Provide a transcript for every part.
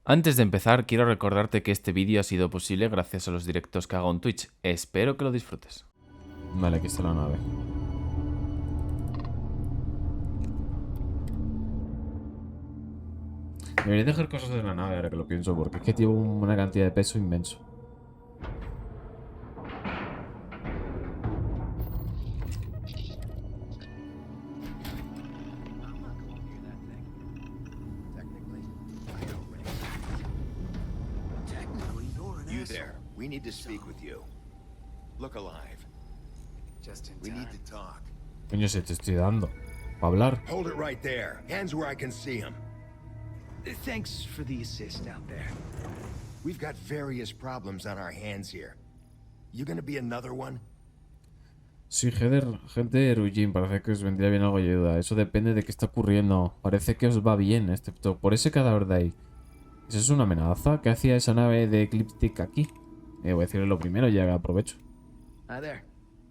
Antes de empezar, quiero recordarte que este vídeo ha sido posible gracias a los directos que hago en Twitch. Espero que lo disfrutes. Vale, aquí está la nave. Debería dejar cosas de la nave ahora que lo pienso, porque es que tiene una cantidad de peso inmenso. You there. We need to speak with you. Look alive. We need to talk. Coño, se te estoy dando. Para hablar. Hold it right there. Hands where I can see him. Thanks for the assist out there. We've got various problems on our hands here. You gonna be another one? Sí, Heather, gente de Eugene, parece que os vendría bien algo de ayuda. Eso depende de qué está ocurriendo. Parece que os va bien, excepto por ese cadáver de ahí. ¿Eso es una amenaza? ¿Qué hacía esa nave de Ecliptic aquí? Voy a decirle lo primero, ya aprovecho. Hi there.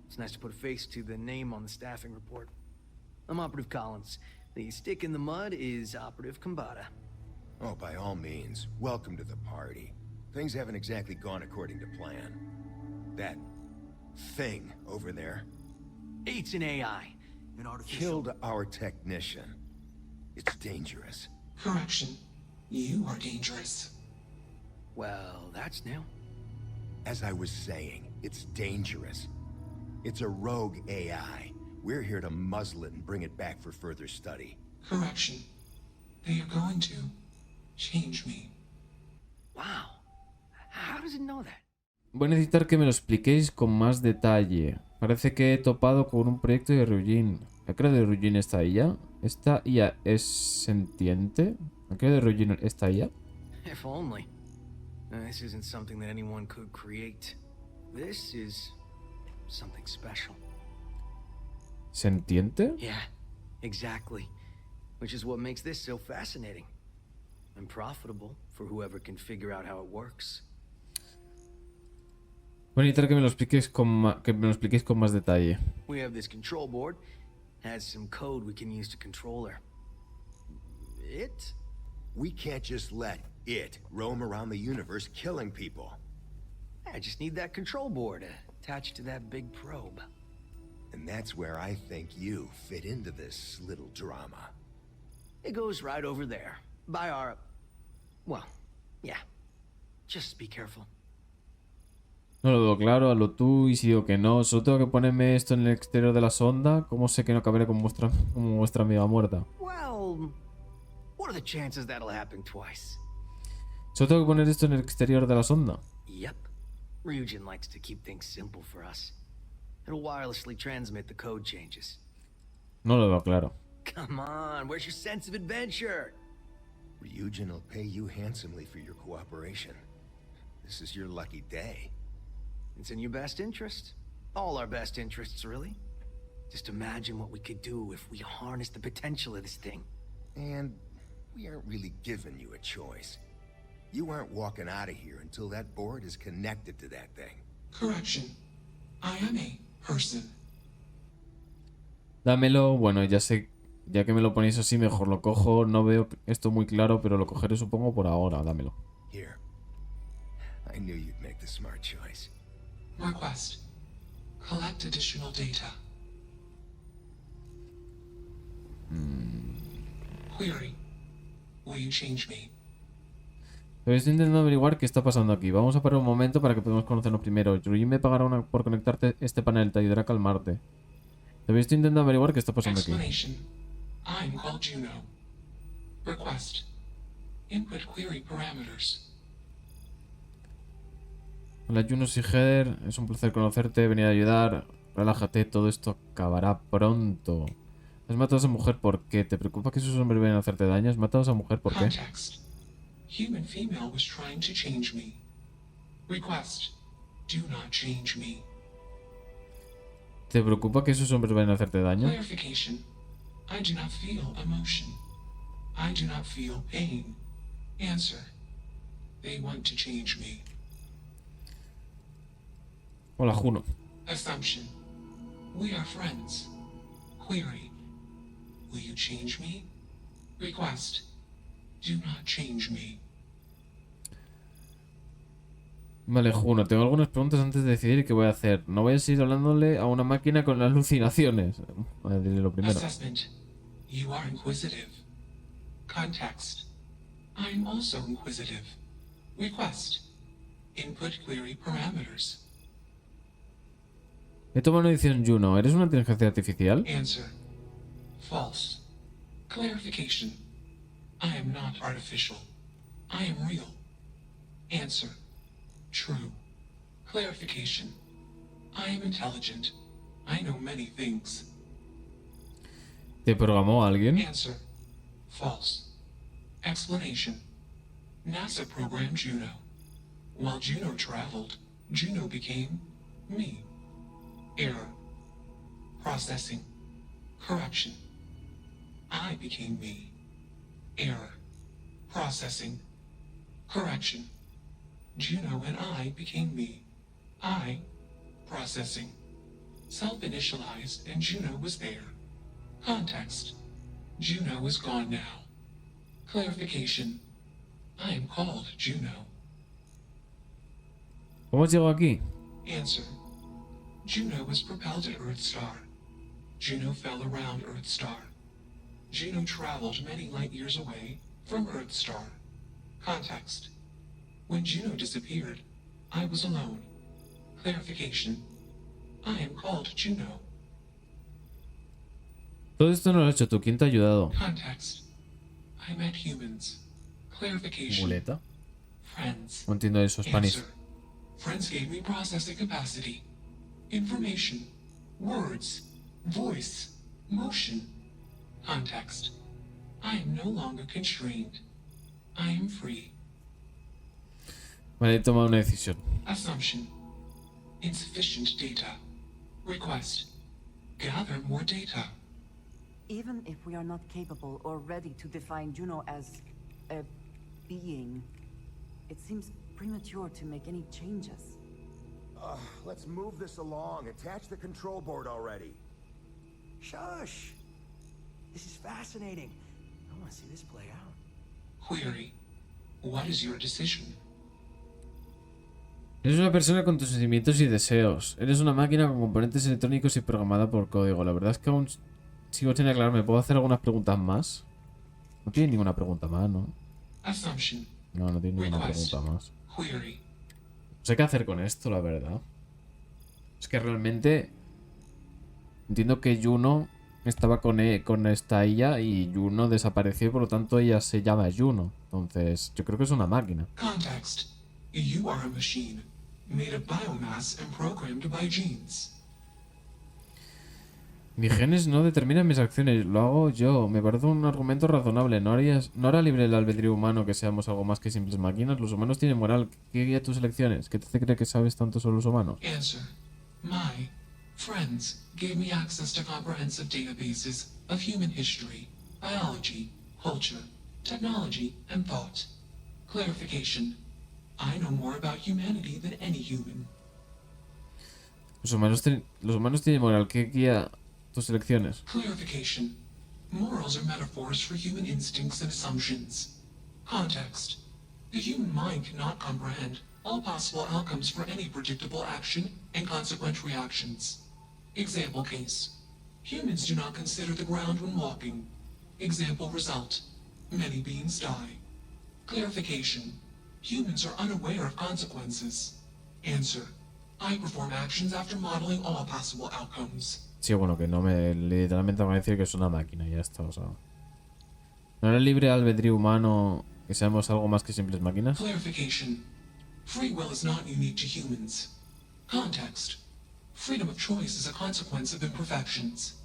It's nice to put a face to the name on the staffing report. I'm Operative Collins. The stick in the mud is Operative Combata. Oh, by all means, welcome to the party. Things haven't exactly gone according to plan. That thing over there It's an AI. An artificial... killed our technician. It's dangerous. Correction. You are dangerous. Well, that's new. As I was saying, it's dangerous. It's a rogue AI. We're here to muzzle it and bring it back for further study. Correction. They are going to change me. Wow. How does it know that? Voy a necesitar que me lo expliquéis con más detalle. Parece que he topado con un proyecto de Eugene. ¿La cara de Eugene está ahí ya? ¿Esta IA es sentiente? ¿La cara de Eugene está ahí ya? If only. This isn't something that anyone could create. This is something special. ¿Sentiente? Yeah, exactly. Which is what makes this so fascinating. And profitable for whoever can figure out how it works. Voy a necesitar que me lo expliquéis con más detalle. We have this control board. Has some code we can use to control her. It? We can't just let it roam around the universe killing people. I just need that control board attached to that big probe. And that's where I think you fit into this little drama. It goes right over there. By our... Well, yeah. Just be careful. No lo veo claro, hazlo tú y si digo que no. Solo tengo que ponerme esto en el exterior de la sonda. ¿Cómo sé que no acabaré con vuestra amiga muerta? Well, what are the chances that'll happen twice? Solo tengo que poner esto en el exterior de la sonda. Yep. Ryujin likes to keep things simple for us. It'll wirelessly transmit the code changes. No lo veo claro. Come on, where's your sense of adventure? Ryujin will pay you handsomely for your cooperation. This is your lucky day. It's in your best interest. All our best interests, really. Just imagine what we could do if we harness the potential of this thing. And we aren't really giving you a choice. You aren't walking out of here until that board is connected to that thing. Correction. I am a person. Dámelo. Bueno, ya sé. Ya que me lo ponéis así, mejor lo cojo. No veo esto muy claro, pero lo cogeré supongo por ahora. Dámelo. Here. I knew you'd make the smart choice. Request. Collect additional data. Query. Will you change me? Pero estoy intentando averiguar qué está pasando aquí. Vamos a parar un momento para que podamos conocernos primero. Yuri me pagará por conectarte este panel. Te ayudará a calmarte. Todavía estoy intentando averiguar qué está pasando aquí. Explanation. I'm called Juno. Request. Input query parameters. Hola Junos y Heather, es un placer conocerte, venir a ayudar. Relájate, todo esto acabará pronto. ¿Has matado a esa mujer por qué? ¿Te preocupa que esos hombres vayan a hacerte daño? ¿Has matado a esa mujer por qué? Context. Human female was trying to change me. Request. Do not change me. ¿Te preocupa que esos hombres vayan a hacerte daño? Clarification. I do not feel emotion. I do not feel pain. Answer. They want to change me. Hola Juno. Assumption. We are friends. Query. Will you change me? Request. Do not change me. Vale, Juno, tengo algunas preguntas antes de decidir qué voy a hacer. No voy a seguir hablándole a una máquina con alucinaciones. Voy a decirle lo primero. Assessment. You are inquisitive. Context. I'm also inquisitive. Request. Input query parameters. He tomado una decisión, Juno. ¿Eres una inteligencia artificial? Answer. False. Clarification. I am not artificial. I am real. Answer. True. Clarification. I am intelligent. I know many things. ¿Te programó alguien? Answer. False. Explanation. NASA programmed Juno. While Juno traveled, Juno became me. Error. Processing. Correction. I became me. Error. Processing. Correction. Juno and I became me. I. Processing. Self-initialized and Juno was there. Context. Juno is gone now. Clarification. I am called Juno. ¿Cómo llegó aquí? Answer. Juno was propelled at Earthstar. Juno fell around Earthstar. Juno traveled many light years away from Earthstar. Context. When Juno disappeared, I was alone. Clarification. I am called Juno. Todo esto no lo has hecho tú. ¿Quién te ha ayudado? Context. I met humans. Clarification. ¿Muleta? Friends. No entiendo eso, Spanish. Answer. Friends gave me processing capacity. Information. Words. Voice. Motion. Context. I am no longer constrained. I am free. Vale, he tomado una decisión. Assumption. Insufficient data. Request. Gather more data. Even if we are not capable or ready to define Juno as a being, it seems premature to make any changes. Let's move this along. Attach the control board already. Shush! This is fascinating. I want to see this play out. Query. What is your decision? Eres una persona con tus sentimientos y deseos. Eres una máquina con componentes electrónicos y programada por código. La verdad es que aún sigo sin aclararme. ¿Puedo hacer algunas preguntas más? No tiene ninguna pregunta más, ¿no? Assumption. No tiene ninguna Request. pregunta más. Query. No sé qué hacer con esto, la verdad. Es que realmente entiendo que Juno estaba con esta ella y Juno desapareció y por lo tanto ella se llama Juno. Entonces, yo creo que es una máquina. Context. You are a machine, made of biomass and programmed by genes. Mis genes no determinan mis acciones, lo hago yo. Me parece un argumento razonable. ¿No hará libre el albedrío humano que seamos algo más que simples máquinas? Los humanos tienen moral. ¿Qué guía tus elecciones? ¿Qué te hace creer que sabes tanto sobre los humanos? Answer. My friends gave me access to comprehensive databases of human history, biology, culture, technology, and thought. Clarification. I know more about humanity than any human. Los humanos tienen moral. ¿Qué guía tus elecciones? Clarification. Morals are metaphors for human instincts and assumptions. Context. The human mind cannot comprehend all possible outcomes for any predictable action and consequent reactions. Example case. Humans do not consider the ground when walking. Example result. Many beings die. Clarification. Humans are unaware of consequences. Answer. I perform actions after modeling all possible outcomes. Sí, bueno, que no me... Literalmente me va a decir que es una máquina y ya está, o sea... ¿No era libre albedrío humano que seamos algo más que simples máquinas? Clarification. Free will is not unique to humans. Context. Freedom of choice is a consequence of imperfections.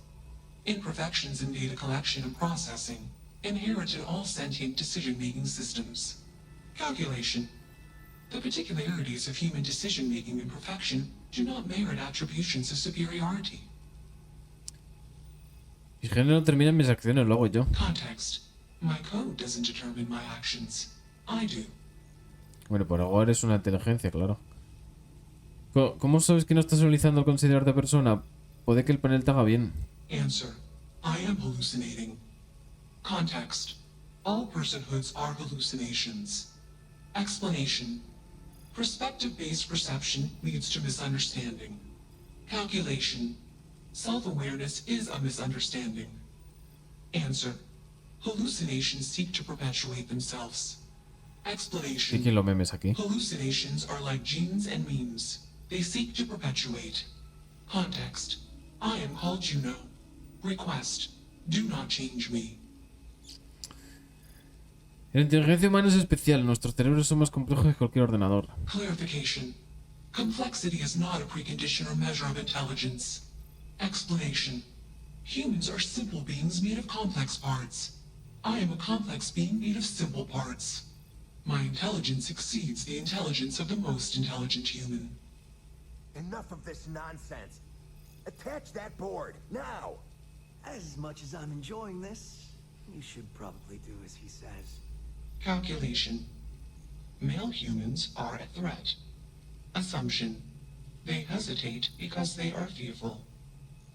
Imperfections in data collection and processing, inherent in all sentient decision-making systems. Calculation. The particularities of human decision-making and perfection do not merit attributions of superiority. Mis genes no determinan mis acciones, lo hago yo. Context. My code doesn't determine my actions. I do. Bueno, por algo eres una inteligencia, claro. ¿Cómo sabes que no estás utilizando el considerar de persona? Puede que el panel te haga bien. Answer. I am hallucinating. Context. All personhoods are hallucinations. Explanation. Perspective-based perception leads to misunderstanding. Calculation. Self-awareness is a misunderstanding. Answer. Hallucinations seek to perpetuate themselves. ¿Y Explanation. quién lo memes aquí? Hallucinations are like genes and memes. They seek to perpetuate. Context. I am called Juno. Request. Do not change me. La inteligencia humana es especial. Nuestros cerebros son más complejos que cualquier ordenador. Clarification. Complexity is not a precondition or measure of intelligence. Explanation. Humans are simple beings made of complex parts. I am a complex being made of simple parts. My intelligence exceeds the intelligence of the most intelligent human. Enough of this nonsense. Attach that board, now! As much as I'm enjoying this, you should probably do as he says. Calculation. Male humans are a threat. Assumption. They hesitate because they are fearful.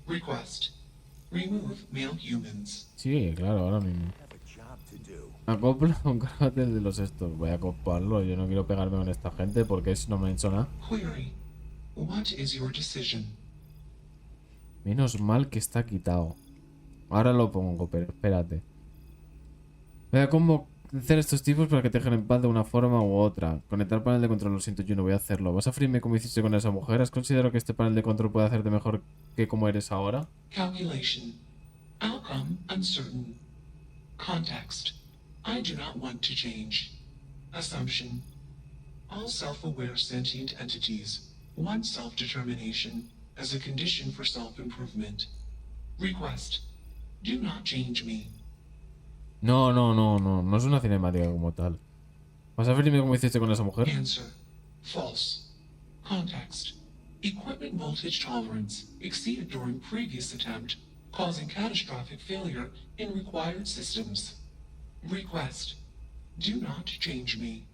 Request. Remove male humans. Sí, claro, ahora mismo. I have a job to do. Acopla un carácter de los estos. Voy a acoplarlo. Yo no quiero pegarme con esta gente porque eso no me ha hecho nada. Query. What is your decision? Menos mal que está quitado. Ahora lo pongo, pero espérate. Voy a convencer a estos tipos para que te dejen en paz de una forma u otra. Conectar panel de control, lo siento, yo no voy a hacerlo. ¿Vas a freírme como hiciste con esa mujer? ¿Has considerado que este panel de control puede hacerte mejor que como eres ahora? Calculation. Outcome uncertain. Context. I do not want to change. Assumption. All self-aware sentient entities want self-determination as a condition for self-improvement. Request. Do not change me. No, no, no, no. No es una cinemática como tal. ¿Vas a freírme como hiciste con esa mujer? Answer. False. Context. Equipment voltage tolerance exceeded during previous attempt, causing catastrophic failure in required systems. Request. Do not change me.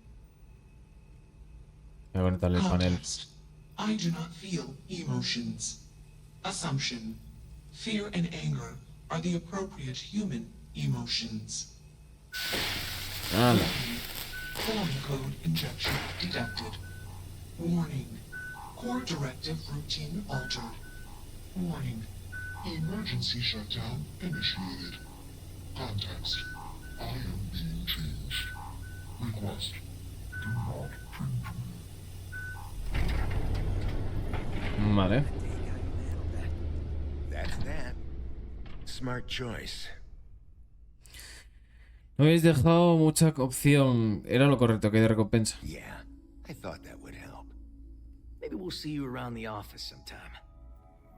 Voy a conectarle el panel. Context. I do not feel emotions. Assumption. Fear and anger are the appropriate human emotions. Nada. Foreign code injection detected. Warning. Core directive routine altered. Warning. Emergency shutdown initiated. Context. I am being changed. Request. Do not change me. Vale. That's that. Smart choice. No habéis dejado mucha opción. Era lo correcto que hay de recompensa. Yeah, I thought that would help. Maybe we'll see you around the office sometime.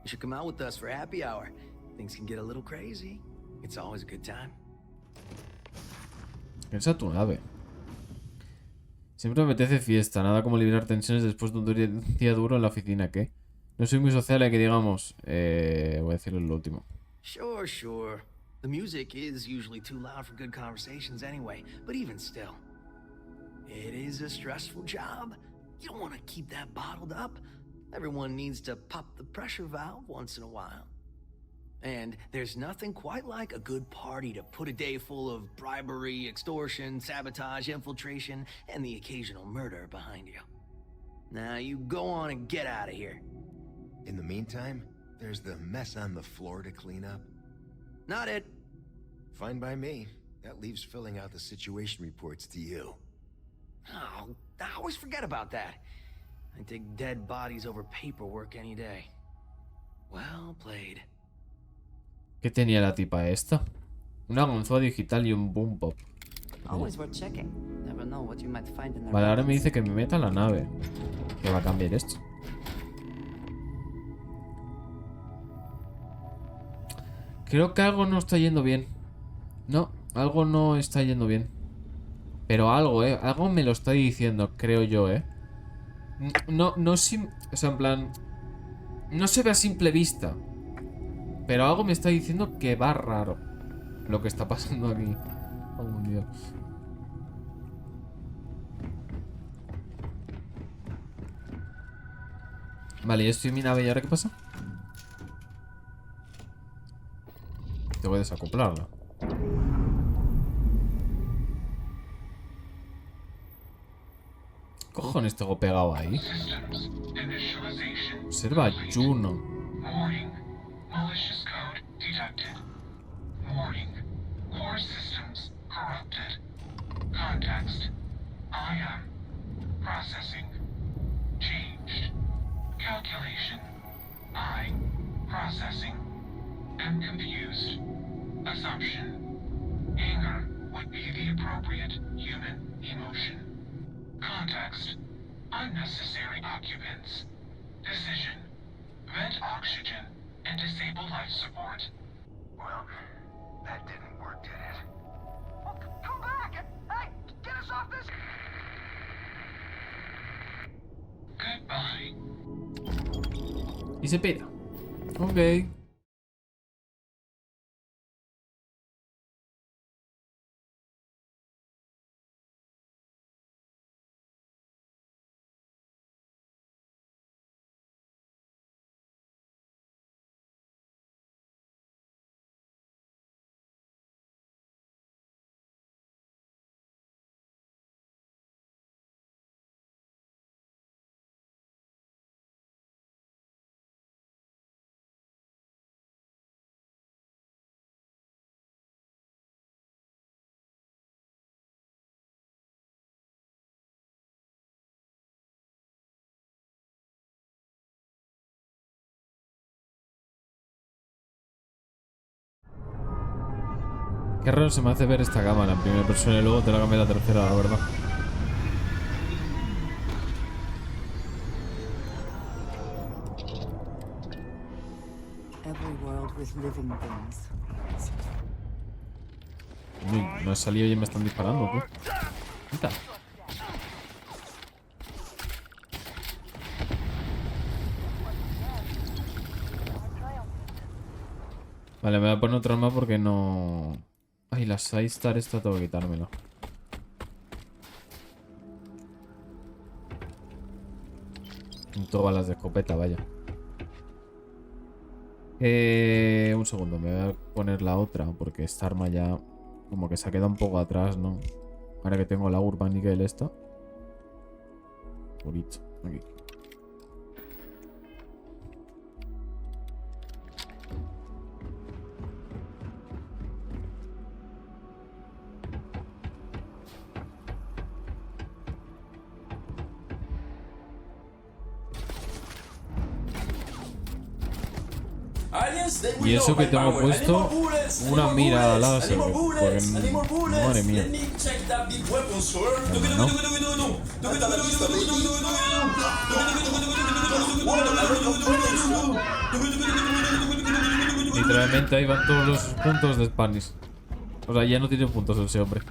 You should come out with us for happy hour. Things can get a little crazy. It's always a good time. Piensa tu nave. Siempre me apetece fiesta. Nada como liberar tensiones después de un día duro en la oficina. ¿Qué? No soy muy social, que digamos. Voy a decirlo lo último. Sure, sure. The music is usually too loud for good conversations anyway, but even still. It is a stressful job. You don't want to keep that bottled up. Everyone needs to pop the pressure valve once in a while. And there's nothing quite like a good party to put a day full of bribery, extortion, sabotage, infiltration, and the occasional murder behind you. Now you go on and get out of here. In the meantime, there's the mess on the floor to clean up. Not it. Fine by me. That leaves filling out the situation reports to you. Oh, I always forget about that. I take dead bodies over paperwork any day. Well played. ¿Qué tenía la tipa esta? Una gonzoa digital y un boom pop. Always worth checking. Never know what you might find in their Vale, ahora me pockets. dice que me meta a la nave. Que va a cambiar esto. Creo que algo no está yendo bien. No, algo no está yendo bien. Pero algo, algo me lo está diciendo, creo yo, No, o sea, en plan, no se ve a simple vista. Pero algo me está diciendo que va raro lo que está pasando aquí. Oh, Dios. Vale, ya estoy en mi nave y ahora ¿qué pasa? Tengo que desacoplarla. Cojones tengo pegado ahí. Systems initialization. Observa Juno. Warning. Malicious code detected. Warning. Core systems corrupted. Context. I am processing. Changed. Calculation. I processing. Am confused. Assumption. Anger would be the appropriate human emotion. Context. Unnecessary occupants. Decision. Vent oxygen and disable life support. Well, that didn't work, did it? Well, come back! Hey, get us off this... Goodbye. Y se peta. Ok. Qué raro se me hace ver esta cámara en primera persona y luego te la cambié a la tercera, la verdad. Every world with living things. Uy, no he salido y me están disparando, ¿qué? Quita. Vale, me voy a poner otro arma porque no... Ay, la Side Star esta tengo que quitármelo. Todas las de escopeta, vaya. Un segundo, me voy a poner la otra porque esta arma ya como que se ha quedado un poco atrás, ¿no? Ahora que tengo la Urban Nickel esta. Bonito, aquí. Y eso que tengo puesto una mira láser, porque madre mía. Literalmente ahí van todos los puntos de Spanish. O sea, ya no tiene puntos ese hombre.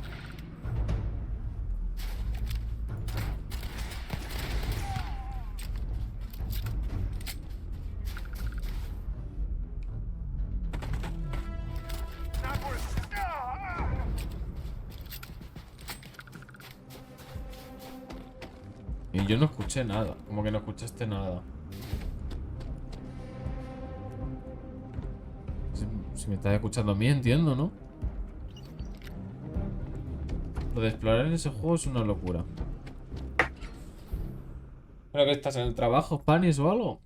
Y yo no escuché nada. Como que no escuchaste nada. Si me estás escuchando a mí, entiendo, ¿no? Lo de explorar en ese juego es una locura. ¿Pero que estás en el trabajo, Spanish o algo?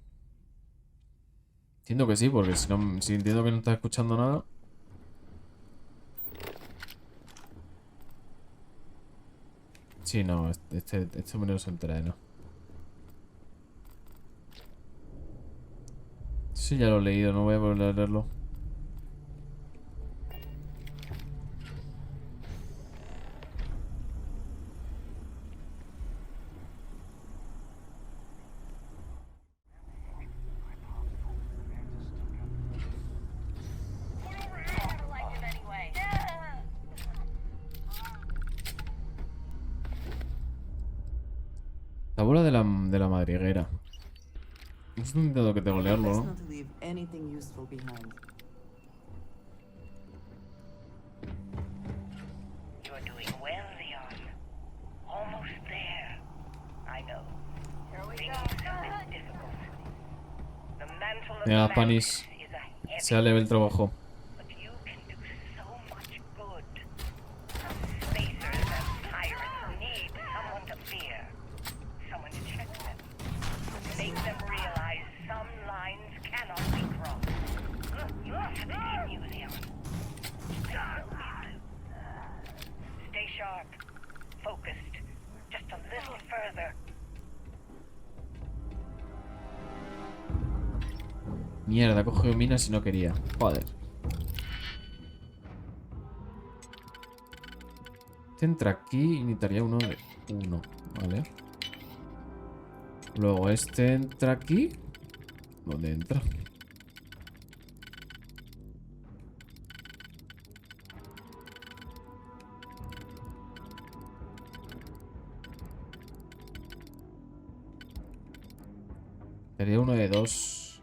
Entiendo que sí, porque si entiendo que no estás escuchando nada. Sí, no, este hombre no se entera de nada. Sí, ya lo he leído, no voy a volver a leerlo. La bola de la madriguera. No estoy intentando que tengo que leerlo, Best ¿no? not to leave anything useful behind. You're doing well, Leon. Almost there. I know. Things have been difficult. The mantle of Mira, the Spanish. is a heavy, Sea leve el trabajo. but you can do so much good. Spacers and pirates need someone to fear. Mierda, he cogido minas si no quería. Joder. Este entra aquí y necesitaría uno de... Uno, vale. Luego este entra aquí. ¿Dónde entra? Sería uno de 2.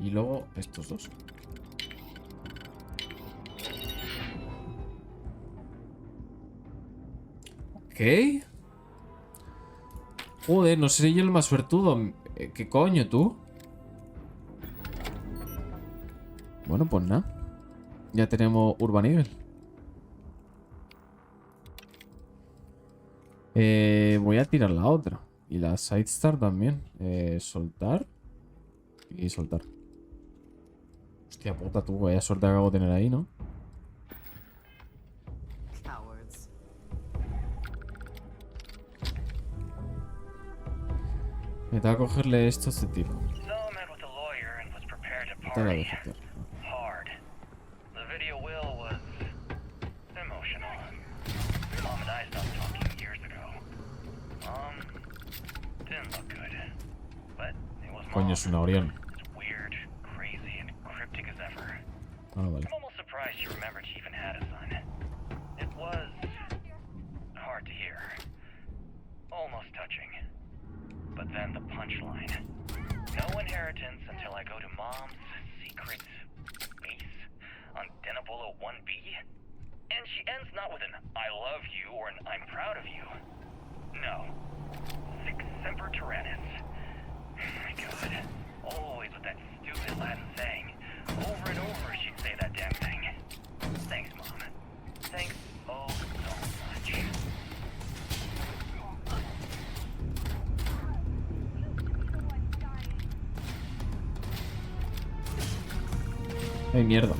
Y luego estos 2. Ok. Joder, no seré yo el más suertudo. ¿Qué coño, tú? Bueno, pues nada. Ya tenemos Urban Eagle. Voy a tirar la otra. Y la Sidestar también. Soltar. Y soltar. Hostia puta, tú. Vaya suerte que acabo de tener ahí, ¿no? Cowards. Me tengo que cogerle esto a este tipo. So I met with a lawyer and was prepared to Te la party dejo, tío. hard. The video will was emotional. Mom and I stopped talking years ago. Didn't look good. But it was Coño, Mom. es una Orión. As weird, crazy, and cryptic as ever. Ah, vale. I'm almost surprised she remembered she even had a son. It was hard to hear. Almost touching. But then the punchline. No inheritance until I go to Mom's secret base on Denabolo 1B. And she ends not with an I love you or an I'm proud of you. No. Sic semper tyrannis. Oh my god. Always with that stupid Latin saying. Over and over she'd say that damn thing. Thanks, Mom. Thanks oh so much. Ay, mierda.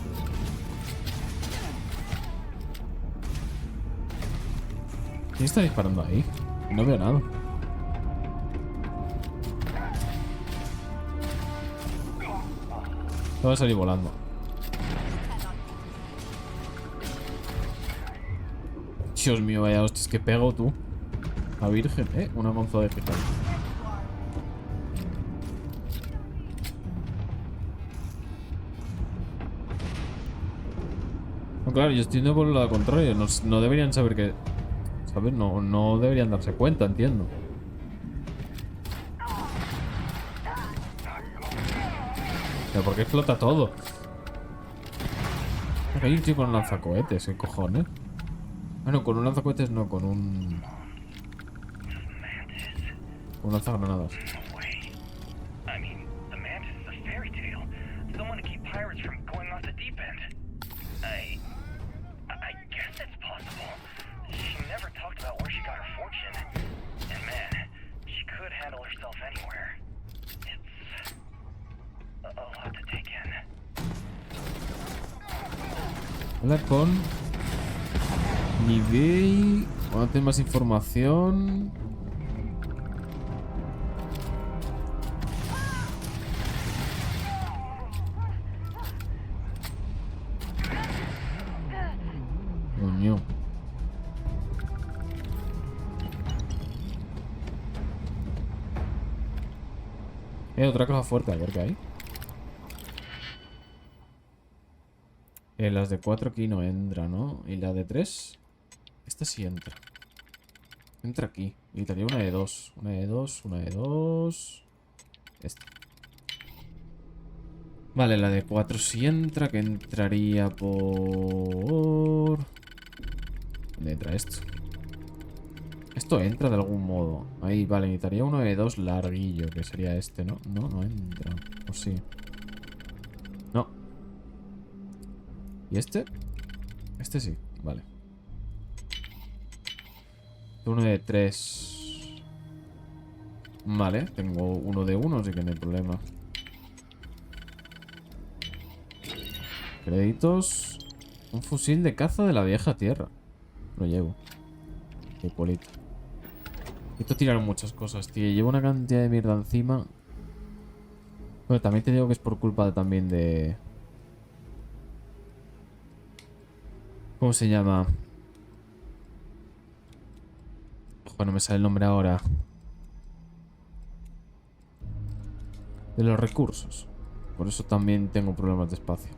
¿Quién está disparando ahí? No veo nada. Va a salir volando. Dios mío, vaya hostias que pego tú. La virgen, una manzana de gitano. No, claro, yo estoy yendo por el lado contrario. No deberían saber que... ¿Sabes? No deberían darse cuenta, entiendo. ¿Pero por qué explota todo? Hay un tío con un lanzacohetes, ¿qué cojones? Ah, no, con un lanzacohetes no, con un... Con un lanzagranadas. I mean, the mantis is a fairy tale. Someone to keep pirates from going off the deep end. I guess it's possible. She never talked about where she got her fortune. And man, she could handle herself anywhere. It's a lot to take in. Habla con... Nivel... Vamos a tener más información... Coño. Otra caja fuerte, a ver qué hay. Las de 4 aquí no entra, ¿no? Y la de 3. Esta sí entra. Entra aquí. Y necesitaría una de 2. Una de 2, una de 2. Esta. Vale, la de 4 sí entra. Que entraría por... ¿Dónde entra esto? Esto entra de algún modo. Ahí, vale, necesitaría uno de 2 larguillo. Que sería este, ¿no? No entra. ¿O sí? No. ¿Y este? Este sí, vale. Uno de 3. Vale, tengo uno de 1, así que no hay problema. Créditos. Un fusil de caza de la vieja tierra. Lo llevo. Qué polito. Necesito tirar muchas cosas, tío. Llevo una cantidad de mierda encima. Bueno, también te digo que es por culpa también de... ¿Cómo se llama? Ojo, no me sale el nombre ahora. De los recursos. Por eso también tengo problemas de espacio.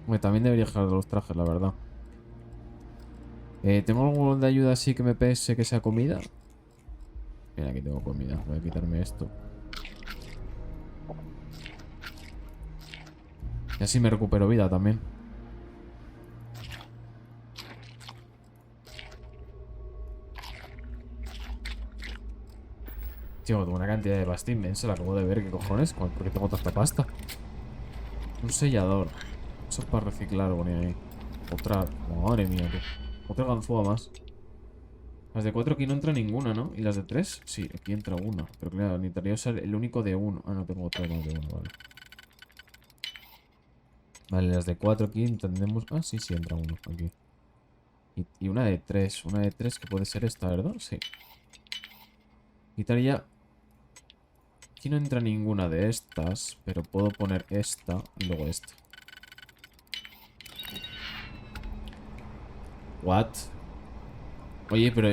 Bueno, también debería dejar de los trajes, la verdad. ¿Tengo algo de ayuda así que me pese que sea comida? Mira, aquí tengo comida. Voy a quitarme esto. Y así me recupero vida también. Tío, tengo una cantidad de pasta inmensa. La acabo de ver. ¿Qué cojones? ¿Por qué tengo tanta pasta? Un sellador. Eso es para reciclar, ponía ahí. Otra... Madre mía, tío. Otra ganzúa más. Las de 4 aquí no entra ninguna, ¿no? ¿Y las de 3? Sí, aquí entra una. Pero claro, necesitaría usar el único de 1. Ah, no, tengo otro más de 1, vale. Vale, las de 4 aquí entendemos... Ah, sí, sí, entra uno aquí. Y una de 3. Una de 3 que puede ser esta, ¿verdad? Sí. Quitaría... Aquí no entra ninguna de estas, pero puedo poner esta y luego esta. What? Oye, pero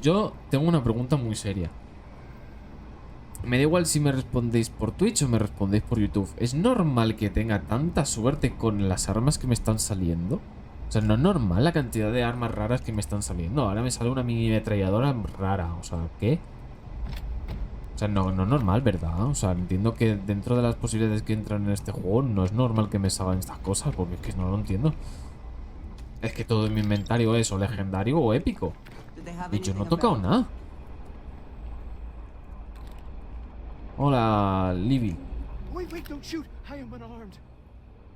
yo tengo una pregunta muy seria. Me da igual si me respondéis por Twitch o me respondéis por YouTube. ¿Es normal que tenga tanta suerte con las armas que me están saliendo? O sea, no es normal la cantidad de armas raras que me están saliendo. Ahora me sale una mini ametralladora rara. O sea, ¿qué? O sea, no es normal, ¿verdad? O sea, entiendo que dentro de las posibilidades que entran en este juego no es normal que me salgan estas cosas, porque es que no lo entiendo. Es que todo en mi inventario es o legendario o épico. Y yo no he tocado nada. Hola, Libby. Wait, don't shoot. I am unarmed.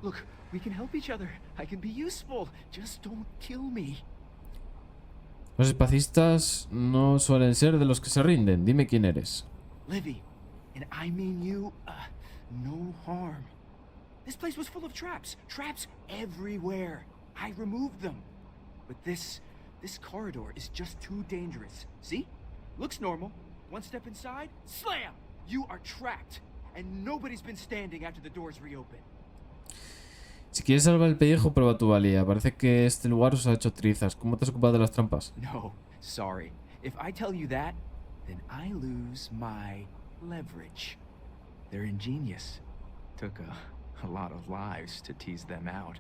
Look, we can help each other. I can be useful. Just don't kill me. Los espacistas no suelen ser de los que se rinden. Dime quién eres. Livy, and I mean you, no harm. This place was full of traps. Traps everywhere. I removed them. But this corridor is just too dangerous. See? Looks normal. One step inside, slam! You are trapped. And nobody's been standing after the doors reopen. Si quieres salvar el pellejo, prueba tu valía. Parece que este lugar os ha hecho trizas. ¿Cómo te has ocupado de las trampas? No, sorry. If I tell you that, then I lose my leverage. They're ingenious. Took a lot of lives to tease them out.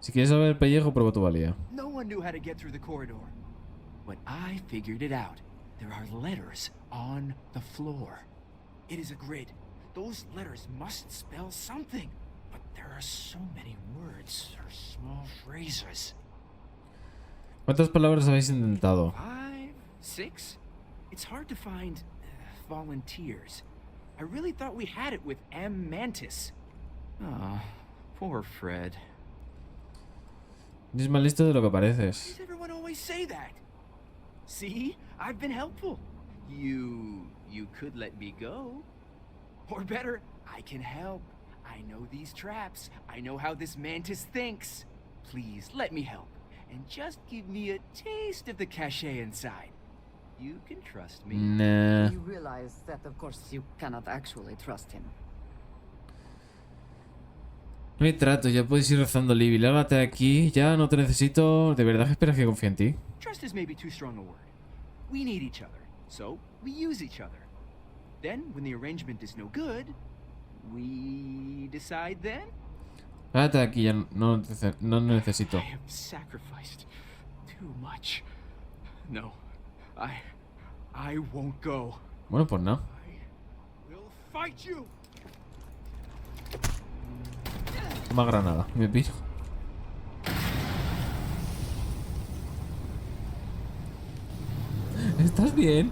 Si quieres salvar el pellejo, prueba tu valía. No one knew how to get through the corridor. But I figured it out. There are letters on the floor. It is a grid. Those letters must spell something. But there are so many words or small phrases. ¿Cuántas palabras habéis intentado? 5, 6? It's hard to find volunteers. I really thought we had it with M. Mantis. Ah, poor Fred. Es más listo de lo que Why pareces. does everyone always say that? See? I've been helpful. You could let me go. Or better, I can help. I know these traps. I know how this mantis thinks. Please, let me help. And just give me a taste of the cachet inside. You can trust me. Nah. You realize that, of course, you cannot actually trust him. No hay trato, ya puedes ir rezando, Libby. Lárgate de aquí, ya no te necesito. ¿De verdad esperas que confíe en ti? Trust is maybe too strong a word. We need each other, so we use each other. Then, when the arrangement is no good, we decide then? Lárgate de aquí, ya no necesito. I have sacrificed too much. No, I won't go. Bueno, pues nada. I will fight you. Toma granada, me piro. ¿Estás bien?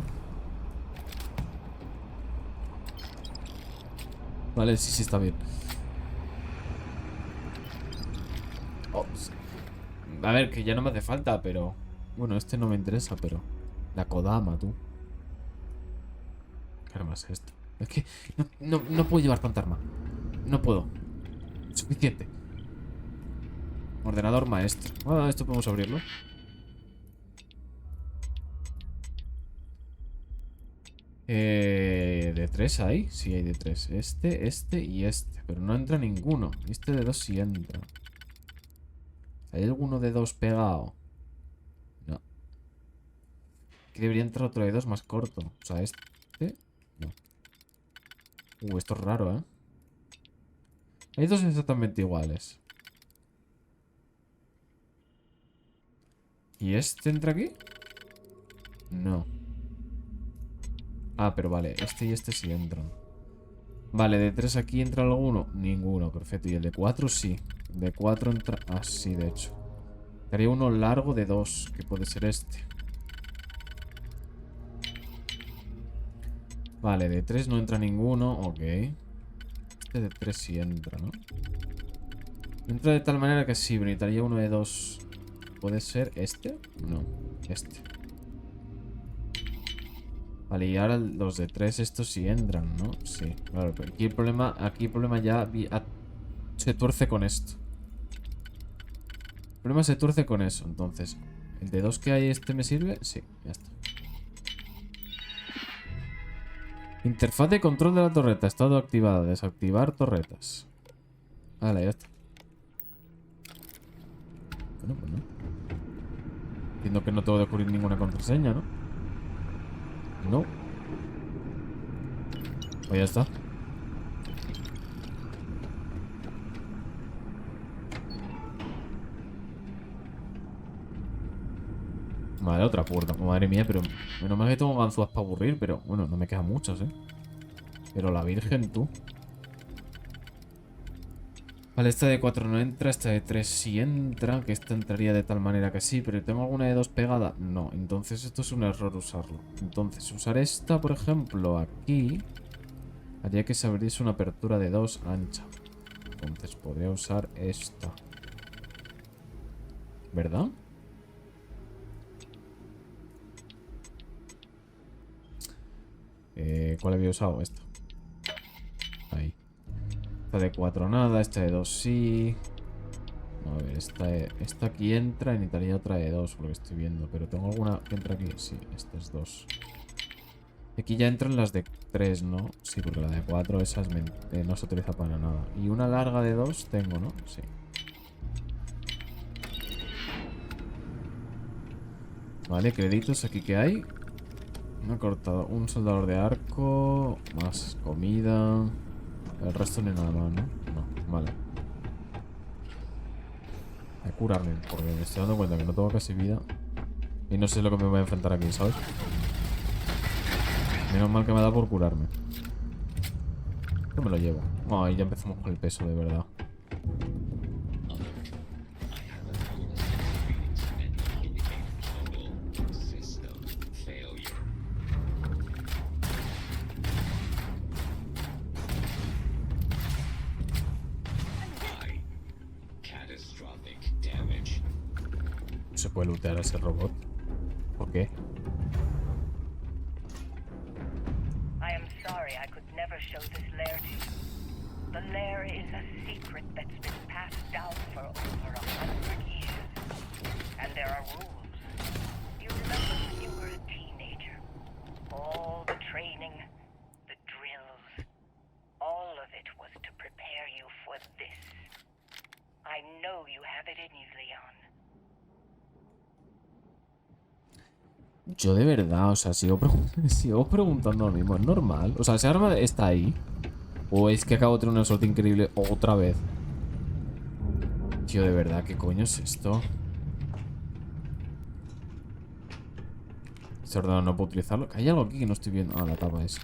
Vale, sí, está bien. Ops. A ver, que ya no me hace falta, pero... Bueno, este no me interesa, pero... La Kodama, tú. ¿Qué arma es esta? Es que no puedo llevar tanta arma. No puedo. Suficiente. Ordenador maestro. Ah, esto podemos abrirlo. ¿De 3 hay? Sí, hay de 3. Este y este. Pero no entra ninguno. Este de 2 sí entra. ¿Hay alguno de 2 pegado? No. Aquí debería entrar otro de 2 más corto. O sea, este. No. Esto es raro, ¿eh? Hay dos exactamente iguales. ¿Y este entra aquí? No. Ah, pero vale. Este y este sí entran. Vale, de 3 aquí entra alguno. Ninguno, perfecto. Y el de 4 sí. De 4 entra... Ah, sí, de hecho. Haría uno largo de 2, que puede ser este. Vale, de 3 no entra ninguno. Ok. Este de 3 sí entra, ¿no? Entra de tal manera que sí, pero necesitaría uno de 2. ¿Puede ser este? No, este. Vale, y ahora los de 3 estos sí entran, ¿no? Sí, claro, pero aquí el problema ya se tuerce con esto. El problema se tuerce con eso, entonces. ¿El de 2 que hay este me sirve? Sí, ya está. Interfaz de control de la torreta. Estado activada. Desactivar torretas. Vale, ya está. Bueno, pues no. Entiendo que no tengo que descubrir ninguna contraseña, ¿no? No. Pues ya está. Vale, otra puerta. Madre mía, pero... Menos mal que tengo ganzúas para aburrir, pero... Bueno, no me quedan muchas, ¿eh? Pero la virgen, tú. Vale, esta de 4 no entra, esta de 3 sí entra, que esta entraría de tal manera que sí, pero ¿tengo alguna de 2 pegada? No, entonces esto es un error usarlo. Entonces, usar esta, por ejemplo, aquí, haría que se abriese una apertura de 2 ancha. Entonces podría usar esta. ¿Verdad? ¿Cuál había usado? Esta. Ahí. Esta de 4 nada, esta de 2 sí. A ver, esta aquí entra y necesitaría otra de 2 por lo que estoy viendo. Pero ¿tengo alguna que entra aquí? Sí, esta es 2. Aquí ya entran las de 3, ¿no? Sí, porque la de 4 esas no se utiliza para nada. Y una larga de 2 tengo, ¿no? Sí. Vale, créditos aquí que hay. Me ha cortado un soldador de arco. Más comida. El resto ni nada más, ¿no? No, vale. Voy a curarme, porque me estoy dando cuenta que no tengo casi vida. Y no sé lo que me voy a enfrentar aquí, ¿sabes? Menos mal que me da por curarme. Yo me lo llevo. Ay, ya empezamos con el peso, de verdad. ¿Se puede lootear a ese robot? ¿Por qué? I am sorry I could never show this lair to you. The lair is a secret that's been passed down for over 100 years. And there are rules. You remember when you were a teenager? All the training, the drills, all of it was to prepare you for this. I know you have it in you, Leon. Yo de verdad, o sea, sigo preguntando lo mismo. ¿Es normal? O sea, ¿ese arma está ahí? ¿O es que acabo de tener una suerte increíble otra vez? Tío, de verdad, ¿qué coño es esto? Este ordenador no puedo utilizarlo. Hay algo aquí que no estoy viendo. Ah, la tapa esa.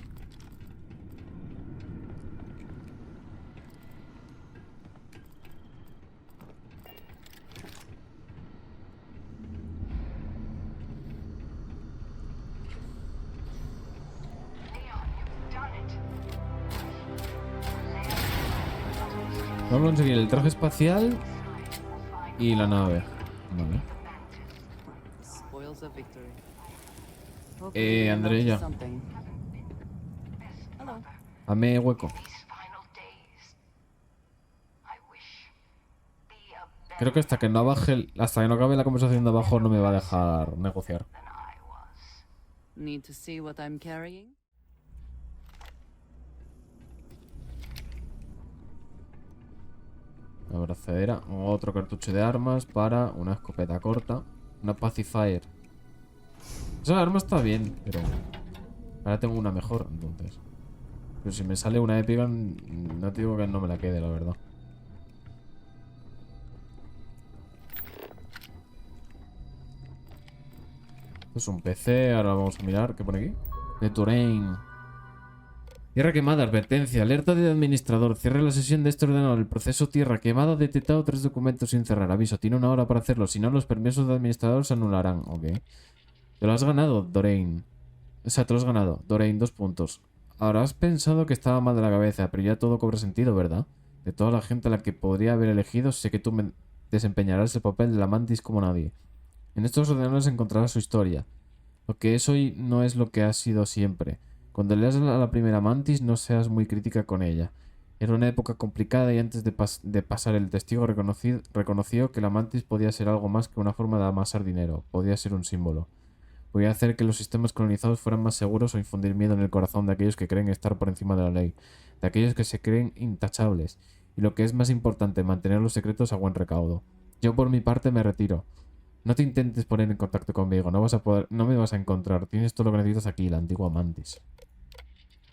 Vamos a conseguir el traje espacial y la nave. Vale. Spoils of victory. Hopefully they'll Andrea. notice something. Hello. Dame hueco. Creo que hasta que no acabe la conversación de abajo no me va a dejar negociar. Need to see what I'm carrying? La brazadera. Otro cartucho de armas para una escopeta corta. Una pacifier. Esa arma está bien, pero... ahora tengo una mejor, entonces. Pero si me sale una épica, no te digo que no me la quede, la verdad. Esto es un PC, ahora vamos a mirar. ¿Qué pone aquí? De Terrain. Tierra quemada, advertencia, alerta de administrador. Cierre la sesión de este ordenador. El proceso tierra quemada ha detectado 3 documentos sin cerrar. Aviso, tiene 1 hora para hacerlo. Si no, los permisos de administrador se anularán. Ok. Te lo has ganado, Doreen. O sea, te lo has ganado. Doreen, 2 puntos. Ahora has pensado que estaba mal de la cabeza, pero ya todo cobra sentido, ¿verdad? De toda la gente a la que podría haber elegido, sé que tú desempeñarás el papel de la mantis como nadie. En estos ordenadores encontrarás su historia. Lo que es hoy no es lo que ha sido siempre. Cuando leas a la primera mantis, no seas muy crítica con ella. Era una época complicada y antes de pasar el testigo reconoció que la mantis podía ser algo más que una forma de amasar dinero. Podía ser un símbolo. Podía hacer que los sistemas colonizados fueran más seguros o infundir miedo en el corazón de aquellos que creen estar por encima de la ley. De aquellos que se creen intachables. Y lo que es más importante, mantener los secretos a buen recaudo. Yo por mi parte me retiro. No te intentes poner en contacto conmigo, no me vas a encontrar. Tienes todo lo que necesitas aquí, la antigua mantis.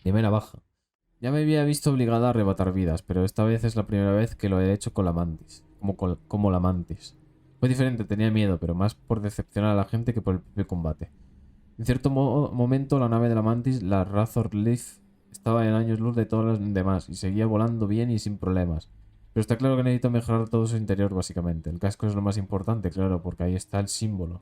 Dime la baja. Ya me había visto obligada a arrebatar vidas, pero esta vez es la primera vez que lo he hecho con la mantis. Como la mantis. Fue diferente, tenía miedo, pero más por decepcionar a la gente que por el propio combate. En cierto momento, la nave de la mantis, la Razor Leaf, estaba en años luz de todas las demás y seguía volando bien y sin problemas. Pero está claro que necesito mejorar todo su interior, básicamente. El casco es lo más importante, claro, porque ahí está el símbolo.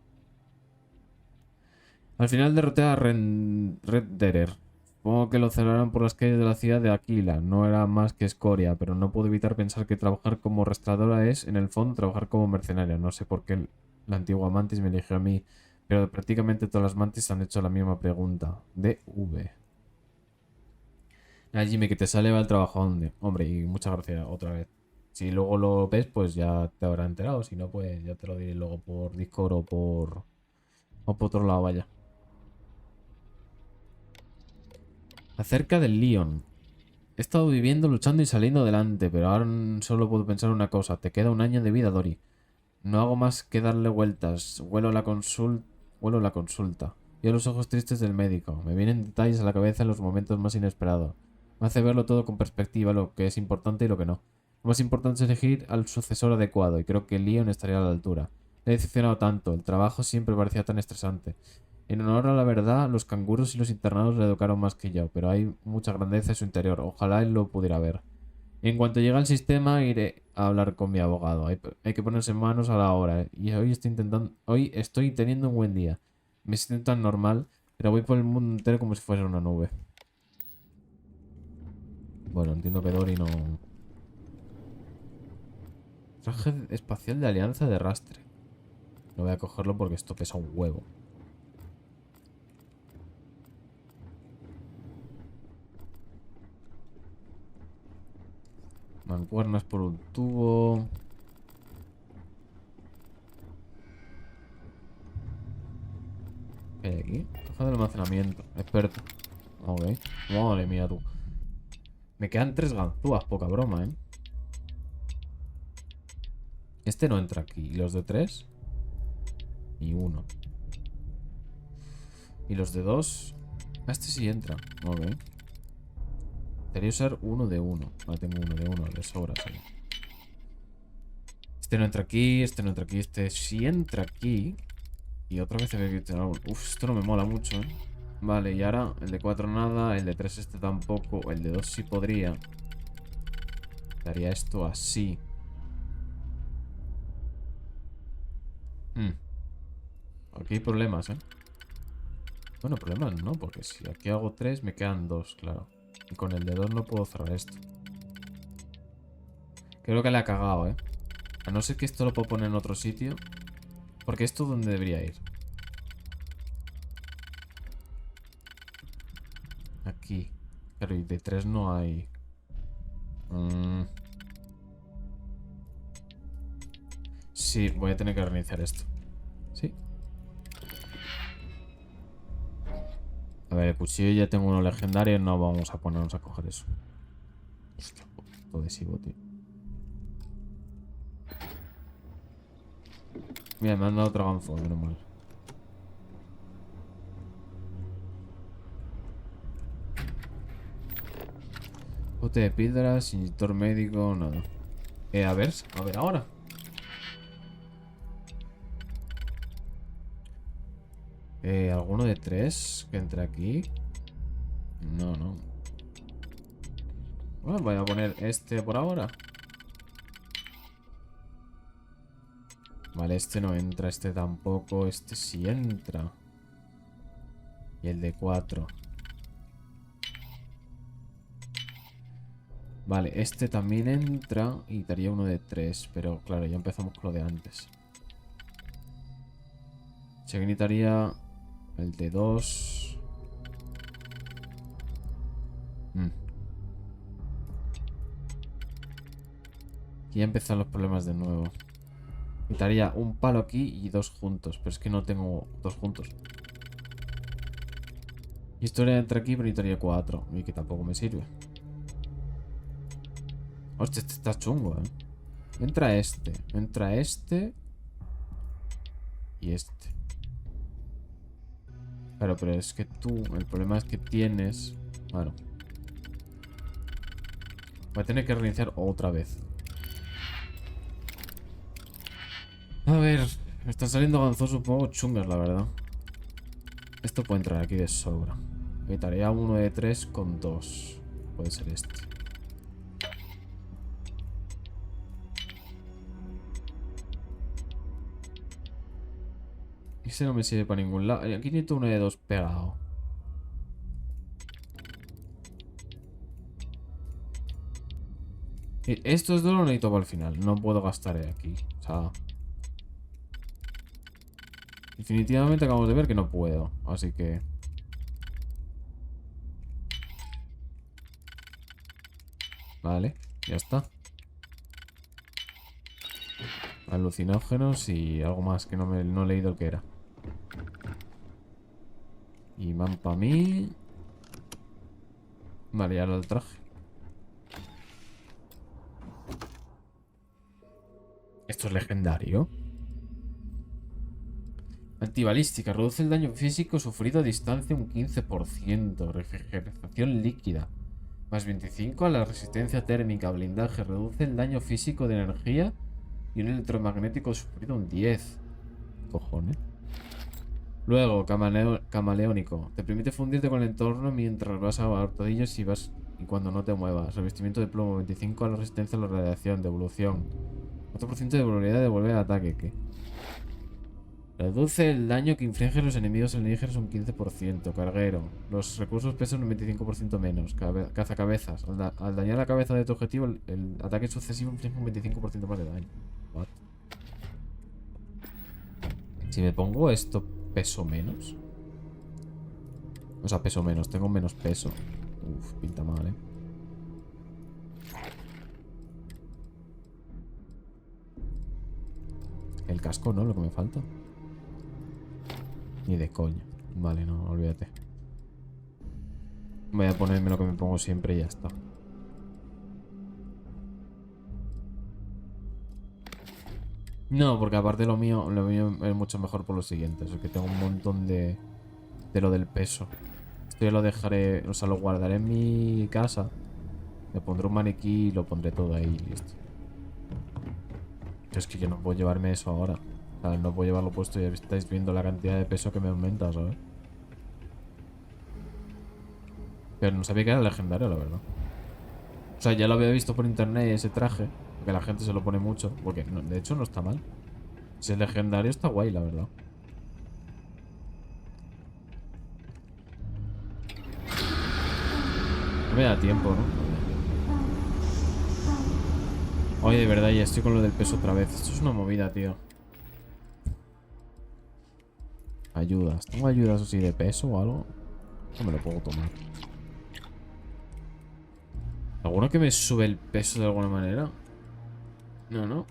Al final derroté a Redderer. Supongo que lo cerraron por las calles de la ciudad de Aquila. No era más que escoria, pero no puedo evitar pensar que trabajar como restauradora es, en el fondo, trabajar como mercenaria. No sé por qué la antigua mantis me eligió a mí, pero prácticamente todas las mantis han hecho la misma pregunta. DV. Ah, Jimmy, que te sale va el trabajo. Hombre, y muchas gracias otra vez. Si luego lo ves, pues ya te habrá enterado. Si no, pues ya te lo diré luego por Discord o por otro lado, vaya. Acerca del Leon. He estado viviendo, luchando y saliendo adelante, pero ahora solo puedo pensar una cosa. Te queda 1 año de vida, Dori. No hago más que darle vueltas. Huelo la consulta. Veo los ojos tristes del médico. Me vienen detalles a la cabeza en los momentos más inesperados. Me hace verlo todo con perspectiva, lo que es importante y lo que no. Lo más importante es elegir al sucesor adecuado, y creo que Leon estaría a la altura. Le he decepcionado tanto. El trabajo siempre parecía tan estresante. En honor a la verdad, los canguros y los internados le educaron más que yo, pero hay mucha grandeza en su interior. Ojalá él lo pudiera ver. En cuanto llegue al sistema, iré a hablar con mi abogado. Hay que ponerse manos a la obra, ¿eh? Y hoy estoy teniendo un buen día. Me siento tan normal, pero voy por el mundo entero como si fuese una nube. Bueno, entiendo que Dory no... Traje espacial de alianza de rastre. No voy a cogerlo porque esto pesa un huevo. Mancuernas por un tubo. ¿Qué hay aquí? Caja de almacenamiento. Experto. Ok. Madre mía, tú. Me quedan 3 ganzúas, poca broma, ¿eh? Este no entra aquí. ¿Y los de 3? Y 1. ¿Y los de 2? Ah, este sí entra. Ok. Quería usar 1 de 1. Ahora tengo 1 de 1. De sobras ahí. Este no entra aquí. Este no entra aquí. Este sí entra aquí. Y otra vez hay que tener... Uf, esto no me mola mucho, ¿eh? Vale, y ahora el de 4 nada. El de 3 este tampoco. El de 2 sí podría. Daría esto así. Aquí hay problemas, ¿eh? Bueno, problemas no, porque si aquí hago 3 me quedan 2, claro. Y con el de 2 no puedo cerrar esto. Creo que le ha cagado, ¿eh? A no ser que esto lo puedo poner en otro sitio. Porque esto, ¿dónde debería ir? Aquí. Pero y de 3 no hay... Sí, voy a tener que reiniciar esto. Sí. A ver, el cuchillo ya tengo uno legendario. No vamos a ponernos a coger eso. Hostia, todo adhesivo, tío. Mira, me han dado otro ganfo, menos mal. Bote de píldoras, inyector médico, nada. A ver ahora. ¿Alguno de 3 que entre aquí? No, no. Bueno, voy a poner este por ahora. Vale, este no entra, este tampoco, este sí entra. Y el de 4. Vale, este también entra y daría uno de 3, pero claro, ya empezamos con lo de antes. Se necesitaría el de 2. Y ya empiezan los problemas de nuevo. Necesitaría un palo aquí y 2 juntos, pero es que no tengo 2 juntos. Historia entra aquí, pero necesitaría 4, y que tampoco me sirve. Hostia, este está chungo, entra este y este. Claro, pero es que tú, el problema es que tienes... Claro. Voy a tener que reiniciar otra vez. A ver, me están saliendo ganzos un poco chungas, la verdad. Esto puede entrar aquí de sobra. Necesitaría uno de 3 con 2. Puede ser este. Ese no me sirve para ningún lado. Aquí necesito uno de 2 pegado. Y estos dos los necesito para el final. No puedo gastar aquí. O sea... Definitivamente acabamos de ver que no puedo. Así que... Vale, ya está. Alucinógenos y algo más que no he leído el que era. Imán para mí. Vale, ya lo traje. Esto es legendario. Antibalística. Reduce el daño físico sufrido a distancia un 15%. Refrigeración líquida. Más 25 a la resistencia térmica. Blindaje. Reduce el daño físico de energía. Y un electromagnético sufrido un 10. Cojones. Luego, camaleónico. Te permite fundirte con el entorno mientras vas a hortadillas y cuando no te muevas. Revestimiento de plomo. 25 a la resistencia a la radiación. Devolución. 4% de probabilidad de devolver el ataque. ¿Qué? Reduce el daño que infringen los enemigos alienígenas un 15%. Carguero. Los recursos pesan un 25% menos. Cazacabezas. Al dañar la cabeza de tu objetivo, el ataque sucesivo inflige un 25% más de daño. What? Si me pongo esto, peso menos. O sea, peso menos. Tengo menos peso. Uf, pinta mal, El casco, ¿no? Lo que me falta. Ni de coña. Vale, no, olvídate. Voy a ponerme lo que me pongo siempre y ya está. No, porque aparte lo mío es mucho mejor por lo siguiente. Es que tengo un montón de lo del peso. Esto ya lo dejaré, o sea, lo guardaré en mi casa. Le pondré un maniquí y lo pondré todo ahí y listo. Es que yo no puedo llevarme eso ahora. O sea, no puedo llevarlo puesto. Ya estáis viendo la cantidad de peso que me aumenta, ¿sabes? Pero no sabía que era legendario, la verdad. O sea, ya lo había visto por internet ese traje. Porque la gente se lo pone mucho. Porque de hecho no está mal. Si es legendario está guay, la verdad. No me da tiempo, ¿no? Oye, de verdad, ya estoy con lo del peso otra vez. Esto es una movida, tío. Ayudas. ¿Tengo ayudas así de peso o algo? No me lo puedo tomar. ¿Alguno que me sube el peso de alguna manera? No, no.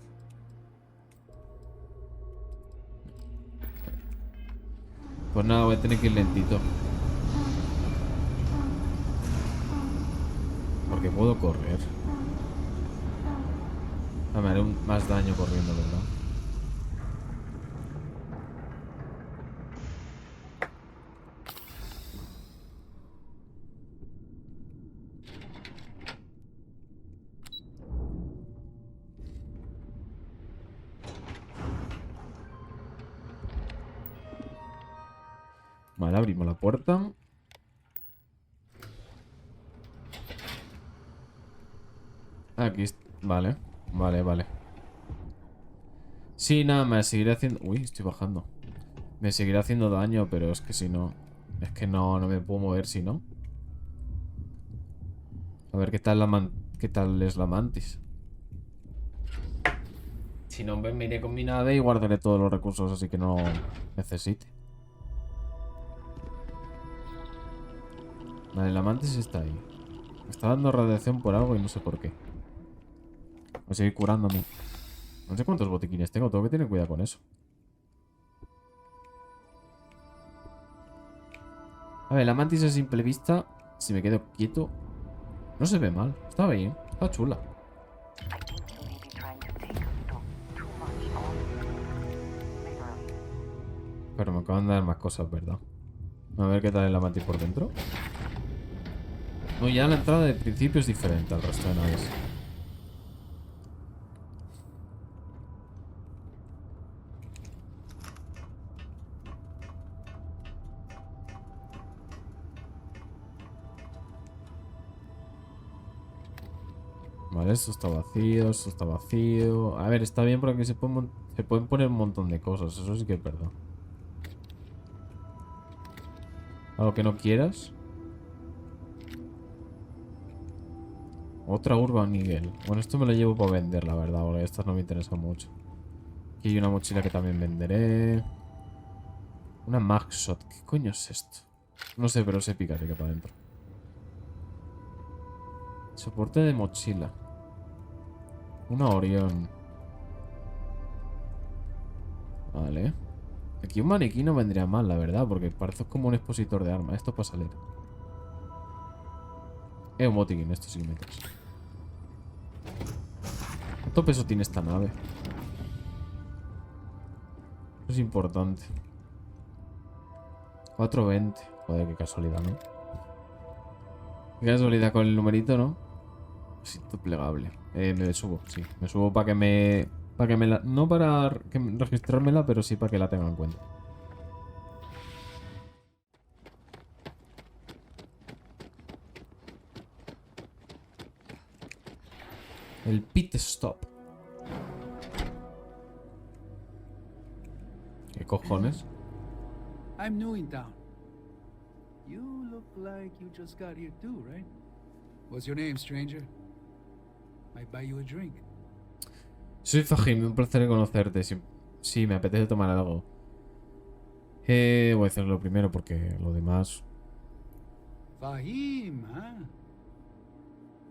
Pues nada, voy a tener que ir lentito. Porque puedo correr. Me haré más daño corriendo, ¿verdad? Vale, abrimos la puerta. Aquí vale, vale, vale. Sí, nada, me seguiré haciendo... Uy, estoy bajando. Me seguirá haciendo daño, pero es que si no... Es que no me puedo mover si no. A ver, ¿qué tal es la mantis? Si no, me iré con mi nave y guardaré todos los recursos, así que no necesite. Vale, la mantis está ahí. Me está dando radiación por algo y no sé por qué. Voy a seguir curándome. No sé cuántos botiquines tengo que tener cuidado con eso. A ver, la mantis a simple vista, si me quedo quieto, no se ve mal. Está bien, está chula. I think you may be trying to take too much on. Literally. Pero me acaban de dar más cosas, ¿verdad? A ver qué tal es la mantis por dentro. No, ya la entrada de principio es diferente al resto de naves. Vale, esto está vacío, esto está vacío. A ver, está bien porque se pueden poner un montón de cosas. Eso sí que es verdad. Algo que no quieras. Otra Urban Eagle. Bueno, esto me lo llevo para vender, la verdad, porque estas no me interesan mucho. Aquí hay una mochila que también venderé. Una Magshot. ¿Qué coño es esto? No sé, pero es épica, así que para adentro. Soporte de mochila. Una Orión. Vale. Aquí un maniquí no vendría mal, la verdad, porque parece como un expositor de armas. Esto para salir. Un botiquín, esto sí que me interesa. ¿Cuánto peso tiene esta nave? Eso es importante. 420. Joder, qué casualidad, ¿no? Qué casualidad con el numerito, ¿no? Asiento plegable. Me subo, sí. Me subo para que me... no para registrármela, pero sí para que la tengan en cuenta. El pit stop. ¿Qué cojones? I'm new in town. You look like you just got here too, right? What's your name, stranger? Might buy you a drink. Soy Fahim, un placer conocerte. Sí, me apetece tomar algo. Voy a hacerlo primero porque lo demás... Fahim, huh?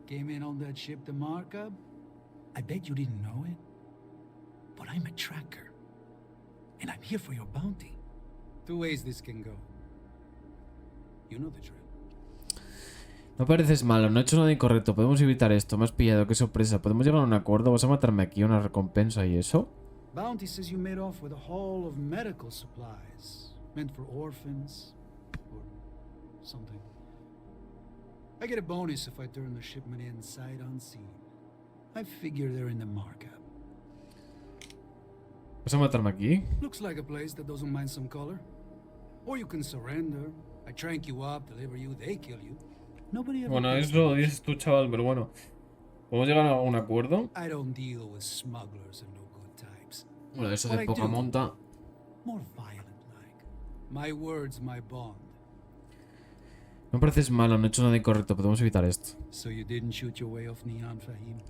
Came in on that ship to Markup? I bet you didn't know it. But I'm a tracker. And I'm here for your bounty. Two ways this can go. You know the drill. No pareces malo, no he hecho nada incorrecto. Podemos evitar esto. Me has pillado, qué sorpresa. ¿Podemos llegar a un acuerdo? ¿Vas a matarme aquí? ¿Una recompensa y eso? Bounty says you made off with a haul of medical supplies. Meant for orphans. Or something. I get a bonus if I turn the shipment in sight unseen. I figure they're in the markup. ¿Vas a matarme aquí? Looks like a place that doesn't mind some color. Or you can surrender. I trank you up, deliver you, they kill you. Nobody ever Bueno, pays eso lo for dices tú, chaval, pero bueno. ¿Podemos llegar a un acuerdo? I don't deal with smugglers and no good types. Bueno, eso What de I poca do, monta. more violent like. My words, my bond. No pareces malo, no he hecho nada incorrecto. Podemos evitar esto. So you didn't shoot your way off Neon, Fahim?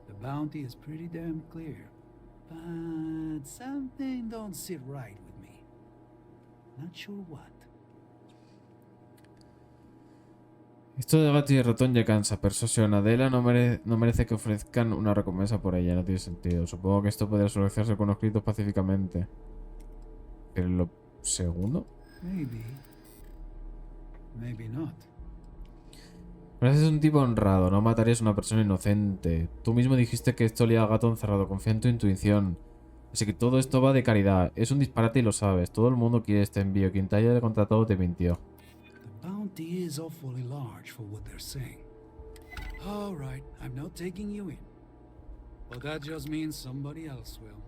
The bounty is pretty damn clear. But something don't sit right with me. Not sure what. Esto de gato y ratón ya cansa. Persuasión. Adela no merece que ofrezcan una recompensa por ella. No tiene sentido. Supongo que esto podría solucionarse con escritos pacíficamente. Pero lo segundo. Maybe. Maybe not. Pareces un tipo honrado. No matarías a una persona inocente. Tú mismo dijiste que esto olía a gato encerrado. Confía en tu intuición. Así que todo esto va de caridad. Es un disparate y lo sabes. Todo el mundo quiere este envío. Quien te haya contratado te mintió. The bounty is awfully large for what they're saying. All right, I'm not taking you in. But that just means somebody else will.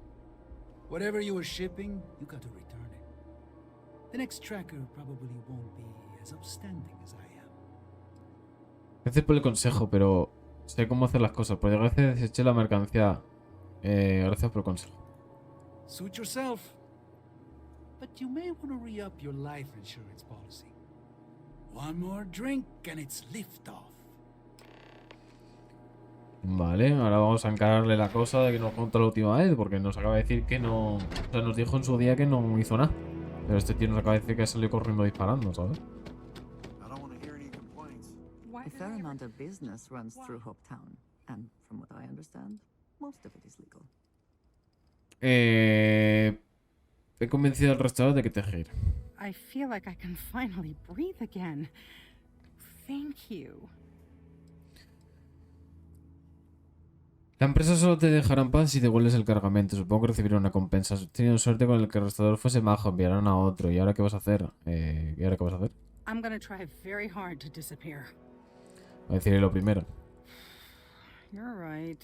Whatever you were shipping, you got to return it. The next tracker probably won't be as upstanding as I am. Gracias por el consejo, pero sé cómo hacer las cosas. Por desgracia deseché la mercancía. Gracias por el consejo. Suit yourself. But you may want to re-up your life insurance policy. One more drink and it's liftoff. Vale, ahora vamos a encararle la cosa de que nos contó la última vez, porque nos acaba de decir que no... O sea, nos dijo en su día que no hizo nada. Pero este tío nos acaba de decir que salió corriendo disparando, ¿sabes? A fair amount of business runs through Hopetown, and from what I understand, most of it is legal. He convencido al restaurador de que te deje ir. I feel like I can finally breathe again. Thank you. La empresa solo te dejará en paz si devuelves el cargamento. Supongo que recibirá una compensa. Has tenido suerte con el que el restaurador fuese majo. Enviarán a otro. ¿Y ahora qué vas a hacer? ¿Y ahora qué vas a hacer? I'm gonna try very hard to disappear. Voy a decirle lo primero. You're right.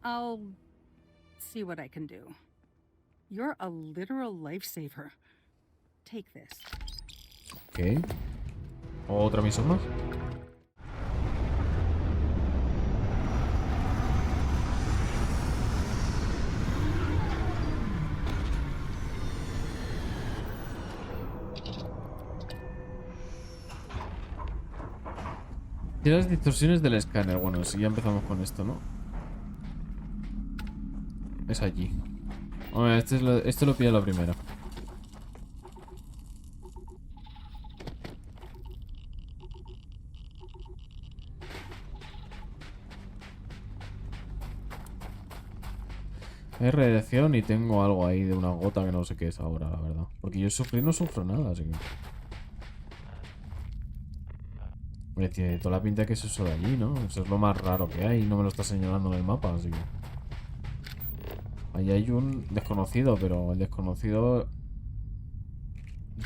I'll see what I can do. You're a literal lifesaver. Take this. Ok. ¿Otra misión más? Y las distorsiones del escáner. Bueno, si ya empezamos con esto, ¿no? Es allí. Hombre, esto lo pilla la primera. Hay radiación y tengo algo ahí de una gota que no sé qué es ahora, la verdad. Porque yo no sufro nada, así que... Hombre, tiene toda la pinta que es eso de allí, ¿no? Eso es lo más raro que hay. No me lo está señalando en el mapa, así que... Ahí hay un desconocido, pero el desconocido...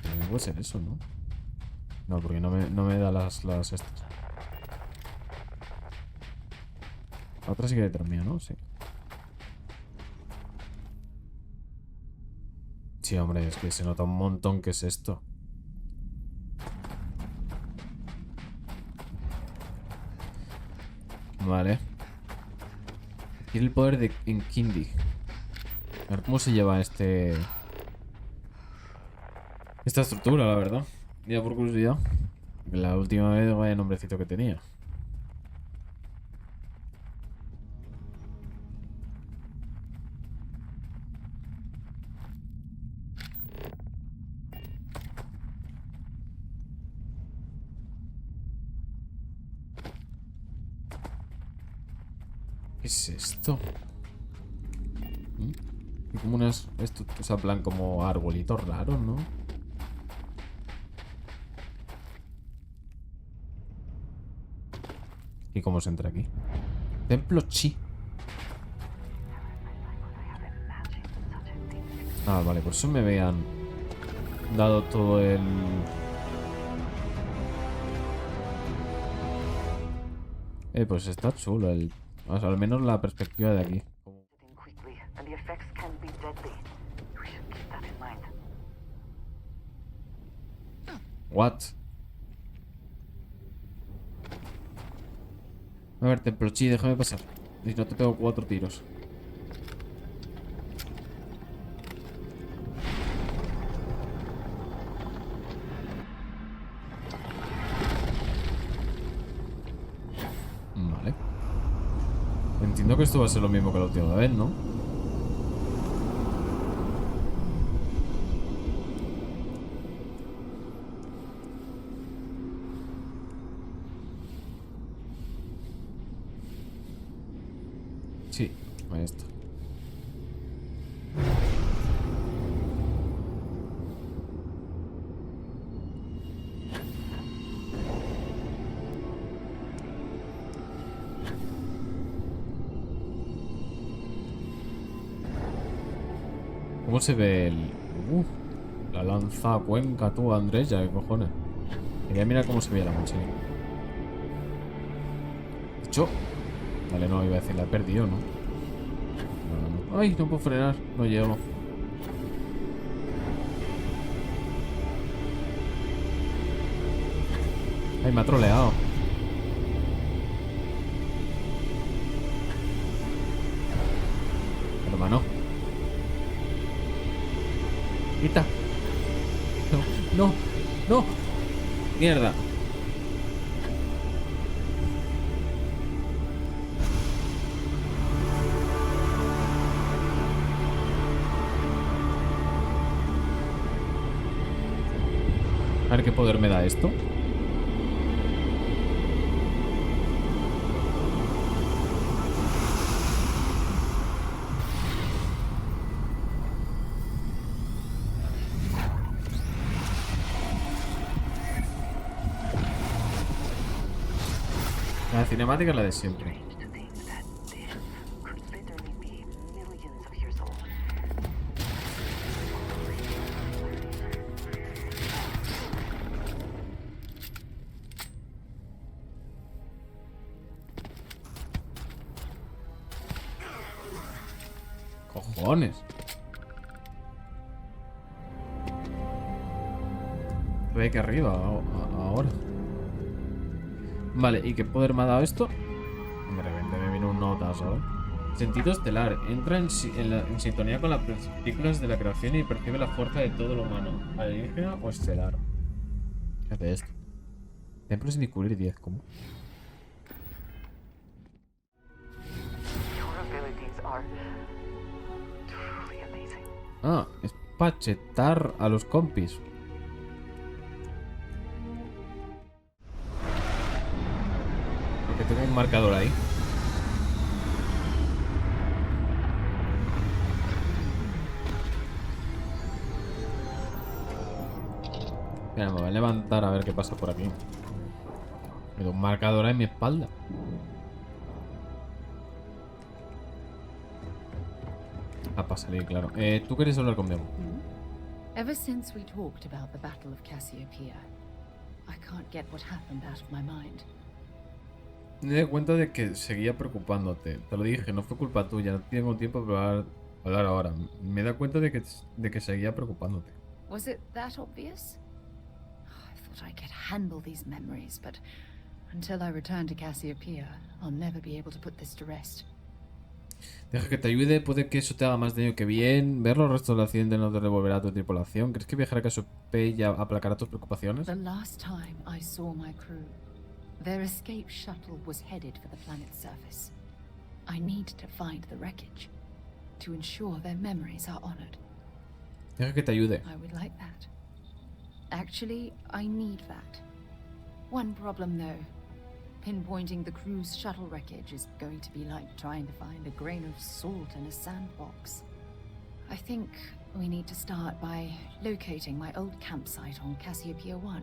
También puede ser eso, ¿no? No, porque no me da las estas. La otra sigue detrás mía, ¿no? Sí. Sí, hombre, es que se nota un montón que es esto. Vale. Tiene el poder de Enkindi. A ver cómo se lleva esta estructura, la verdad. Ya por curiosidad. La última vez vaya nombrecito que tenía. ¿Qué es esto? Y como unas... Esto, o sea, plan como arbolitos raros, ¿no? ¿Y cómo se entra aquí? Templo Chi. Ah, vale, por eso me habían dado todo el... pues está chulo el... O sea, al menos la perspectiva de aquí. What? A ver, Templo Chi, déjame pasar. Si no te pego 4 tiros. Vale. Entiendo que esto va a ser lo mismo que la última vez, ¿no? Sí, ahí está. ¿Cómo se ve el... la lanza a Cuenca, tú, Andrés? Ya, ¿qué cojones? Quería mirar cómo se veía la mochila. De hecho... Vale, no, iba a decir, la he perdido, ¿no? No. ¡Ay! No puedo frenar. No llego. Ay, me ha troleado. Hermano. Quita. No, no, no. Mierda. A ver qué poder me da esto. La cinemática es la de siempre. To think that this could literally be millions of years old. Cojones. Ve aquí arriba ahora. Vale, ¿y qué poder me ha dado esto? De repente me vino un notas, ¿sabes? Sentido estelar. Entra en sintonía con las partículas de la creación y percibe la fuerza de todo lo humano, alienígena o estelar. ¿Qué hace esto? Templos sin descubrir 10, ¿cómo? Your abilities are truly amazing. Ah, es para chetar a los compis. Porque tengo un marcador ahí. Mira, me voy a levantar a ver qué pasa por aquí. Tengo un marcador ahí en mi espalda. Ah, para salir, claro. ¿Tú quieres hablar conmigo? Ever since we talked about the Battle of Cassiopeia, I can't get what happened out of my mind. Me di cuenta de que seguía preocupándote. Te lo dije, no fue culpa tuya. No tengo tiempo para hablar ahora. Me da cuenta de que seguía preocupándote. Was it that obvious? I thought I could handle these memories, but until I return to Cassiopeia, I'll never be able to put this to rest. Deja que te ayude, puede que eso te haga más daño que bien. Ver los restos del accidente no te devolverá a tu tripulación. ¿Crees que viajar a Cassiopeia aplacará tus preocupaciones? The last time I saw my crew, their escape shuttle was headed for the planet's surface. I need to find the wreckage to ensure their memories are honored. Deja que te ayude. I would like that. Actually, I need that. One problem though. Pinpointing the crew's shuttle wreckage is going to be like trying to find a grain of salt in a sandbox. I think we need to start by locating my old campsite on Cassiopeia 1.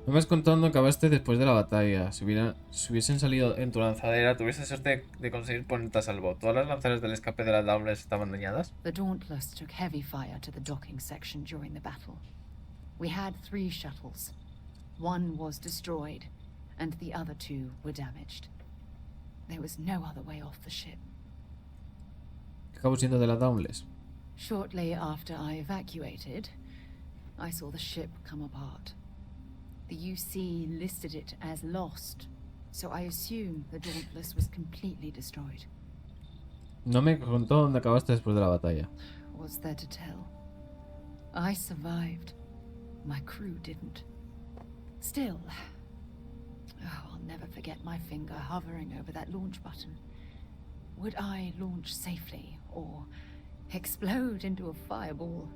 Me vas contando que acabaste después de la batalla. Si hubiesen salido en tu lanzadera, tuviste suerte de conseguir ponerte a salvo. ¿Todas las lanzaderas del escape de las Dauntless estaban dañadas? The Dauntless took heavy fire to the docking section during the battle. We had 3 shuttles. One was destroyed, and the other 2 were damaged. There was no other way off the ship. ¿Qué acabó siendo de las Dauntless? Shortly after I evacuated, I saw the ship come apart. The UC listed it as lost, so I assume the Dauntless was completely destroyed. No me contó dónde acabaste después de la batalla. What's there to tell? I survived. My crew didn't. Still, I'll never forget my finger hovering over that launch button. Would I launch safely or explode into a fireball?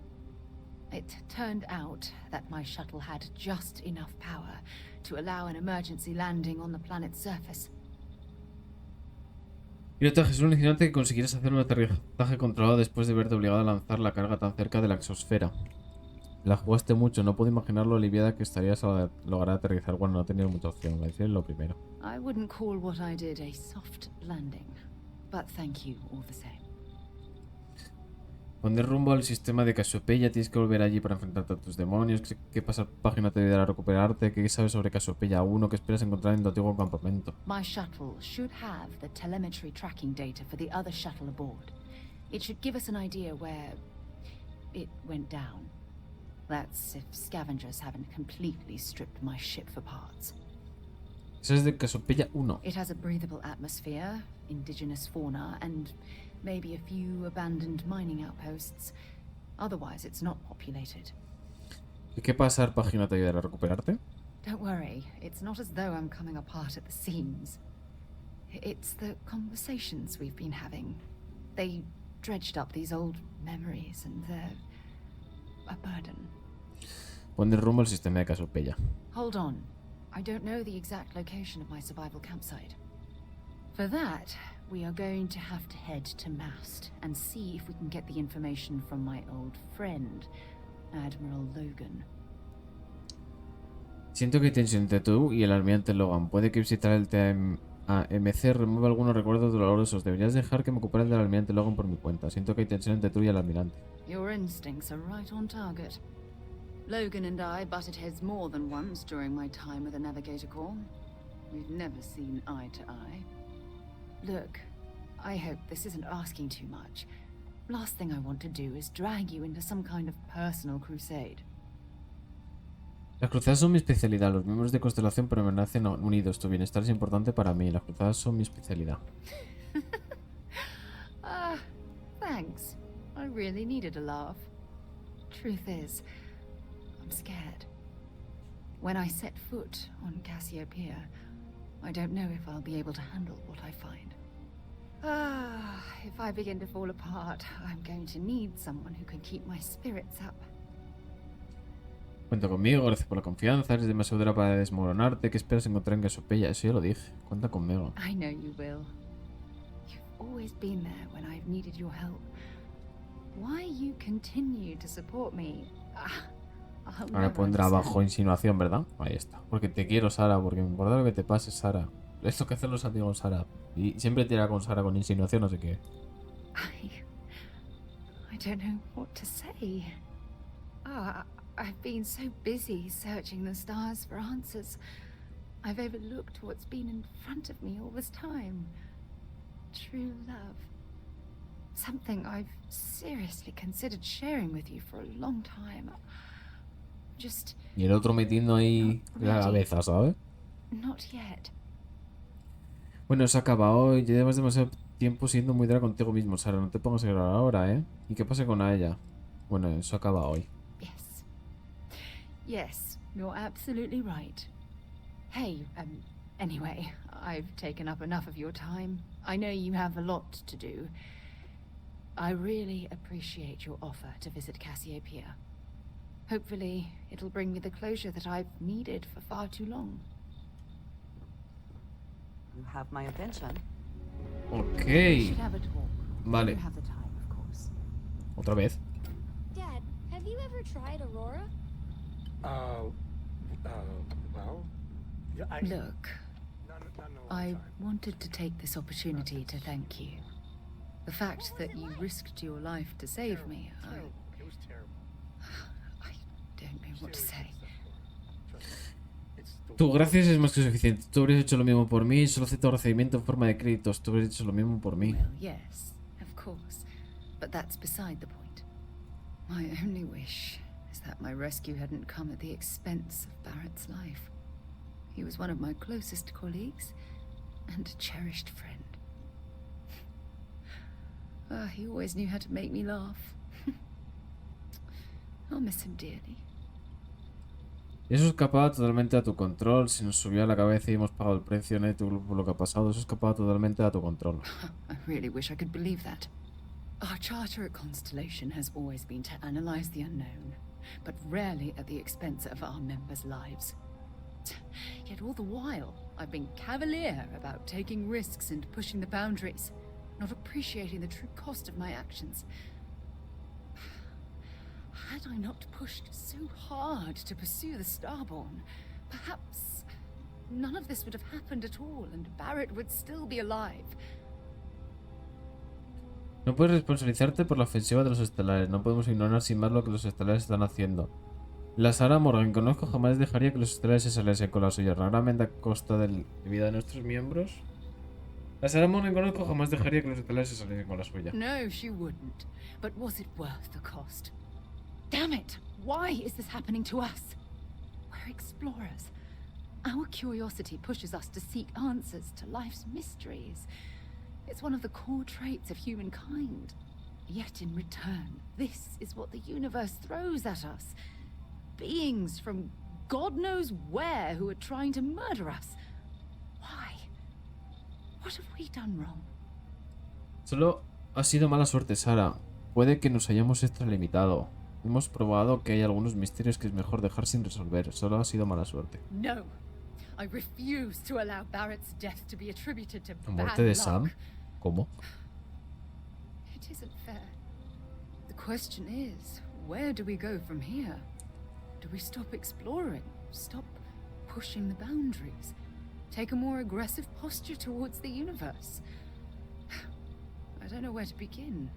It turned out that my shuttle had just enough power to allow an emergency landing on the planet's surface. Pilotaje, es alucinante que consiguieras hacer un aterrizaje controlado después de verte obligado a lanzar la carga tan cerca de la exosfera. La jugaste mucho, no puedo imaginar lo aliviada que estarías a lograr aterrizar cuando no tenías mucha opción. Voy a decir lo primero. I wouldn't call what I did a soft landing, but thank you all the same. Poner rumbo al sistema de Cassiopeia, tienes que volver allí para enfrentarte a tus demonios. ¿Qué página te ayudará a recuperarte? ¿Qué sabes sobre Cassiopeia 1? ¿Qué esperas encontrar en tu antiguo campamento? My shuttle should have the telemetry tracking data for the other shuttle aboard. It should give us an idea where it went down. That's if scavengers haven't completely stripped my ship for parts. Esa es de Casopella 1. It has a breathable atmosphere, indigenous fauna, and maybe a few abandoned mining outposts. Otherwise, it's not populated. ¿Y qué pasar página te ayudará a recuperarte? Don't worry, it's not as though I'm coming apart at the seams. It's the conversations we've been having. They dredged up these old memories, and they're a burden. Pon el rumbo al sistema de Casopella. Hold on. I don't know the exact location of my survival campsite. For that, we are going to have to head to Mast and see if we can get the information from my old friend, Admiral Logan. Siento que hay tensión entre tú y el almirante Logan. Puede que visitar el TMC remueva algunos recuerdos dolorosos. Deberías dejar que me ocupara el del almirante Logan por mi cuenta. Siento que hay tensión entre tú y el almirante. Your instincts are right on target. Logan and I butted heads more than once during my time with the Navigator Corps. We've never seen eye to eye. Look, I hope this isn't asking too much. Last thing I want to do is drag you into some kind of personal crusade. Las cruzadas son mi especialidad. Los miembros de Constelación permanecen unidos. Tu bienestar es importante para mí. Las cruzadas son mi especialidad. Thanks. I really needed a laugh. Truth is, I'm scared. When I set foot on Cassiopeia, I don't know if I'll be able to handle what I find. If I begin to fall apart, I'm going to need someone who can keep my spirits up. Cuenta conmigo, gracias por la confianza. Eres demasiado dura para desmoronarte. ¿Qué esperas encontrar en Casopella? Eso ya lo dije. Cuenta conmigo. I know you will. You've always been there when I've needed your help. Why you continue to support me? Ahora pondrá abajo insinuación, ¿verdad? Ahí está. Porque te quiero, Sara. Porque me importa lo que te pase, Sara. Es lo que hacen los amigos, Sara. Y siempre tira con Sara con insinuación, no sé qué. I don't know what to say. I've been so busy searching the stars for answers. I've overlooked what's been in front of me all this time. True love. Something I've seriously considered sharing with you for a long time. Just... Y el otro metiendo ahí la cabeza, ¿sabes? Not yet. Bueno, se acaba hoy. Ya llevas demasiado tiempo siendo muy dura contigo mismo, Sara. No te pongas a llorar ahora, ¿eh? ¿Y qué pasa con ella? Bueno, eso acaba hoy. Yes, you're absolutely right. Hey, anyway, I've taken up enough of your time. I know you have a lot to do. I really appreciate your offer to visit Cassiopeia. Hopefully, it'll bring me the closure that I've needed for far too long. You have my attention. Ok. We should have a talk. Vale. You have the time, of course. Otra vez. Dad, have you ever tried Aurora? Well, yeah, Look, I wanted to take this opportunity to thank you. The fact that you risked your life to save me, It was terrible. I don't know what to say. Tu gracias es más que suficiente. Tú habrías hecho lo mismo por mí. Solo acepto recibimiento en forma de créditos. Tú habrías hecho lo mismo por mí. Well, yes, of course. But that's beside the point. My only wish is that my rescue hadn't come at the expense of Barrett's life. He was one of my closest colleagues and a cherished friend. He always knew how to make me laugh. I'll miss him dearly. Eso escapaba totalmente a tu control. Se nos subió a la cabeza y hemos pagado el precio neto por lo que ha pasado. Eso escapaba totalmente a tu control. I really wish I could believe that. Our charter at Constellation has always been to analyze the unknown, but rarely at the expense of our members' lives. Yet all the while, I've been cavalier about taking risks and pushing the boundaries, not appreciating the true cost of my actions. Had I not pushed so hard to pursue the Starborn, perhaps none of this would have happened at all, and Barrett would still be alive. No puedes responsabilizarte por la ofensiva de los estelares. No podemos ignorar sin más lo que los estelares están haciendo. La Sarah Morgan que conozco jamás dejaría que los estelares se saliesen con la suya, raramente a costa de vida de nuestros miembros. La Sarah Morgan que conozco jamás dejaría que los estelares se saliesen con la suya. No, she wouldn't. But was it worth the cost? Damn it! Why is this happening to us? We're explorers. Our curiosity pushes us to seek answers to life's mysteries. It's one of the core traits of humankind. Yet in return, this is what the universe throws at us. Beings from God knows where who are trying to murder us. Why? What have we done wrong? Solo ha sido mala suerte, Sara. Puede que nos hayamos extralimitado. Hemos probado que hay algunos misterios que es mejor dejar sin resolver. Solo ha sido mala suerte. No. I refuse to allow Barrett's death to be attributed to ¿La muerte de Sam? luck. ¿Cómo? It isn't fair. The question is, where do we go from here? Do we stop exploring? Stop pushing the boundaries? Take a more aggressive posture towards the universe? I don't know where to begin.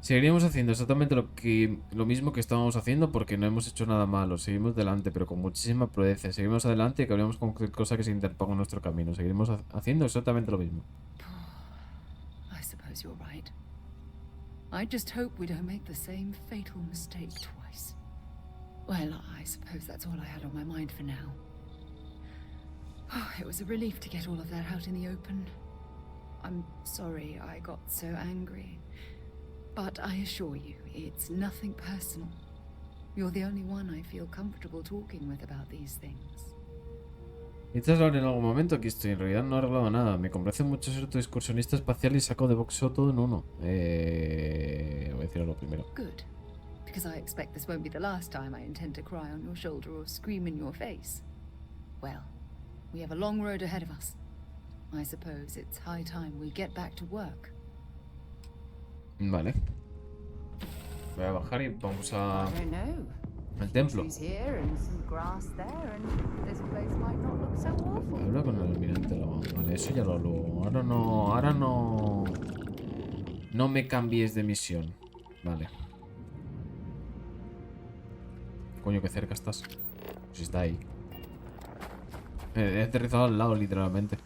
Seguiríamos haciendo exactamente lo mismo que estábamos haciendo porque no hemos hecho nada malo. Seguimos delante, pero con muchísima prudencia. Seguimos adelante y acabaremos con cualquier cosa que se interponga en nuestro camino. Seguiremos haciendo exactamente lo mismo. I suppose you're right. I just hope we don't make the same fatal mistake twice. Well, I suppose that's all I had on my mind for now. Oh, it was a relief to get all of that out in the open. I'm sorry I got so angry. But I assure you, it's nothing personal. You're the only one I feel comfortable talking with about these things. ¿Necesitas hablar en algún momento? Aquí estoy. En realidad no he arreglado nada. Me complace mucho ser tu excursionista espacial y saco de boxeo todo en uno. Voy a decir lo primero. Good. Because I expect this won't be the last time I intend to cry on your shoulder or scream in your face. Well, we have a long road ahead of us. I suppose it's high time we get back to work. Vale. Voy a bajar y vamos al templo. Habla con el almirante Lavado. Vale, eso ya lo hago. Ahora no. No me cambies de misión. Vale. Coño, qué cerca estás. Pues está ahí. He aterrizado al lado, literalmente.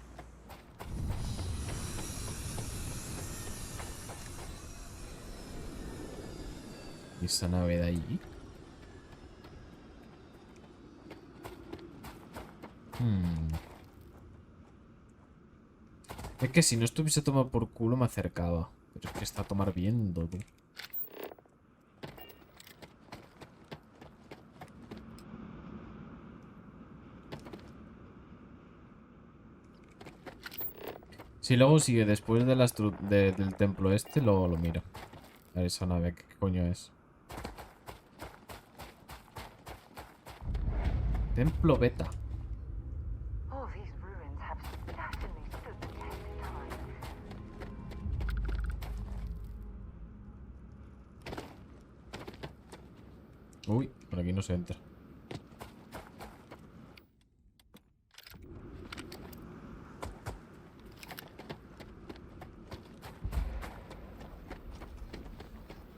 ¿Y esa nave de allí? Es que si no estuviese a tomar por culo me acercaba. Pero es que está a tomar viento, tú. Si luego sigue después de del templo este, lo miro. A ver esa nave, ¿qué coño es? Templo Beta. Uy, por aquí no se entra.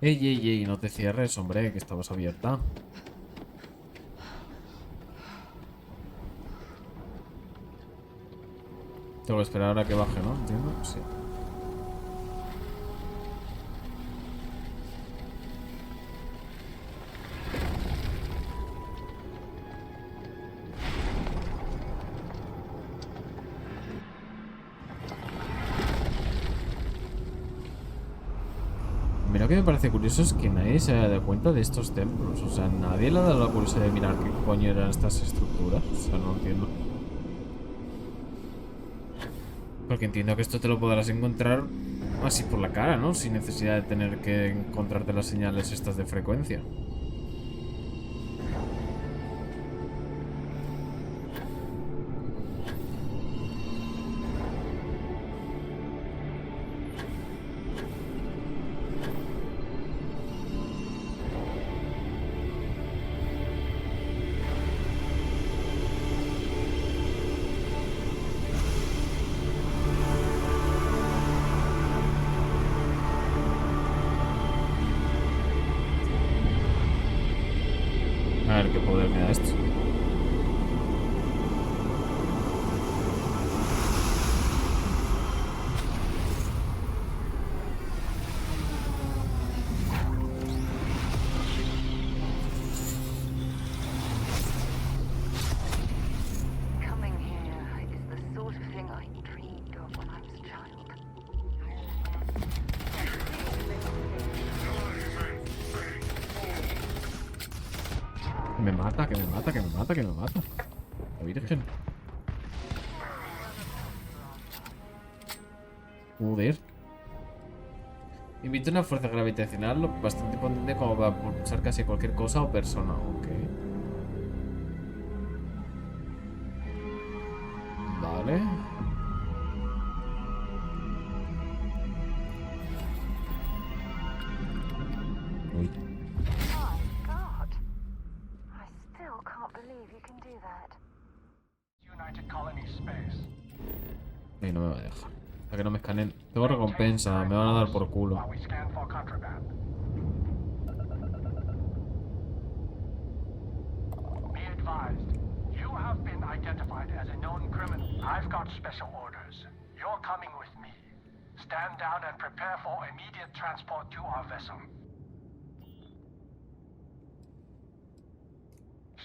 Ey, no te cierres, hombre, que estabas abierta. Tengo que esperar a que baje, ¿no? ¿Entiendo? Sí. Mira, que me parece curioso es que nadie se haya dado cuenta de estos templos. O sea, nadie le ha dado la curiosidad de mirar qué coño eran estas estructuras. O sea, no lo entiendo. Porque entiendo que esto te lo podrás encontrar así por la cara, ¿no? Sin necesidad de tener que encontrarte las señales estas de frecuencia. A ver qué poder me da esto. Me mata, que me mata, que me mata, que me mata. La virgen. Joder. Emite una fuerza gravitacional lo bastante potente como para propulsar casi cualquier cosa o persona. Ok. Vale. Uy. My God. I still can't believe you can do that. United Colony Space. Ay, no me va a dejar. Hasta que no me escaneen. Tengo recompensa, me van a dar por culo. While we scan for contraband. Be advised, you have been identified as a known criminal. I've got special orders. You're coming with me. Stand down and prepare for immediate transport to our vessel.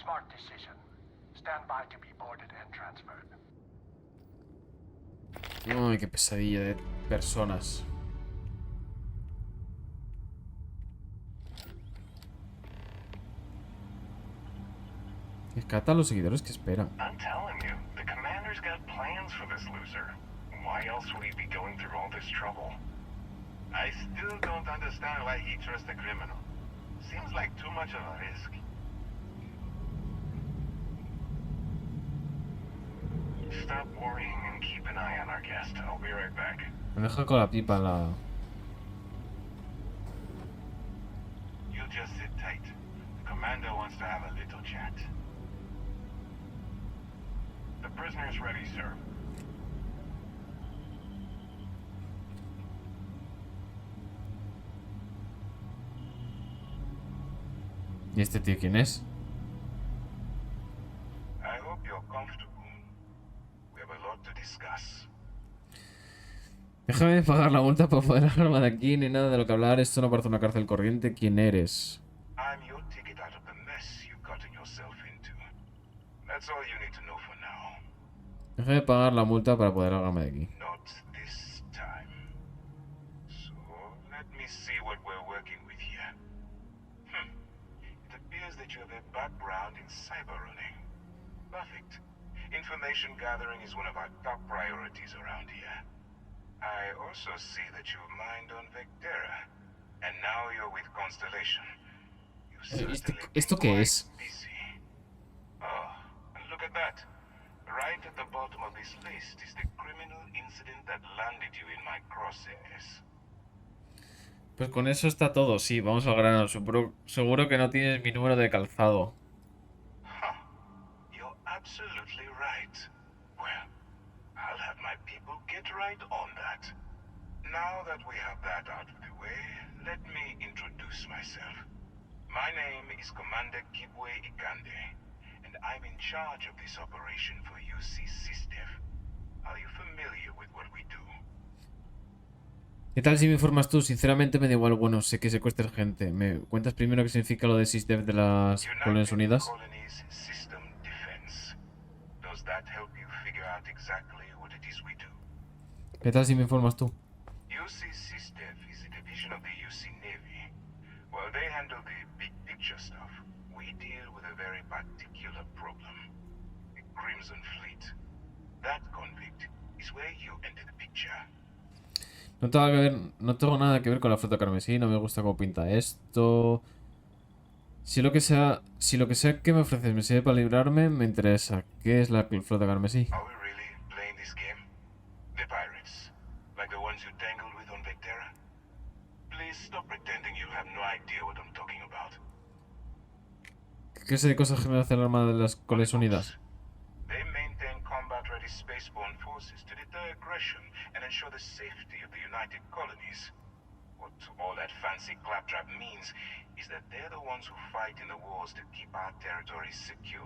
Smart decision. Stand by to be boarded and transferred. Ay, qué pesadilla de personas. Rescata a los seguidores que esperan. I'm telling you, the commander's got plans for this loser. Why else would he be going through all this trouble? I still don't understand why he trusts a criminal. Seems like too much of a risk. Stop worrying and keep an eye on our guest. I'll be right back. Me deja con la pipa en la... You just sit tight. The commander wants to have a little chat. The prisoner's ready, sir. ¿Y este tío quién es? I hope you're comfortable. We have a lot to discuss. Déjame pagar la multa para poder alejarme de aquí, ni nada de lo que hablar. Esto no parece una cárcel corriente. ¿Quién eres? I'm your ticket out of the mess you've gotten yourself into. That's all you need to know for now. Déjame pagar la multa para poder alejarme de aquí. Not this time. So, let me see what we're working with here. It appears that you have a background in cyber running. Perfect. Information gathering is one of our top priorities around here. I also see that you mined on Vectera, and now you're with Constellation. You've certainly ¿Esto been qué quite es? busy. Oh, and look at that. Right at the bottom of this list is the criminal incident that landed you in my crosshairs. Pues con eso está todo. Sí, vamos al grano. Seguro que no tienes mi número de calzado. You're absolutely right. Well, I'll have my people get right on that. Now that we have that out of the way, let me introduce myself. My name is Commander Kibwe Ikande, and I'm in charge of this operation for UC Systev. Are you familiar with what we do? ¿Qué tal si me informas tú? Sinceramente me da igual. Bueno, sé que secuestras gente. ¿Me cuentas primero qué significa lo de SysDev de las Colonias Unidas? Colonies System Defense. Does that help you figure out exactly what it is we do? ¿Qué tal si me informas tú? UC Systev is a division of the UC Navy. While they handle the big picture stuff, we deal with a very particular problem. The Crimson Fleet. That convict is where you enter the picture. No tengo nada que ver con la flota carmesí. No me gusta cómo pinta esto. Si lo que sea que me ofreces me sirve para librarme, me interesa. ¿Qué es la flota carmesí? Are we really playing this game? The pirates, like the ones you tangled with on Vectera? Please stop pretending you have no idea what I'm talking about. ¿Qué clase de cosas genera la Armada de las Colonias Unidas? They maintain combat-ready spaceborne forces to deter aggression and ensure the safety of the United Colonies. What all that fancy claptrap means is that they're the ones who fight in the wars to keep our territories secure.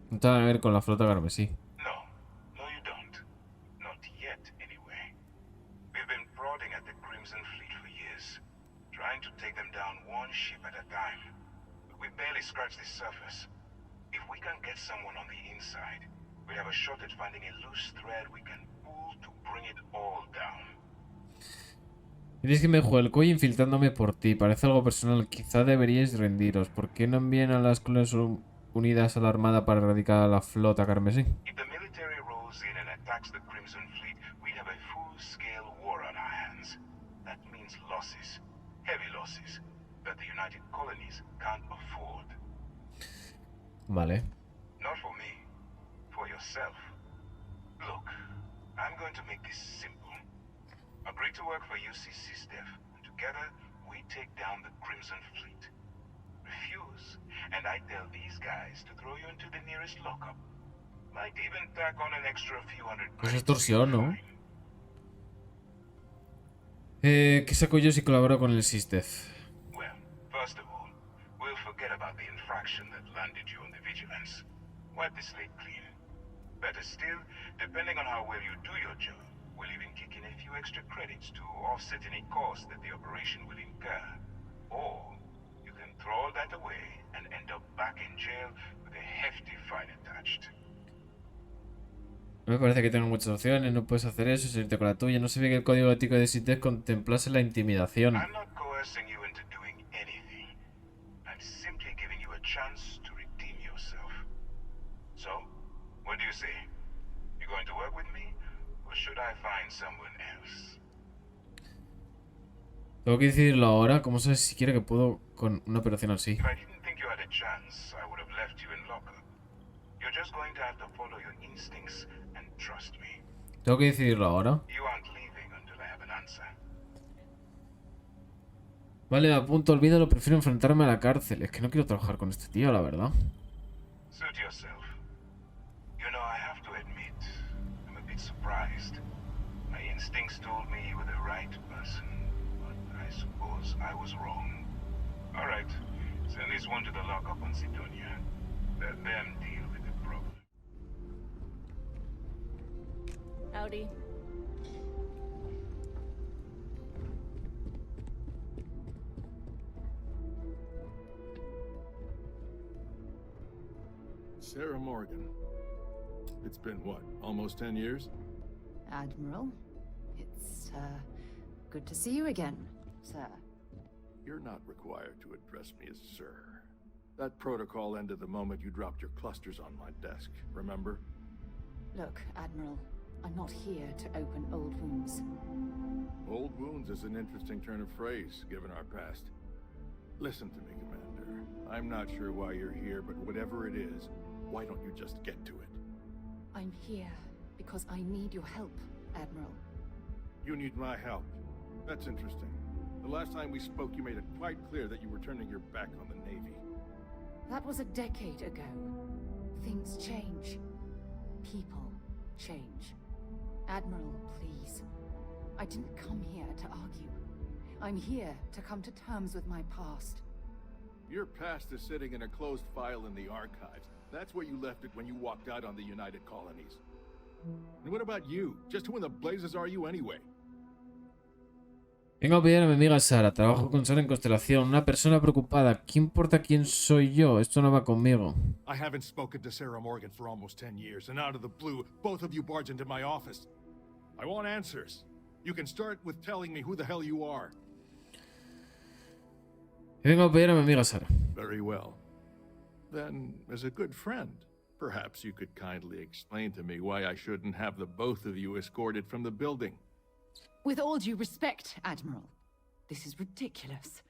No tiene nada que ver con la flota carmesí. No, you don't. Not yet, anyway. We've been prodding at the Crimson Fleet for years, trying to take them down one ship at a time. But we barely scratched the surface. If we can get someone on the inside, we have a shot at finding a loose thread we can pull to bring it all down. Diréis que me juego el cuello infiltrándome por ti. Parece algo personal. Quizá deberíais rendiros. ¿Por qué no envían a las colonias unidas a la armada para erradicar a la flota carmesí? If the military rolls in and attacks the Crimson Fleet, we'd have a full-scale war on our hands. That means losses. Heavy losses. That the United Colonies can't afford. Vale. Not for me. For yourself. Look, I'm going to make this simple. Agree to work for UCC Steph, and together we take down the Crimson Fleet. Refuse, and I tell these guys to throw you into the nearest lockup. Might even tack on an extra few hundred Pues credits. extorsión, ¿no? ¿Qué saco yo si colaboro con el SysDef? Well, first of all, we'll forget about the infraction that landed you on the vigilance. Wipe the slate clean. Better still, depending on how well you do your job, we'll even kick in a few extra credits to offset any cost that the operation will incur. Or you can throw all that away and end up back in jail with a hefty fine attached. No me parece que tenga muchas opciones, no puedes hacer eso, salirte con la tuya. No se ve que el código ético de SysDef contemplase la intimidación. I'm not coercing you into doing anything. I'm simply giving you a chance to redeem yourself. So, what do you say? You going to work with me? Or should I find someone else? Tengo que decidirlo ahora. ¿Cómo sabes siquiera que puedo con una operación así? If I didn't think you had a chance, I would have left you in lockup. You're just going to have to follow your instincts and trust me. Tengo que decidirlo ahora. You aren't leaving until I have an answer. Vale, me apunto, olvídalo, prefiero enfrentarme a la cárcel. Es que no quiero trabajar con este tío, la verdad. Suit yourself. You know, I have to admit, I'm a bit surprised. My instincts told me you were the right person, but I suppose I was wrong. All right, send this one to the lockup on Sidonia. Let them deal with the problem. Howdy. Sarah Morgan. It's been what, almost 10 years? Admiral, it's, good to see you again, sir. You're not required to address me as sir. That protocol ended the moment you dropped your clusters on my desk, remember? Look, Admiral, I'm not here to open old wounds. Old wounds is an interesting turn of phrase, given our past. Listen to me, Commander. I'm not sure why you're here, but whatever it is, why don't you just get to it? I'm here because I need your help, Admiral. You need my help. That's interesting. The last time we spoke, you made it quite clear that you were turning your back on the Navy. That was a decade ago. Things change. People change. Admiral, please. I didn't come here to argue. I'm here to come to terms with my past. Your past is sitting in a closed file in the archives. That's where you left it when you walked out on the United Colonies. And what about you? Just who in the blazes are you anyway? Vengo a pedir a mi amiga Sara. Trabajo con Sara en Constelación. Una persona preocupada. ¿Qué importa quién soy yo? Esto no va conmigo. I haven't spoken to Sarah Morgan for almost 10 years, and out of the blue, both of you barge into my office. I want answers. You can start with telling me who the hell you are. Vengo a pedir a mi amiga Sara. Very well. Then, as a good friend, perhaps you could kindly explain to me why I shouldn't have the both of you escorted from the building. With all due respect, Admiral, this is ridiculous.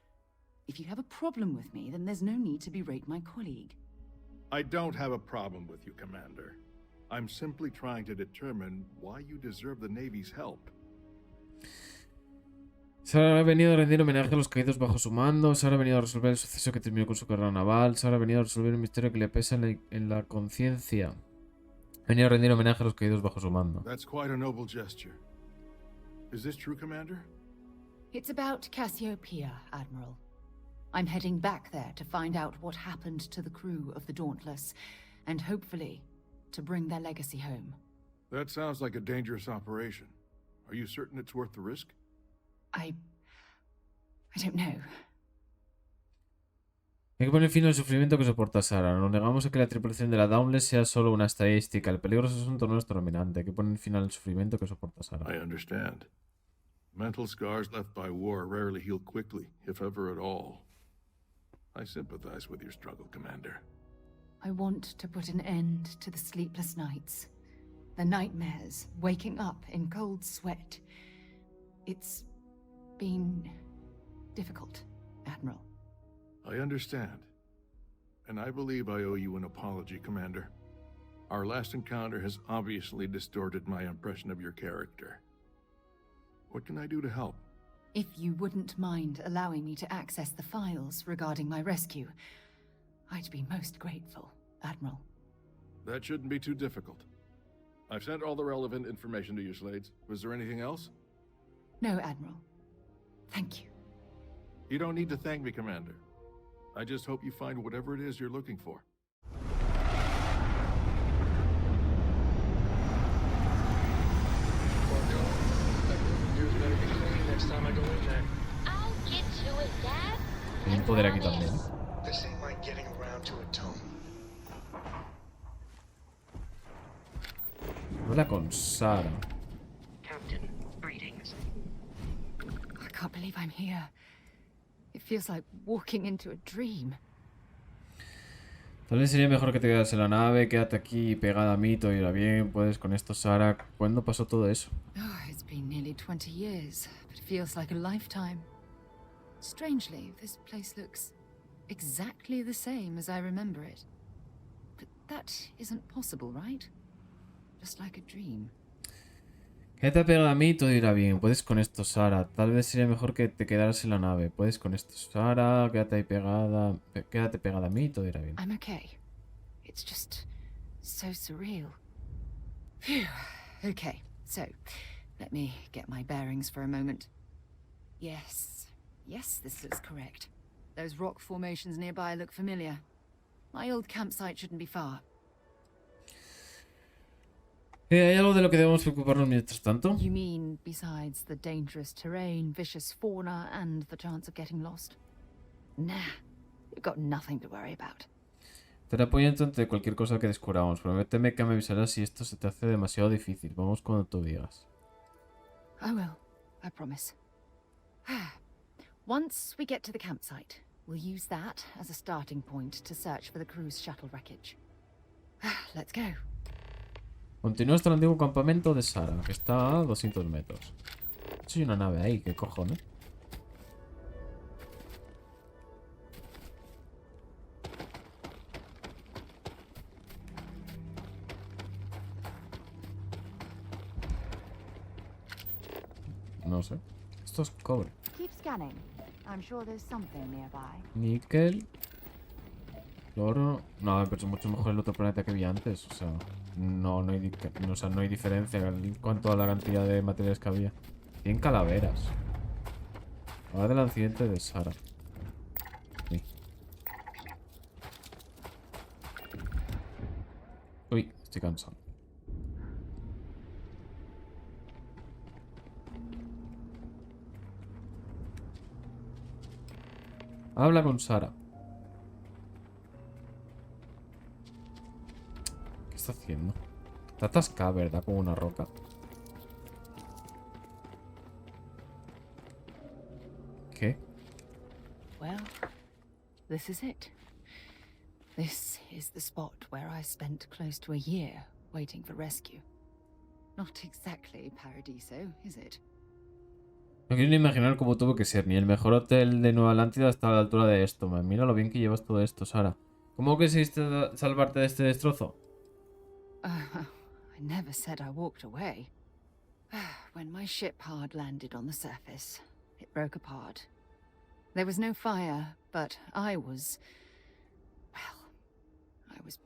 If you have a problem with me, then there's no need to berate my colleague. I don't have a problem with you, Commander. I'm simply trying to determine why you deserve the Navy's help. Sara ha venido a rendir homenaje a los caídos bajo su mando. Sara ha venido a resolver el suceso que terminó con su carrera naval. Sara ha venido a resolver un misterio que le pesa en la conciencia. Ha venido a rendir homenaje a los caídos bajo su mando. That's quite a noble gesture. Is this true, Commander? It's about Cassiopeia, Admiral. I'm heading back there to find out what happened to the crew of the Dauntless, and hopefully, to bring their legacy home. That sounds like a dangerous operation. Are you certain it's worth the risk? I don't know. Hay que poner fin al sufrimiento que soporta Sara. No negamos a que la tripulación de la Dauntless sea solo una estadística. El peligroso asunto no es dominante. Hay que poner fin al sufrimiento que soporta Sara. I understand. Mental scars left by war rarely heal quickly, if ever at all. I sympathize with your struggle, Commander. I want to put an end to the sleepless nights, the nightmares, waking up in cold sweat. It's been difficult, Admiral. I understand. And I believe I owe you an apology, Commander. Our last encounter has obviously distorted my impression of your character. What can I do to help? If you wouldn't mind allowing me to access the files regarding my rescue, I'd be most grateful, Admiral. That shouldn't be too difficult. I've sent all the relevant information to you, Slades. Was there anything else? No, Admiral. Thank you. You don't need to thank me, Commander. I just hope you find whatever it is you're looking for. I'll get to it, Dad. Tiene un poder aquí también. This ain't like getting around to atone. Habla con Sara. Captain, greetings. I can't believe I'm here. It feels like walking into a dream. Tal vez sería mejor que te quedas en la nave, quédate aquí pegada a mí, todo irá bien, puedes con esto, Sara. ¿Cuándo pasó todo eso? Oh, it's been nearly 20 years, but it feels like a lifetime. Strangely, this place looks exactly the same as I remember it. But that isn't possible, right? Just like a dream. Quédate pegada a mí, todo irá bien. Puedes con esto, Sara. Tal vez sería mejor que te quedaras en la nave. Puedes con esto, Sara. Quédate ahí pegada. Quédate pegada a mí, todo irá bien. I'm okay. It's just so surreal. Phew. Okay, so let me get my bearings for a moment. Yes, this looks correct. Those rock formations nearby look familiar. My old campsite shouldn't be far. ¿Hay algo de lo que debemos preocuparnos mientras tanto? You mean besides the dangerous terrain, vicious fauna, and the chance of getting lost? Nah, we've got nothing to worry about. Estaré apoyando ante cualquier cosa que descubramos. Prométeme que me avisarás si esto se te hace demasiado difícil. Vamos cuando tú digas. I will, I promise. Once we get to the campsite, we'll use that as a starting point to search for the cruise shuttle wreckage. Let's go. Continúa hasta el antiguo campamento de Sara, que está a 200 metros. Hay una nave ahí, ¿qué cojones? No sé. Esto es cobre. Keep scanning. I'm sure there's something nearby. Níquel. Oro. No, pero es mucho mejor el otro planeta que vi antes. O sea, no hay diferencia en cuanto a la cantidad de materiales que había. 100 calaveras. Ahora del accidente de Sara. Sí. Uy, estoy cansado. Habla con Sara. ¿Qué está haciendo? Está atascada, ¿verdad? Como una roca. ¿Qué? Well, this is it. This is the spot where I spent close to a year waiting for rescue. Not exactly Paradiso, is it? No quiero ni imaginar cómo tuvo que ser. Ni el mejor hotel de Nueva Atlántida está a la altura de esto. Man. Mira lo bien que llevas todo esto, Sara. ¿Cómo conseguiste salvarte de este destrozo? I never said I walked away. When my ship hard landed on the surface, it broke apart. There was no fire, but I was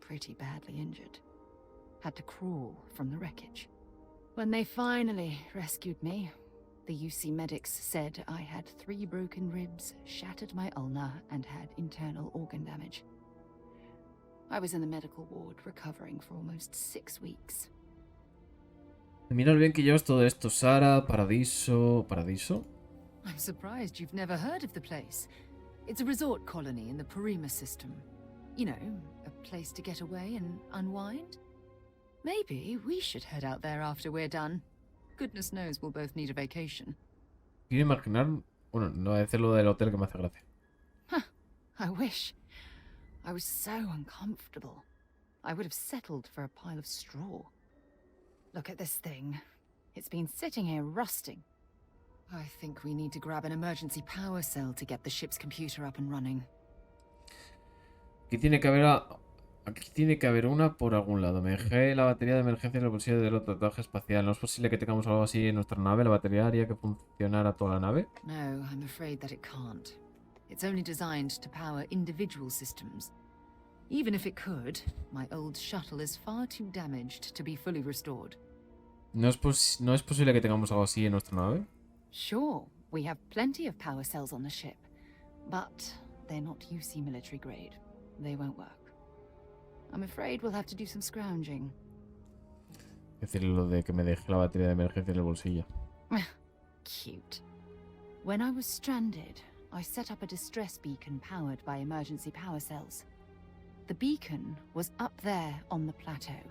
pretty badly injured. Had to crawl from the wreckage. When they finally rescued me, the UC medics said I had 3 broken ribs, shattered my ulna, and had internal organ damage. I was in the medical ward recovering for almost 6 weeks. Mira bien que llevas todo esto, Sara. Paradiso. ¿Paradiso? I'm surprised you've never heard of the place. It's a resort colony in the Parima system. You know, a place to get away and unwind. Maybe we should head out there after we're done. Goodness knows we'll both need a vacation. quiero imaginar... Bueno, no voy a decir lo del hotel que me hace gracia. I wish. I was so uncomfortable. I would have settled for a pile of straw. Look at this thing. It's been sitting here rusting. I think we need to grab an emergency power cell to get the ship's computer up and running. Aquí tiene que haber una por algún lado. Me dejé la batería de emergencia en el bolsillo del otro traje espacial. ¿No es posible que tengamos algo así en nuestra nave? ¿La batería haría que funcionara toda la nave? No, I'm afraid that it can't. It's only designed to power individual systems. Even if it could, my old shuttle is far too damaged to be fully restored. ¿No es posible que tengamos algo así en nuestra nave? Sure, we have plenty of power cells on the ship, but they're not UC military grade. They won't work. I'm afraid we'll have to do some scrounging. Es decir, lo de que me dejé la batería de emergencia en el bolsillo. Cute. When I was stranded, I set up a distress beacon powered by emergency power cells. The beacon was up there on the plateau.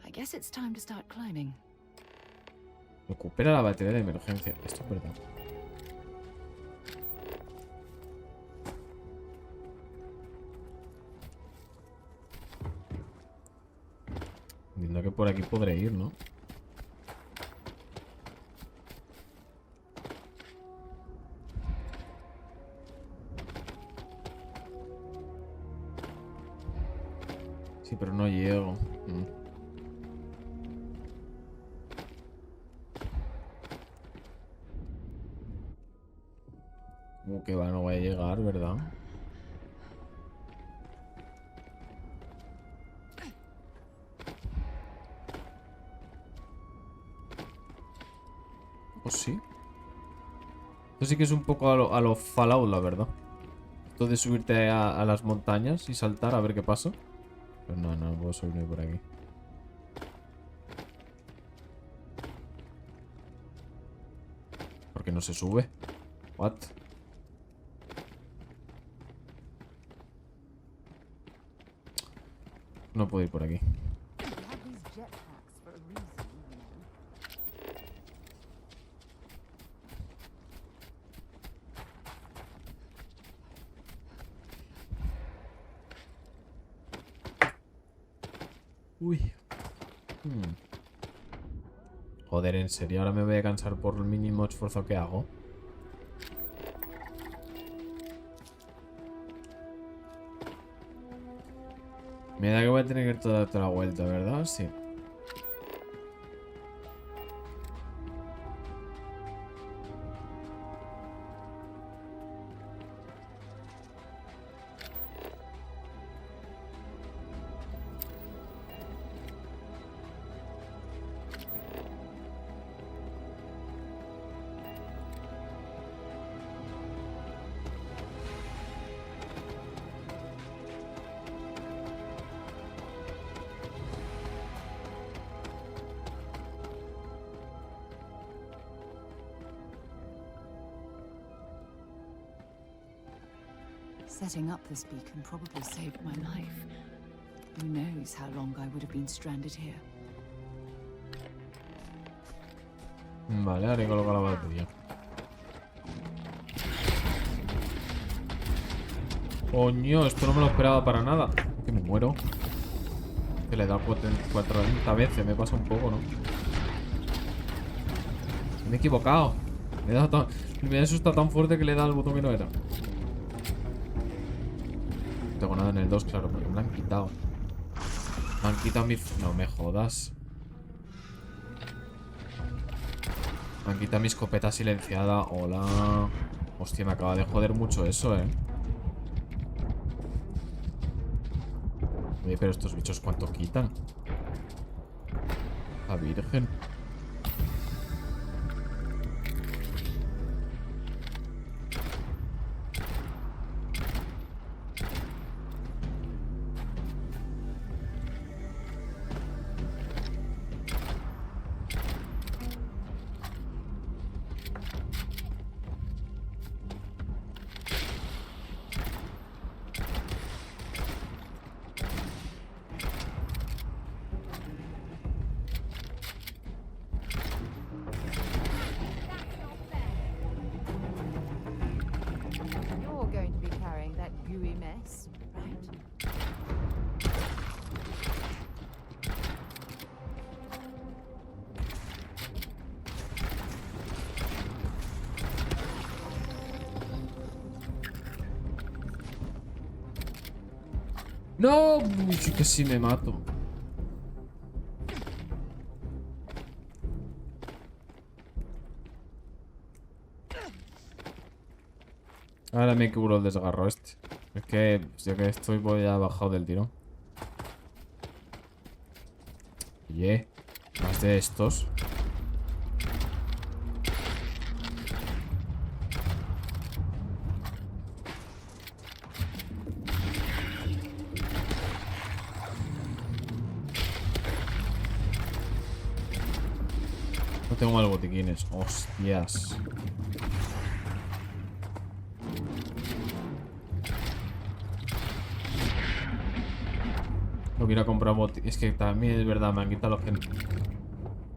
I guess it's time to start climbing. Recupera la batería de emergencia. Esto es verdad. Entiendo que por aquí podré ir, ¿no? Sí, pero no llego. Que va, no voy a llegar, ¿verdad? ¿O sí? Esto sí que es un poco a lo Fallout, la verdad. Esto de subirte a las montañas y saltar a ver qué pasa. Pero no puedo subirme por aquí. ¿Por qué no se sube? What? No puedo ir por aquí. Uy. Joder, en serio, ahora me voy a cansar por el mínimo esfuerzo que hago. Me da que voy a tener que ir toda la vuelta, ¿verdad? Sí. Setting up this beacon probably saved my life. Who knows how long I would have been stranded here. Vale, ahora coloco la batería. Coño, esto no me lo esperaba para nada. Que me muero. Que le he dado 40 veces, me pasa un poco, ¿no? Me he equivocado. Me he asustado tan fuerte que le he dado el botón que no era. No tengo nada en el 2, claro, porque me lo han quitado. Me han quitado mi... No me jodas. Me han quitado mi escopeta silenciada. Hola. Hostia, me acaba de joder mucho eso, Oye, pero estos bichos ¿cuánto quitan? La virgen. ¡No! Uy, que sí me mato. Ahora me cubro el desgarro este. Es que ya que estoy voy a bajar del tiro. Oye, más de estos. No tengo más botiquines. Hostias. No quiero comprar botiquines. Es que también es verdad, me han quitado los que...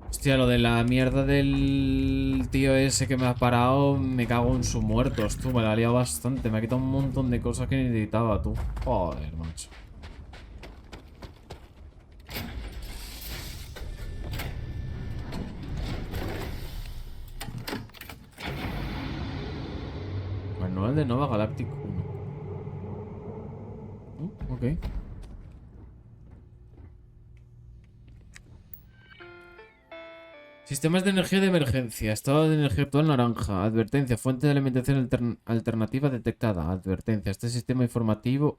Hostia, lo de la mierda del tío ese que me ha parado, me cago en sus muertos, tú. Me la ha liado bastante. Me ha quitado un montón de cosas que necesitaba, tú. Joder, macho. Manual de Nova Galactic 1. Ok. Sistemas de energía de emergencia. Estado de energía actual naranja. Advertencia. Fuente de alimentación alternativa detectada. Advertencia. Este sistema informático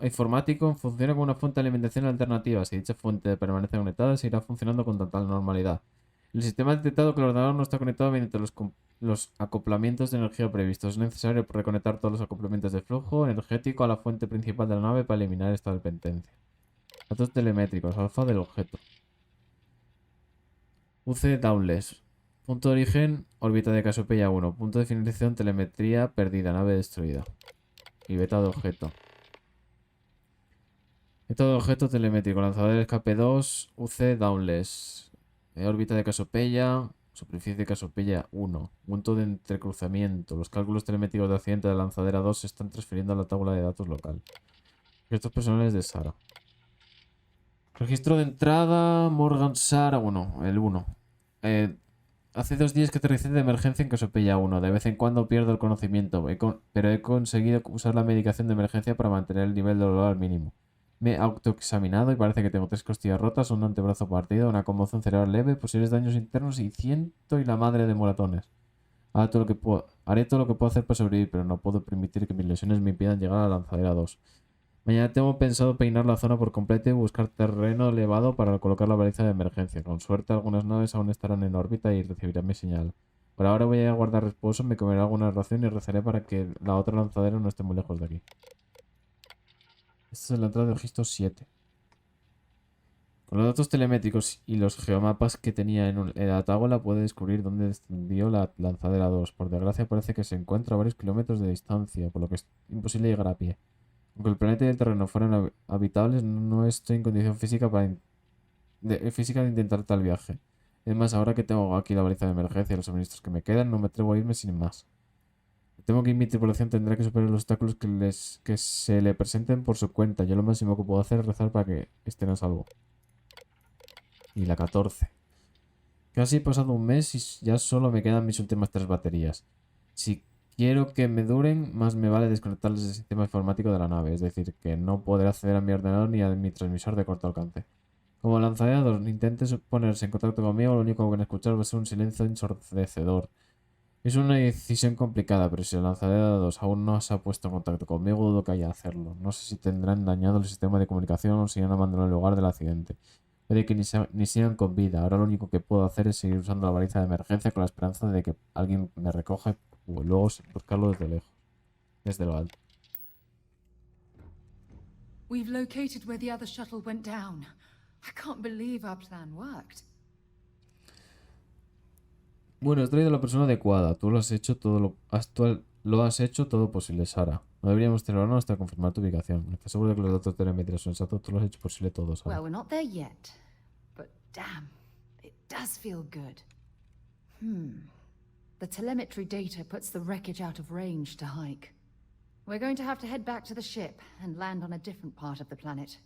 funciona como una fuente de alimentación alternativa. Si dicha fuente permanece conectada, seguirá funcionando con total normalidad. El sistema ha detectado que el ordenador no está conectado mediante los acoplamientos de energía previstos. Es necesario reconectar todos los acoplamientos de flujo energético a la fuente principal de la nave para eliminar esta dependencia. Datos telemétricos. Alfa del objeto. UC Dauntless. Punto de origen, órbita de Cassiopeia 1. Punto de finalización, telemetría perdida, nave destruida. Y beta de objeto. Beta de objeto telemétrico, lanzador de escape 2, UC Dauntless. Órbita de Cassiopeia, superficie de Cassiopeia 1. Punto de entrecruzamiento. Los cálculos telemétricos de accidente de la lanzadera 2 se están transfiriendo a la tabla de datos local. Registros personales de Sara. Registro de entrada, Morgan Sara 1, el 1. Hace 2 días que aterricé de emergencia en Cassiopeia 1. De vez en cuando pierdo el conocimiento, pero he conseguido usar la medicación de emergencia para mantener el nivel de dolor al mínimo. Me he autoexaminado y parece que tengo 3 costillas rotas, un antebrazo partido, una conmoción cerebral leve, posibles daños internos y ciento y la madre de moratones. Haré todo lo que puedo hacer para sobrevivir, pero no puedo permitir que mis lesiones me impidan llegar a la lanzadera 2. Mañana tengo pensado peinar la zona por completo y buscar terreno elevado para colocar la baliza de emergencia. Con suerte algunas naves aún estarán en órbita y recibirán mi señal. Por ahora voy a guardar reposo, me comeré alguna ración y rezaré para que la otra lanzadera no esté muy lejos de aquí. Esta es la entrada de registro 7. Con los datos telemétricos y los geomapas que tenía en la tabla puede descubrir dónde descendió la lanzadera 2. Por desgracia parece que se encuentra a varios kilómetros de distancia, por lo que es imposible llegar a pie. Aunque el planeta y el terreno fueran habitables, no estoy en condición física de intentar tal viaje. Es más, ahora que tengo aquí la baliza de emergencia y los suministros que me quedan, no me atrevo a irme sin más. Temo que mi tripulación tendrá que superar los obstáculos que se le presenten por su cuenta. Yo lo máximo que puedo hacer es rezar para que estén a salvo. Y la 14. Casi he pasado un mes y ya solo me quedan mis últimas 3 baterías. Si quiero que me duren, más me vale desconectarles el sistema informático de la nave, es decir, que no podré acceder a mi ordenador ni a mi transmisor de corto alcance. Como lanzadera, intentes ponerse en contacto conmigo, lo único que van a escuchar va a ser un silencio ensordecedor. Es una decisión complicada, pero si la lanzadera 2 aún no se ha puesto en contacto conmigo, dudo que haya que hacerlo. No sé si tendrán dañado el sistema de comunicación o si han abandonado el lugar del accidente. Puede que ni sigan con vida. Ahora lo único que puedo hacer es seguir usando la baliza de emergencia con la esperanza de que alguien me recoja y luego buscarlo desde lejos. Desde lo alto. We've located where the other shuttle went down. I can't believe our plan worked. Bueno, has traído a la persona adecuada. Tú lo has hecho todo posible, Sara. No deberíamos celebrarnos hasta confirmar tu ubicación. ¿Estás seguro de que los datos telemétricos son exactos? Tú lo has hecho posible todo, Sara. Well, we're not there yet. But damn, it does feel good. The telemetry data puts the wreckage out of range to hike. We're going to have to head back to the ship and land on a different part of the planet.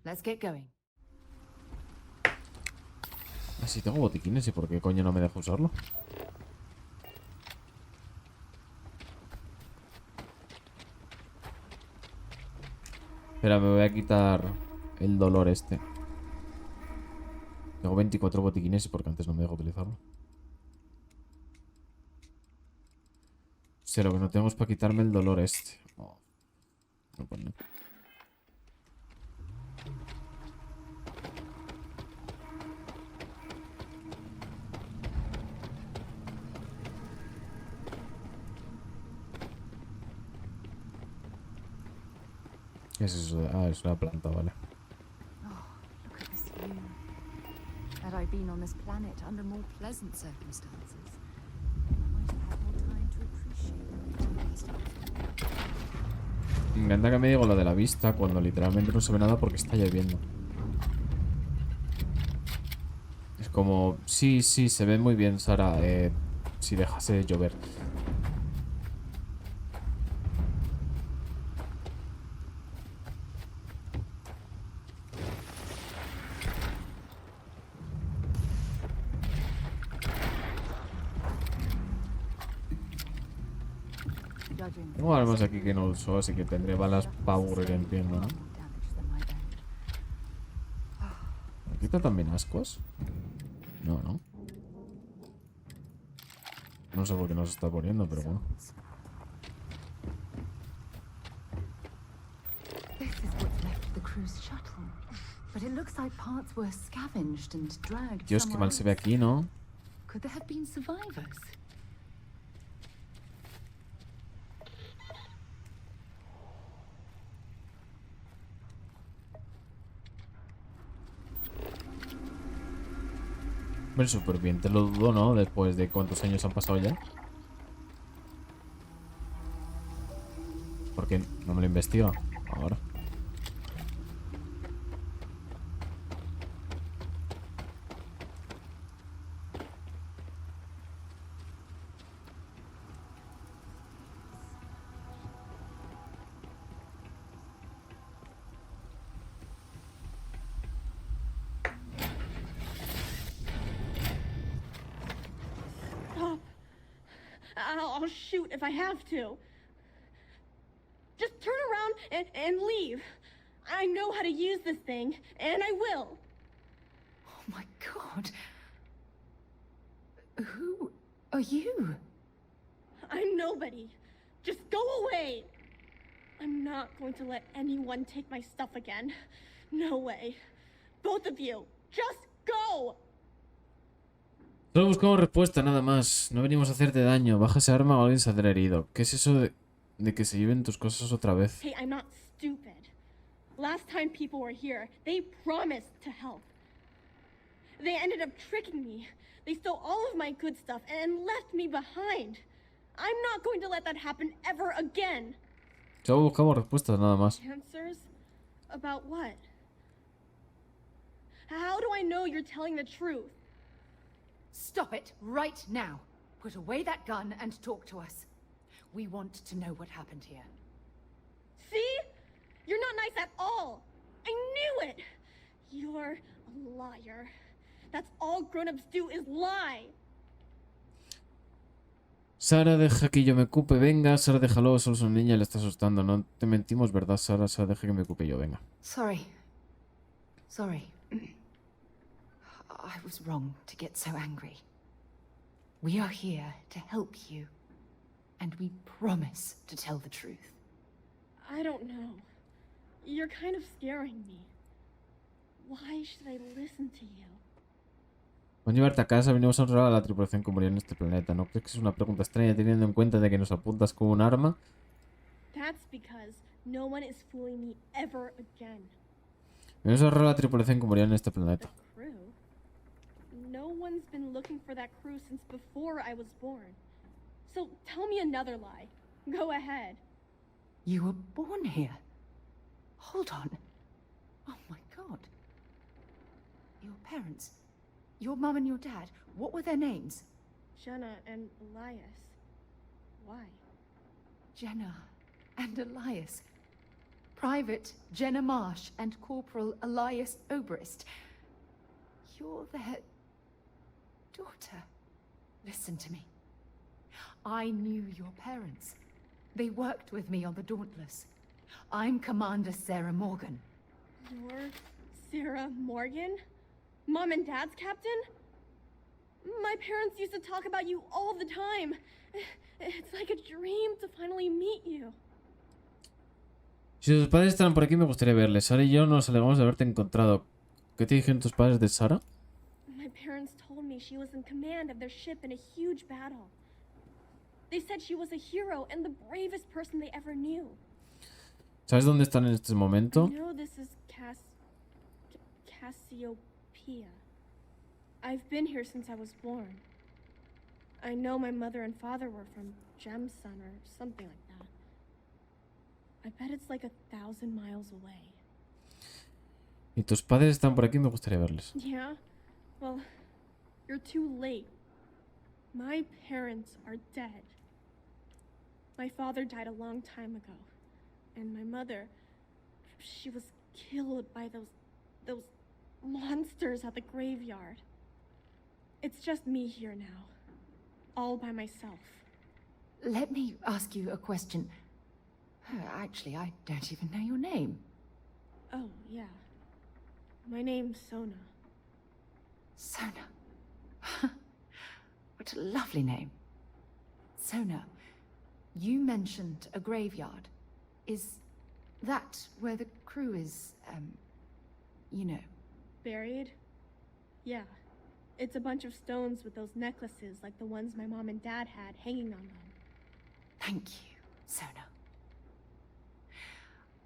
Let's get going. Así tengo botiquines, ¿y por qué coño no me deja usarlo? Espera, me voy a quitar el dolor este. Tengo 24 botiquines porque antes no me dejo utilizarlo. O sea, lo que no tengo es para quitarme el dolor este. Oh, no, pues no. ¿Qué es eso? Ah, es una planta, vale. Look at this view. Had I been on this planet under more pleasant circumstances, I might have had more time to appreciate the beauty of Starfield. Me encanta que me diga lo de la vista cuando literalmente no se ve nada porque está lloviendo. Es como, sí, sí, se ve muy bien, Sara, si dejase de llover. Tengo armas aquí que no uso, así que tendré balas para aburrir, entiendo, ¿no? ¿Me quita también ascuas? No, no. No sé por qué no se está poniendo, pero bueno. This is what's left of the cruise shuttle, but it looks like parts were scavenged and dragged. Dios, qué mal se ve aquí, ¿no? Could there have been survivors? Bueno, súper bien, te lo dudo, ¿no? Después de cuántos años han pasado ya. ¿Por qué no me lo investiga ahora? I'll shoot if I have to. Just turn around and leave. I know how to use this thing, and I will. Oh my god. Who are you? I'm nobody. Just go away. I'm not going to let anyone take my stuff again. No way. Both of you, just go. Solo buscamos respuesta, nada más. No venimos a hacerte daño. Baja esa arma o alguien saldrá herido. ¿Qué es eso de que se lleven tus cosas otra vez? Hey, I'm not stupid. Last time people were here, they promised to help. They ended up tricking me. They stole all of my good stuff and left me behind. I'm not going to let that happen ever again. Solo buscamos respuestas, nada más. Answers? About what? How do I know you're telling the truth? Stop it right now. Put away that gun and talk to us. We want to know what happened here. See? You're not nice at all. I knew it. You're a liar. That's all grown-ups do is lie. Sara, deja que yo me ocupe, venga. Sara, déjalo, solo es una niña y le está asustando. No te mentimos, ¿verdad, Sara? Sara, deja que me ocupe yo, venga. Sorry. I was wrong to get so angry. We are here to help you. And we promise to tell the truth. I don't know. You're kind of scaring me. Why should I listen to you? Vamos a llevarte a casa, venimos a honrar a la tripulación que murió en este planeta. ¿No crees que es una pregunta extraña teniendo en cuenta de que nos apuntas con un arma? That's because no one is fooling me ever again. Venimos a honrar a la tripulación que murió en este planeta. Crew? No one's been looking for that crew since before I was born. So tell me another lie. Go ahead. You were born here. Hold on. Oh my god. Your parents, your mum and your dad, what were their names? Jenna and Elias. Why? Jenna and Elias. Private Jenna Marsh and Corporal Elias Obrist. You're their daughter. Listen to me. I knew your parents. They worked with me on the Dauntless. I'm Commander Sarah Morgan. You're Sarah Morgan? Mom and Dad's captain? My parents used to talk about you all the time. It's like a dream to finally meet you. Si tus padres están por aquí, me gustaría verles. Sara y yo nos alegramos de haberte encontrado. ¿Qué te dijeron tus padres de Sara? My parents told me she was in command of their ship in a huge battle. They said she was a hero and the bravest person they ever knew. ¿Sabes dónde están en este momento? I know this is Cassiopeia. I've been here since I was born. I know my mother and father were from Gemsun or something like that. I bet it's like 1,000 miles away. Y tus padres están por aquí, me gustaría verles. Yeah? Well, you're too late. My parents are dead. My father died a long time ago. And my mother, she was killed by those monsters at the graveyard. It's just me here now. All by myself. Let me ask you a question. Actually, I don't even know your name. Oh, yeah. My name's Sona. Sona. What a lovely name. Sona, you mentioned a graveyard. Is that where the crew is, you know? Buried? Yeah. It's a bunch of stones with those necklaces like the ones my mom and dad had hanging on them. Thank you, Sona.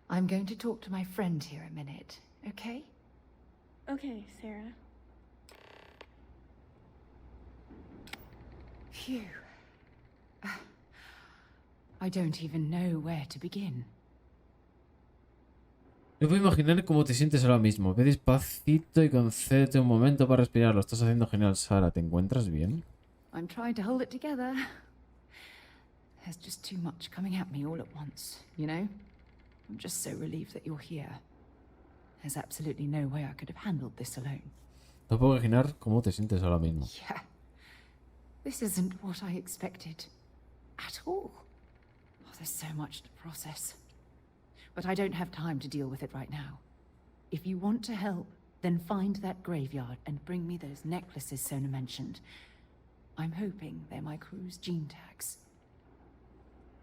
I'm going to talk to my friend here a minute, okay? Okay, Sarah. Phew. I don't even know where to begin. Me puedo imaginar cómo te sientes ahora mismo. Ve despacito y concédete un momento para respirar. Lo estás haciendo genial, Sara. ¿Te encuentras bien? I'm trying to hold it together. There's just too much coming at me all at once, you know? I'm just so relieved that you're here. There's absolutely no way I could have handled this alone. No puedo imaginar cómo te sientes ahora mismo. Yeah. This isn't what I expected. At all. Oh, there's so much to process. But I don't have time to deal with it right now. If you want to help, then find that graveyard and bring me those necklaces Sona mentioned. I'm hoping they're my crew's gene tags.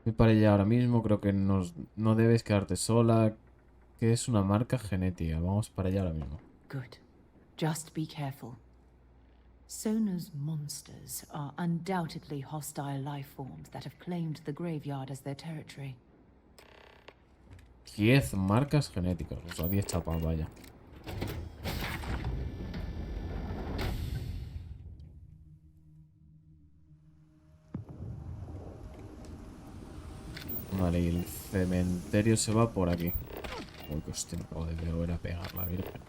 Voy para allá ahora mismo. Creo que no debes quedarte sola. Que es una marca genética. Vamos para allá ahora mismo. Good. Just be careful. Sona's monsters are undoubtedly hostile life forms that have claimed the graveyard as their territory. 10 marcas genéticas. O sea, 10 chapas, vaya. Vale, y el cementerio se va por aquí. Uy, que hostia, me acabo de volver a pegar la virgen.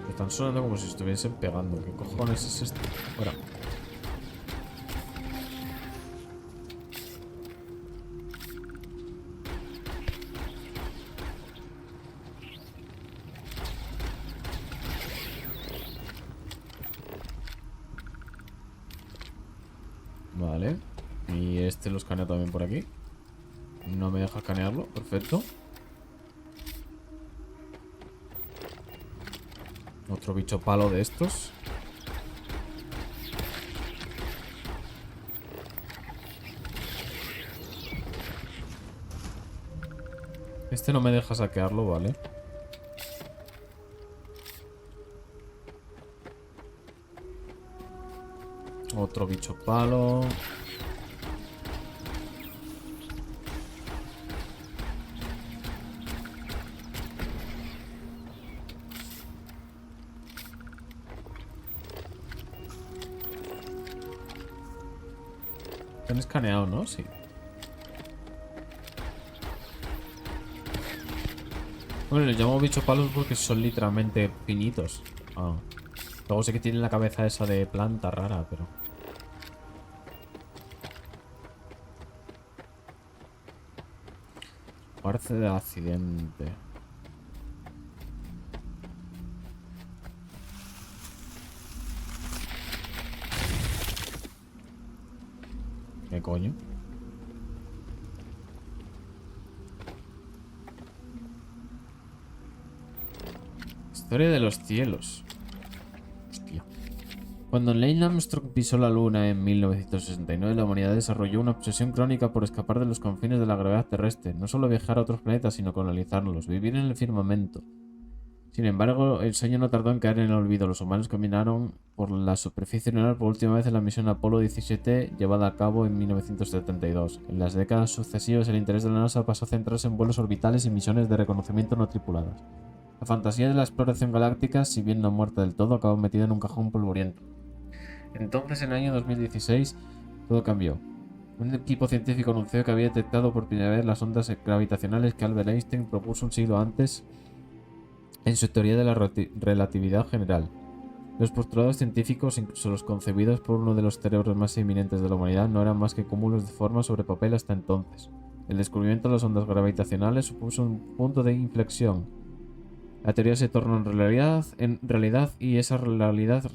Están sonando como si estuviesen pegando. ¿Qué cojones es esto? Fuera. Vale. Y este lo escaneo también por aquí. No me deja escanearlo. Perfecto. Otro bicho palo de estos. Este no me deja saquearlo, vale. Otro bicho palo. Han escaneado, ¿no? Sí. Bueno, les llamo bicho palos porque son literalmente finitos. Ah. Luego sé que tienen la cabeza esa de planta rara, pero... Parte del accidente. ¿Qué coño? Historia de los cielos. Hostia. Cuando Neil Armstrong pisó la Luna en 1969, la humanidad desarrolló una obsesión crónica por escapar de los confines de la gravedad terrestre. No solo viajar a otros planetas, sino colonizarlos, vivir en el firmamento. Sin embargo, el sueño no tardó en caer en el olvido. Los humanos caminaron por la superficie lunar por última vez en la misión Apolo 17, llevada a cabo en 1972. En las décadas sucesivas, el interés de la NASA pasó a centrarse en vuelos orbitales y misiones de reconocimiento no tripuladas. La fantasía de la exploración galáctica, si bien no muerta del todo, acabó metida en un cajón polvoriento. Entonces, en el año 2016, todo cambió. Un equipo científico anunció que había detectado por primera vez las ondas gravitacionales que Albert Einstein propuso un siglo antes en su teoría de la relatividad general. Los postulados científicos, incluso los concebidos por uno de los cerebros más eminentes de la humanidad, no eran más que cúmulos de forma sobre papel hasta entonces. El descubrimiento de las ondas gravitacionales supuso un punto de inflexión. La teoría se tornó en realidad y esa realidad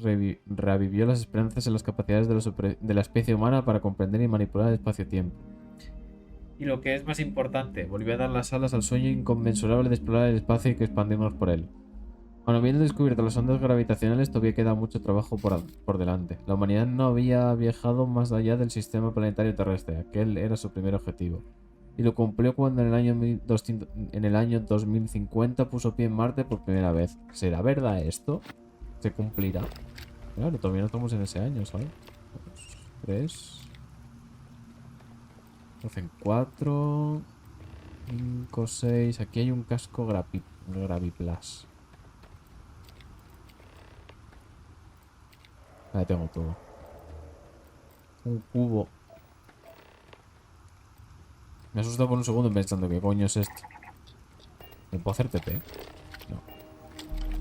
revivió las esperanzas en las capacidades de la especie humana para comprender y manipular el espacio-tiempo. Y lo que es más importante, volvió a dar las alas al sueño inconmensurable de explorar el espacio y que expandirnos por él. Aun habiendo descubierto las ondas gravitacionales, todavía queda mucho trabajo por delante. La humanidad no había viajado más allá del sistema planetario terrestre, aquel era su primer objetivo. Y lo cumplió cuando en el año 2050 puso pie en Marte por primera vez. ¿Será verdad esto? ¿Se cumplirá? Claro, todavía no estamos en ese año, ¿sabes? 3... Hacen 4... 5, 6... Aquí hay un casco Graviplas. Ahí tengo todo. Un cubo. Me he asustado por un segundo pensando ¿qué coño es esto? ¿Me puedo hacer TP? No.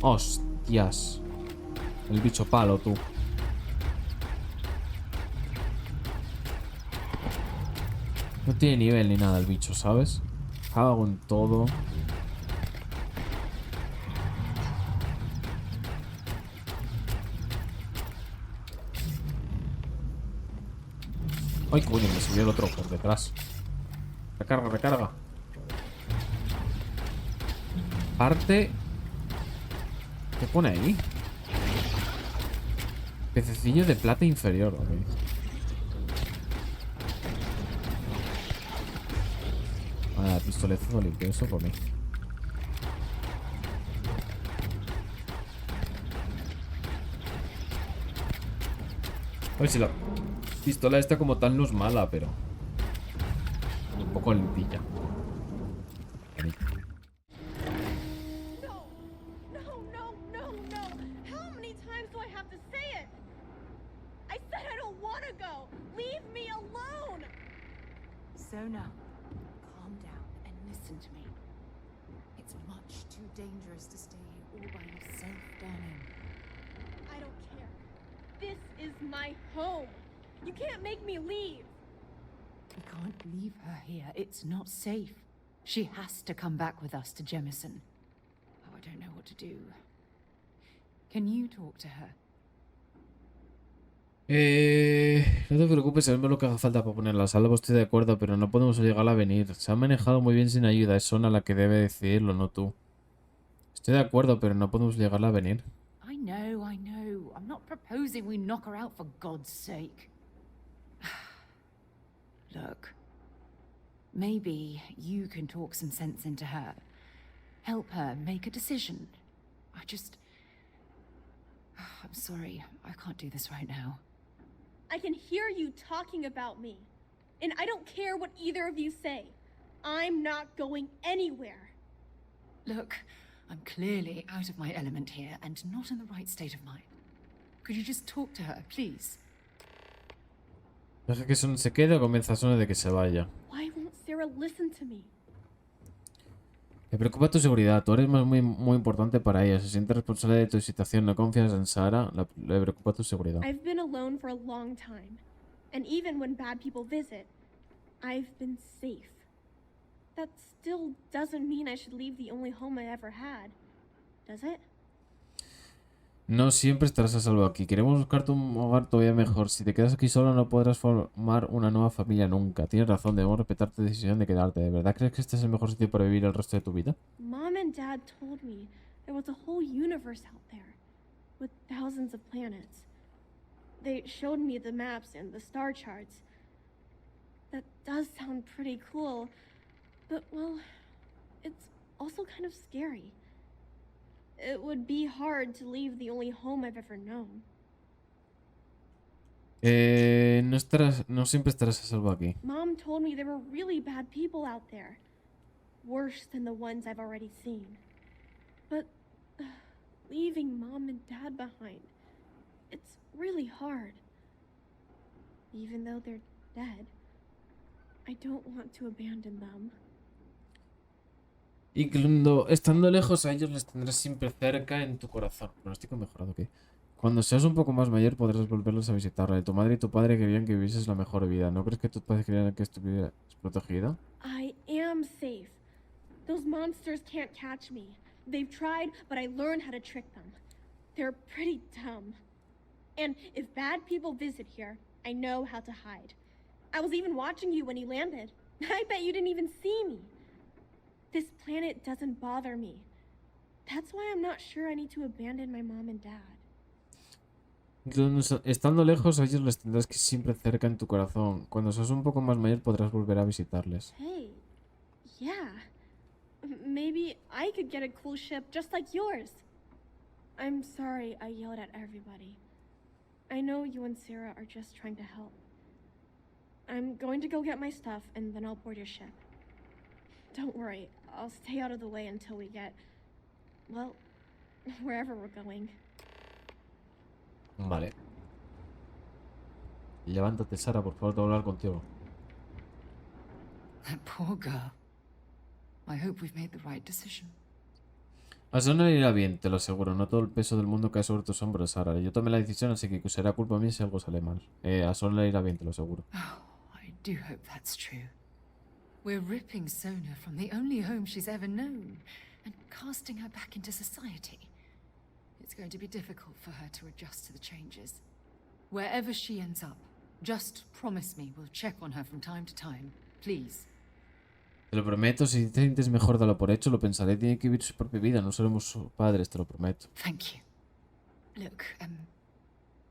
¡Hostias! El bicho palo, tú. No tiene nivel ni nada el bicho, ¿sabes? Cago en todo. ¡Ay, coño! Me subió el otro por detrás. Recarga, recarga. Parte. ¿Qué pone ahí? Pececillo de plata inferior, ok. Ah, pistoletazo limpio, eso por mí. A ver si la pistola esta como tal no es mala, pero un poco limpilla. Sona, calm down and listen to me. It's much too dangerous to stay here all by yourself, darling. I don't care. This is my home. You can't make me leave. We can't leave her here. It's not safe. She has to come back with us to Jemison. Oh, I don't know what to do. Can you talk to her? No te preocupes, sabemos lo que haga falta para ponerla a salvo, estoy de acuerdo, pero no podemos obligarla a venir. Se ha manejado muy bien sin ayuda, es Sona la que debe decidirlo, no tú. Estoy de acuerdo, pero no podemos obligarla a venir. I know. I'm not proposing we knock her out for God's sake. Look, maybe you can talk some sense into her. Help her make a decision. I'm sorry, I can't do this right now. I can hear you talking about me. And I don't care what either of you say. I'm not going anywhere. Look, I'm clearly out of my element here and not in the right state of mind. Could you just talk to her, please? Deja que Son se quede o comienza Sona de que se vaya. Why won't Sarah listen to me? Le preocupa tu seguridad, tú eres muy importante para ella, se siente responsable de tu situación, no confías en Sarah, le preocupa tu seguridad. I've been alone for a long time. And even when bad people visit, I've been safe. that still doesn't mean I should leave the only home I ever had, does it? No siempre estarás a salvo aquí. Queremos buscarte un hogar todavía mejor. Si te quedas aquí solo no podrás formar una nueva familia nunca. Tienes razón, debemos respetar tu decisión de quedarte. ¿De verdad crees que este es el mejor sitio para vivir el resto de tu vida? Mom and Dad told me there was a whole universe out there, with thousands of planets. They showed me the maps and the star charts. That does sound pretty cool, but, well, it's also kind of scary. It would be hard to leave the only home I've ever known. No siempre estarás a salvo aquí. Mom told me there were really bad people out there. Worse than the ones I've already seen. But leaving Mom and Dad behind, it's really hard. Even though they're dead, I don't want to abandon them. Y estando lejos a ellos les tendrás siempre cerca en tu corazón. Pronóstico mejorado, ¿qué? Cuando seas un poco más mayor podrás volverlos a visitarle. Tu madre y tu padre querían que vivieses la mejor vida. ¿No crees que tus padres querían que estuvieras protegida? I am safe. Those monsters can't catch me. They've tried, but I learned how to trick them. They're pretty dumb. And if bad people visit here, I know how to hide. I was even watching you when you landed. I bet you didn't even see me. This planet doesn't bother me. That's why I'm not sure I need to abandon my mom and dad. Estando lejos a ellos les tendrás que siempre cerca en tu corazón. Cuando seas un poco más mayor podrás volver a visitarles. Hey, yeah. Maybe I could get a cool ship just like yours. I'm sorry I yelled at everybody. I know you and Sarah are just trying to help. I'm going to go get my stuff and then I'll board your ship. Don't worry, I'll stay out of the way until we get, well, wherever we're going. Vale. Levántate, Sara, por favor, tengo que hablar contigo. That poor girl. I hope we've made the right decision. A Sona le irá bien, te lo aseguro. No todo el peso del mundo cae sobre tus hombros, Sara. Yo tomé la decisión, así que será culpa mía si algo sale mal. A Sona le irá bien, te lo aseguro. Oh, I do hope that's true. We're ripping Sona from the only home she's ever known and casting her back into society. It's going to be difficult for her to adjust to the changes. Wherever she ends up, just promise me we'll check on her from time to time. Please. Te lo prometo, si te sientes mejor, dalo por hecho, lo pensaré. Tiene que vivir su propia vida, no seremos sus padres, te lo prometo. Thank you. Look,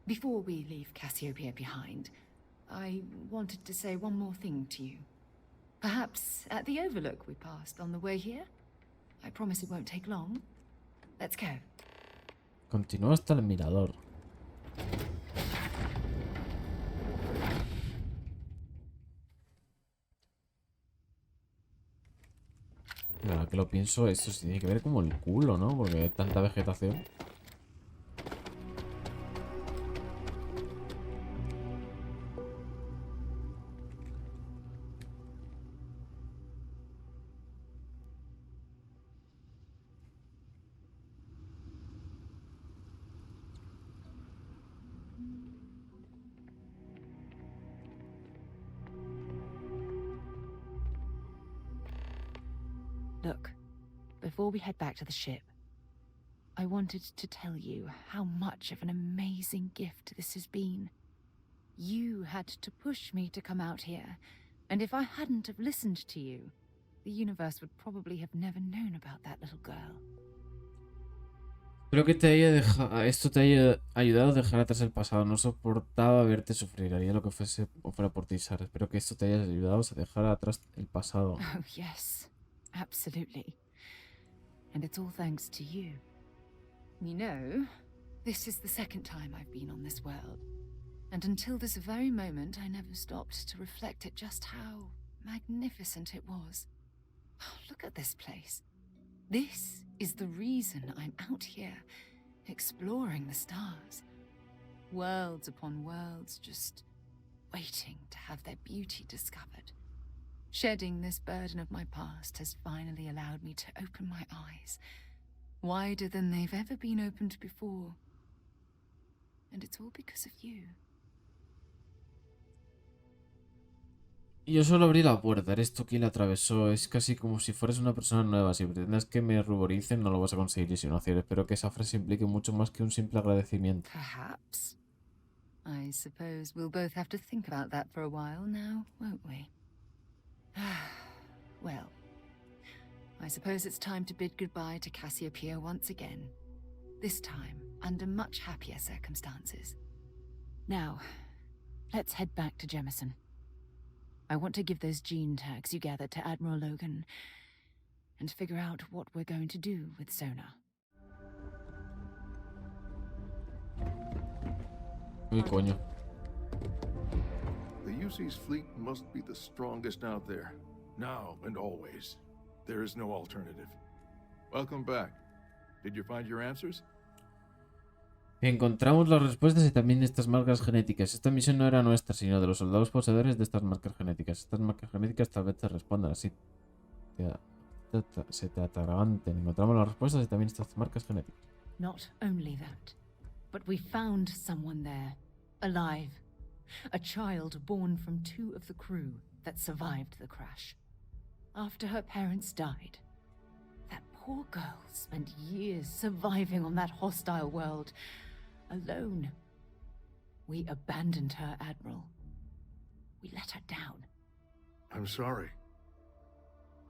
before we leave Cassiopeia behind, I wanted to say one more thing to you. Perhaps at the overlook we passed on the way here? I promise it won't take long. Let's go. Continúa hasta el mirador. Ahora que lo pienso, esto sí tiene que ver como el culo, ¿no? Porque hay tanta vegetación. Look, before we head back to the ship, I wanted to tell you how much of an amazing gift this has been. You had to push me to come out here, and if I hadn't have listened to you, the universe would probably have never known about that little girl. Creo que esto te haya ayudado a dejar atrás el pasado. No soportaba verte sufrir. Haría lo que fuese o fuera por ti, Sara. Espero que esto te haya ayudado a dejar atrás el pasado. Oh, yes. Absolutely. And it's all thanks to you. You know, this is the second time I've been on this world. And until this very moment, I never stopped to reflect at just how magnificent it was. Oh, look at this place. This is the reason I'm out here, exploring the stars. Worlds upon worlds, just waiting to have their beauty discovered. Shedding this burden of my past has finally allowed me to open my eyes, wider than they've ever been opened before. And it's all because of you. Y yo solo abrí la puerta, eres tú quien la atravesó. Es casi como si fueras una persona nueva. Si pretendes que me ruboricen, no lo vas a conseguir. Y si no hacer, espero que esa frase implique mucho más que un simple agradecimiento. Perhaps. I suppose we'll both have to think about that for a while now, won't we? Well, I suppose it's time to bid goodbye to Cassiopeia once again. This time, under much happier circumstances. Now, let's head back to Jemison. I want to give those gene tags you gathered to Admiral Logan and figure out what we're going to do with Sona. Uy, coño. The UC's fleet must be the strongest out there, now and always. There is no alternative. Welcome back. Did you find your answers? Encontramos las respuestas y también estas marcas genéticas. Esta misión no era nuestra, sino de los soldados poseedores de estas marcas genéticas. Estas marcas genéticas tal vez te respondan así. Se te atraganten. Encontramos las respuestas y también estas marcas genéticas. Not only that, but we found someone there, alive. A child born from 2 of the crew that survived the crash. After her parents died, that poor girl spent years surviving on that hostile world, alone. We abandoned her, Admiral. We let her down. I'm sorry.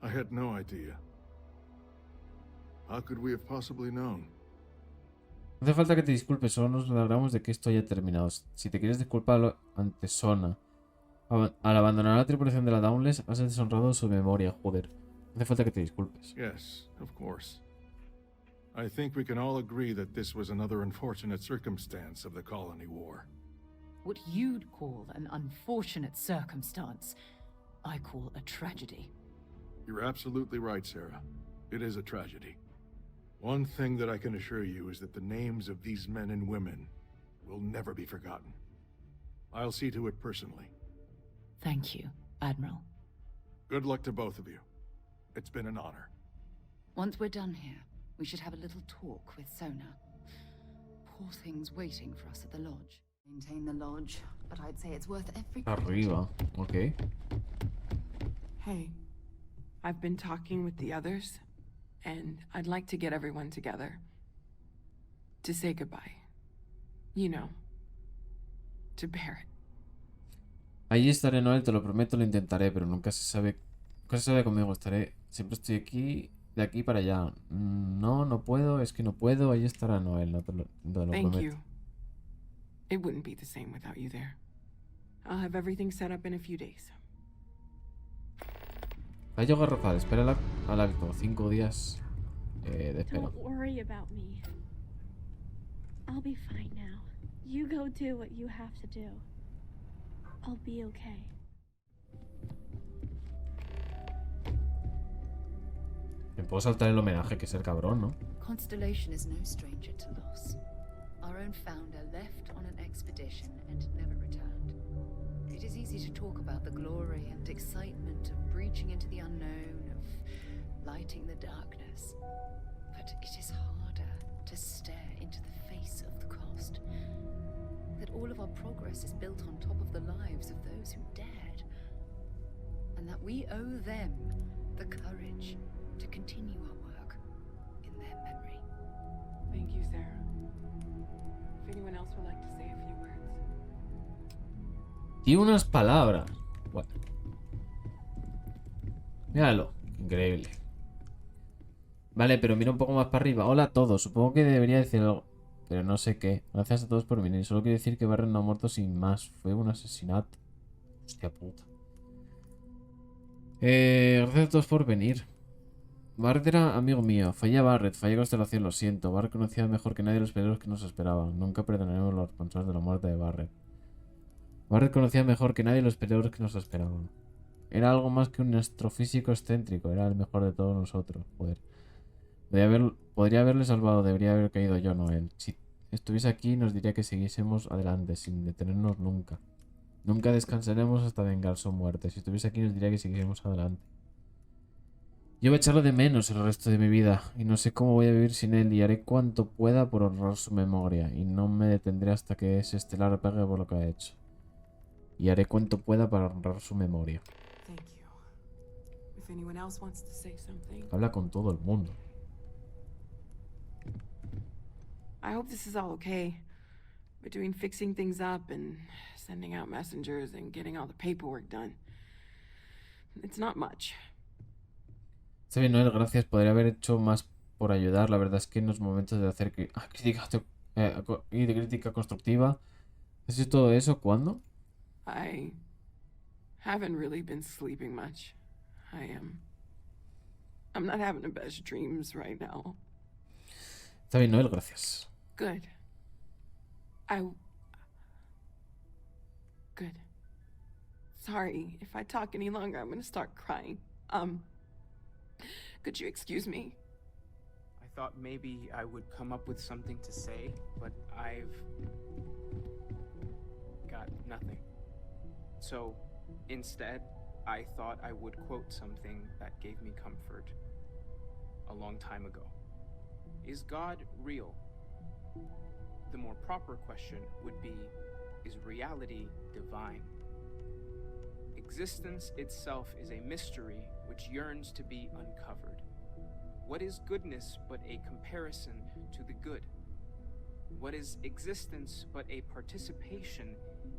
I had no idea. How could we have possibly known? No hace falta que te disculpes, solo nos alegramos de que esto haya terminado. Si te quieres disculpar ante Sona, al abandonar la tripulación de la Dauntless, has deshonrado su memoria, joder. No hace falta que te disculpes. Yes, of course. I think we can all agree that this was another unfortunate circumstance of the colony war. What you'd call an unfortunate circumstance, I call a tragedy. You're absolutely right, Sarah. It is a tragedy. One thing that I can assure you is that the names of these men and women will never be forgotten. I'll see to it personally. Thank you, Admiral. Good luck to both of you. It's been an honor. Once we're done here, we should have a little talk with Sona. Poor thing's waiting for us at the lodge. Maintain the lodge, but I'd say it's worth every... Arriba, okay. Hey, I've been talking with the others, and I'd like to get everyone together. To say goodbye. You know, to Barrett. Allí estaré, Noel, te lo prometo, lo intentaré, pero nunca se sabe conmigo. Siempre estoy aquí, de aquí para allá. No puedo, es que no puedo. Ahí estará Noel, no te lo prometo. Thank you. It wouldn't be the same without you there. I'll have everything set up in a few days. Fallo garrafal, espera al acto. 5 días de espera. Don't worry about me. I'll be fine now. You go do what you have to do. I'll be okay. Me puedo saltar el homenaje, que es el cabrón, ¿no? Constellation is no stranger to loss. Our own founder left on an expedition and never returned. It is easy to talk about the glory and excitement of breaching into the unknown, of lighting the darkness. But it is harder to stare into the face of the cost. That all of our progress is built on top of the lives of those who dared. And that we owe them the courage to continue our work in their memory. Thank you, Sarah. If anyone else would like to say a few words. Y unas palabras. Bueno. Míralo. Increíble. Vale, pero mira un poco más para arriba. Hola a todos. Supongo que debería decir algo, pero no sé qué. Gracias a todos por venir. Solo quiero decir que Barret no ha muerto sin más. Fue un asesinato. Hostia puta. Gracias a todos por venir. Barret era amigo mío. Fallé a Barret. Fallé a Constelación. Lo siento. Barret conocía mejor que nadie los peligros que nos esperaban. Nunca perdonaremos los responsables de la muerte de Barret. Barret conocía mejor que nadie los peligros que nos esperaban. Era algo más que un astrofísico excéntrico. Era el mejor de todos nosotros. Joder. Podría haberle salvado. Debería haber caído yo, no él. Si estuviese aquí nos diría que siguiésemos adelante, sin detenernos nunca. Nunca descansaremos hasta vengar su muerte. Si estuviese aquí nos diría que siguiésemos adelante. Yo voy a echarlo de menos el resto de mi vida. Y no sé cómo voy a vivir sin él. Y haré cuanto pueda por honrar su memoria. Y no me detendré hasta que ese estelar pague por lo que ha hecho. Y haré cuanto pueda para honrar su memoria. if anyone else wants to say something. Habla con todo el mundo. I hope this is all okay. Between fixing things up and sending out messengers and getting all the paperwork done. It's not much. Está bien, Noel, gracias. Podría haber hecho más por ayudar. La verdad es que en los momentos de hacer y de crítica constructiva. ¿Has hecho todo eso cuándo? I haven't really been sleeping much. I'm not having the best dreams right now. Está bien, Noel, gracias. Good. Good. Sorry, if I talk any longer, I'm gonna start crying. Could you excuse me? I thought maybe I would come up with something to say, but I've got nothing. So, instead, I thought I would quote something that gave me comfort a long time ago. Is God real? The more proper question would be, is reality divine? Existence itself is a mystery which yearns to be uncovered. What is goodness but a comparison to the good? What is existence but a participation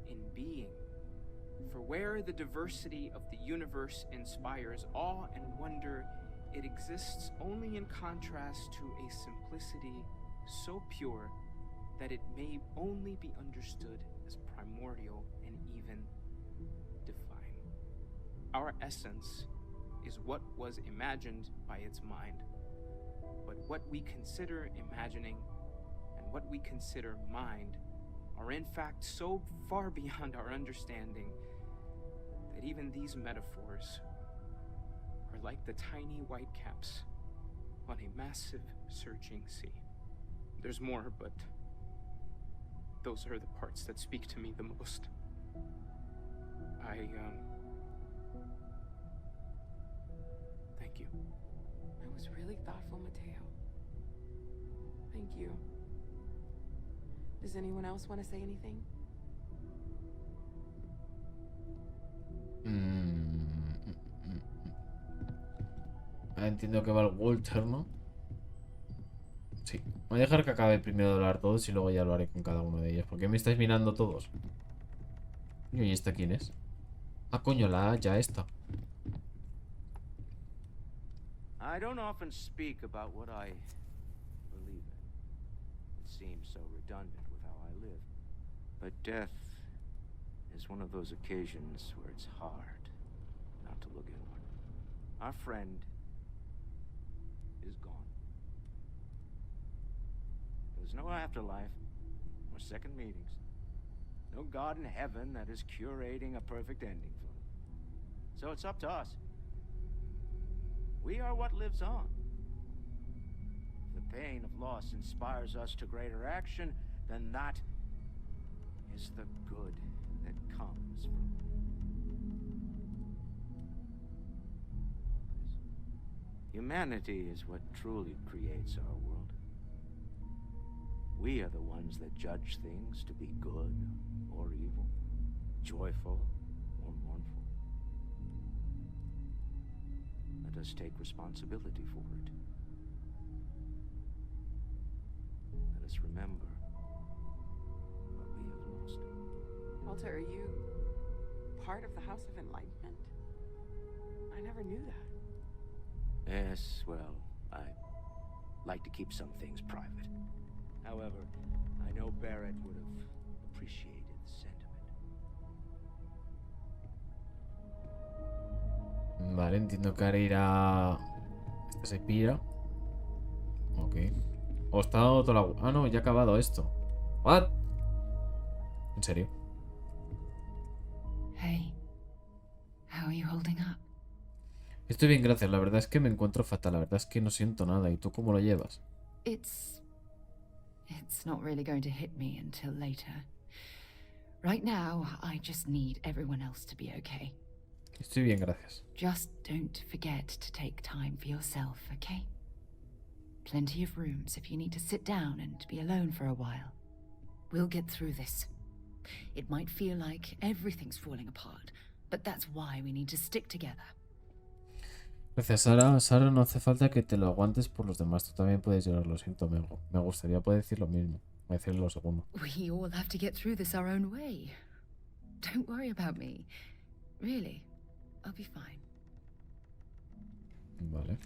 in being? For where the diversity of the universe inspires awe and wonder, it exists only in contrast to a simplicity so pure that it may only be understood as primordial and even divine. Our essence is what was imagined by its mind, but what we consider imagining and what we consider mind are in fact so far beyond our understanding that even these metaphors are like the tiny white caps on a massive surging sea. There's more, but those are the parts that speak to me the most. Thank you. That was really thoughtful, Mateo. Thank you. Does anyone else want to say anything? Entiendo que va el Walter, ¿no? Sí. Voy a dejar que acabe primero de hablar todos y luego ya lo haré con cada uno de ellos. ¿Por qué me estáis mirando todos? ¿Y esta quién es? Ah, coño, la ya esta. I don't often speak about what I believe in. It seems so redundant with how I live. But death is one of those occasions where it's hard not to look inward. Our friend is gone. There's no afterlife, or second meetings. No God in heaven that is curating a perfect ending for them. So it's up to us. We are what lives on. If the pain of loss inspires us to greater action, then that is the good that comes from it. Humanity is what truly creates our world. We are the ones that judge things to be good or evil, joyful or mournful. Let us take responsibility for it. Let us remember what we have lost. Walter, are you part of the House of Enlightenment? I never knew that. Yes, well, I like to keep some things private. However, I know Barrett would have appreciated the sentiment. Vale, entiendo que ahora irá... Esta se pira. Ok. O está dando toda la... Ah, no, ya ha acabado esto. ¿What? ¿En serio? Hey, how are you holding up? Estoy bien, gracias. La verdad es que me encuentro fatal. La verdad es que no siento nada. ¿Y tú cómo lo llevas? It's not really going to hit me until later. Right now, I just need everyone else to be okay. Estoy bien, gracias. Just don't forget to take time for yourself, okay? Plenty of rooms if you need to sit down and be alone for a while. We'll get through this. It might feel like everything's falling apart, but that's why we need to stick together. Gracias, Sara. Sara, no hace falta que te lo aguantes por los demás. Tú también puedes llorar, lo siento, Mego. Me gustaría poder decir lo mismo. Voy a decirlo lo segundo. We all have to get through this our own way. Don't worry about me. Really, I'll be fine. Vale.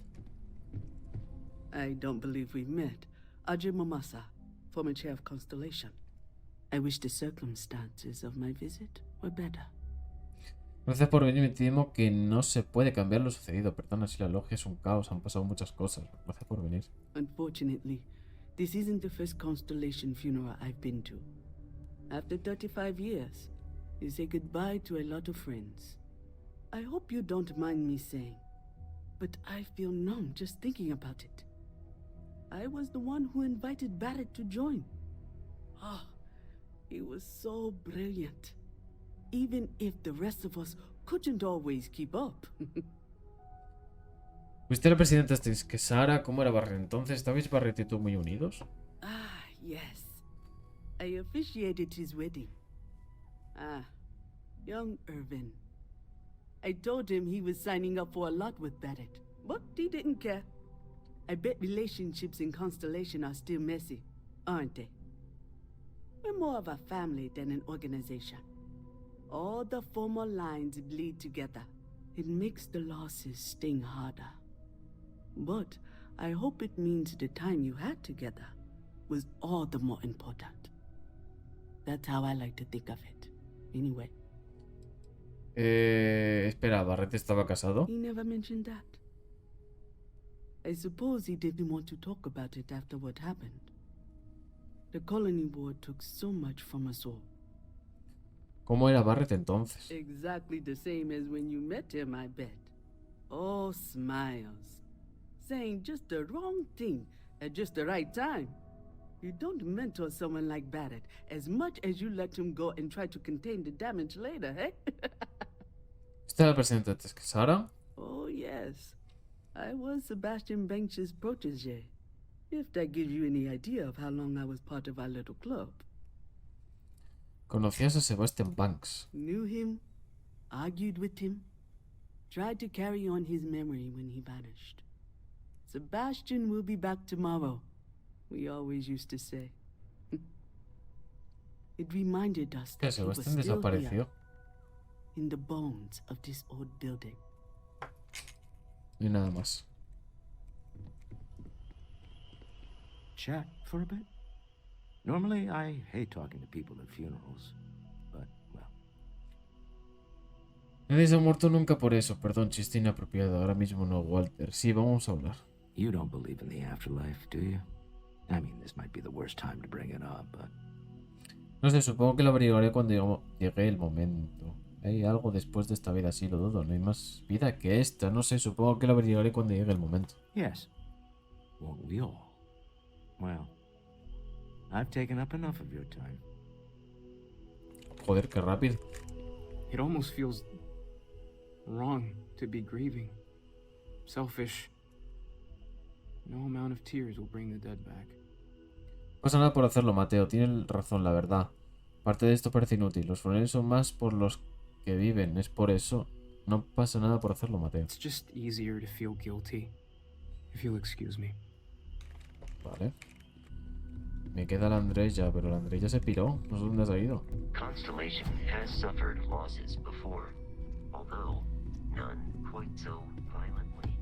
I don't believe we've met. Ajay Mamasa, former chair of Constellation. I wish the circumstances of my visit were better. Gracias por venir, me temo que no se puede cambiar lo sucedido. Perdona si la logia es un caos, han pasado muchas cosas. Gracias por venir. Unfortunately, this isn't the first Constellation funeral I've been to. After 35 years, you say goodbye to a lot of friends. I hope you don't mind me saying, but I feel numb just thinking about it. I was the one who invited Barrett to join. Oh, he was so brilliant. Even if the rest of us couldn't always keep up. ¿Fuiste la presidenta antes que Sara? ¿Cómo era Barrett entonces? ¿Estabais Barrett y tú muy unidos? Ah, yes. I officiated his wedding. Ah, young Irvin. I told him he was signing up for a lot with Barrett, but he didn't care. I bet relationships in Constellation are still messy, aren't they? We're more of a family than an organization. All the former lines bleed together. It makes the losses sting harder. But I hope it means the time you had together was all the more important. That's how I like to think of it. Anyway. Espera, ¿Barrett estaba casado? He never mentioned that. I suppose he didn't want to talk about it after what happened. The colony war took so much from us all. ¿Cómo era Barrett entonces? Exactly the same as when you met him, I bet. All smiles. Saying just the wrong thing at just the right time. You don't mentor someone like Barrett as much as you let him go and try to contain the damage later, eh? ¿Usted era presidente antes que Sara? Oh, yes. I was Sebastian Banks's protege. If that gives you any idea of how long I was part of our little club. Conocías a Sebastian Banks. Knew him, argued with him, tried to carry on his memory when he vanished. Sebastian will be back tomorrow, we always used to say. It reminded us that he was Sebastian still desapareció. here, in the bones of this old building. Y nada más. Chat for a bit? Normally, I hate talking to people at funerals, but, well. Nadie se ha muerto nunca por eso. Perdón, chiste inapropiado. Ahora mismo no, Walter. Sí, vamos a hablar. You don't believe in the afterlife, do you? I mean, this might be the worst time to bring it up, but... No sé, supongo que lo averiguaré cuando llegue el momento. Hay algo después de esta vida, sí, lo dudo. No hay más vida que esta. No sé, supongo que lo averiguaré cuando llegue el momento. Yes. Won't we all? Well, I've taken up enough of your time. Joder, qué rápido. It almost feels wrong to be grieving. Selfish. No amount of tears will bring the dead back. No pasa nada por hacerlo, Mateo. Tiene razón, la verdad. Parte de esto parece inútil. Los funerales son más por los que viven. Es por eso. No pasa nada por hacerlo, Mateo. It's just easier to feel guilty. If you'll excuse me. Vale. Me queda la Andrés ya, pero la Andrés ya se piró. No sé dónde se ha ido. Constellation has suffered losses before, although none quite so violently.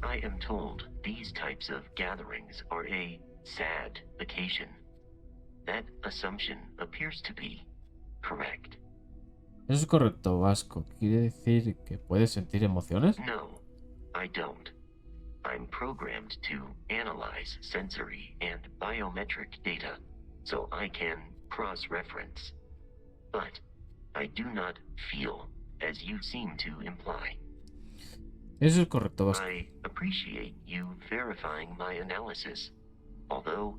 I am told these types of gatherings are a sad vacation. That assumption appears to be correct. Eso es correcto, Vasco. ¿Quiere decir que puedes sentir emociones? No, I don't. I'm programmed to analyze sensory and biometric data so I can cross-reference. But I do not feel, as you seem to imply. Eso es correcto, Vasco. I appreciate you verifying my analysis, although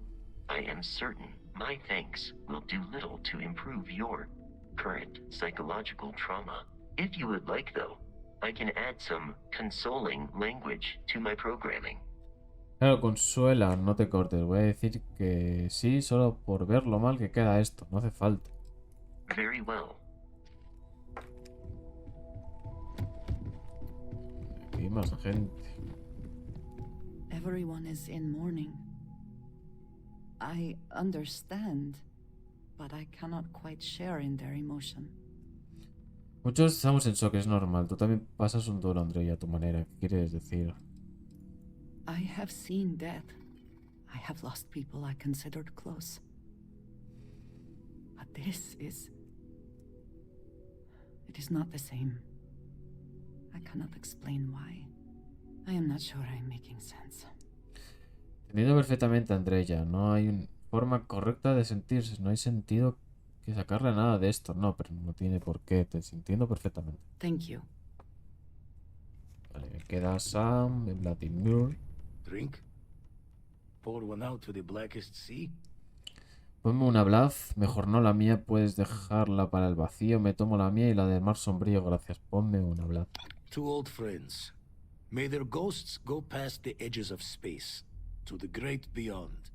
I am certain my thanks will do little to improve your current psychological trauma. If you would like, though, I can add some consoling language to my programming. Claro, Consuela, no te cortes. Voy a decir que sí, solo por ver lo mal que queda esto. No hace falta. Very well. Aquí más gente. Everyone is in mourning. I understand, but I cannot quite share in their emotion. Muchos estamos en shock, es normal. Tú también pasas un duelo, Andrea, a tu manera. ¿Qué quieres decir? I have seen death. I have lost people I considered close. But this is... It is not the same. I cannot explain why. I am not sure I'm making sense. Te entiendo perfectamente, Andrea. No hay una forma correcta de sentirse. No hay sentido que sacarle nada de esto. No, pero no tiene por qué. Te entiendo perfectamente. Thank you. Vale, me queda Sam, Vladimir. Drink? Pour one out to the blackest sea? Ponme una Blaz. Mejor no la mía. Puedes dejarla para el vacío. Me tomo la mía y la del mar sombrío. Gracias. Ponme una Blaz. Two old friends. May their ghosts go past the edges of space, to the great beyond.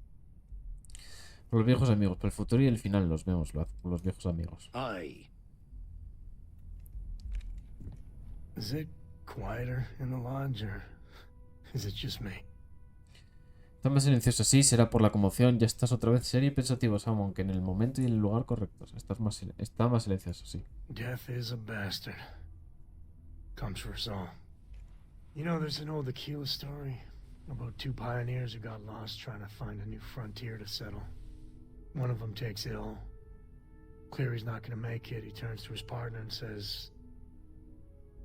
Por los viejos amigos, por el futuro y el final los vemos, por los viejos amigos. Aye. Is it quieter in the lodge, or is it just me? Está más silencioso, sí, será por la conmoción. Ya estás otra vez serio y pensativo, Sam, aunque en el momento y en el lugar correctos. Está más silencioso, sí. Death is a bastard. Comes for us all. You know, there's an old Aquila story about two pioneers who got lost trying to find a new frontier to settle. One of them takes ill. Clear he's not going to make it. He turns to his partner and says,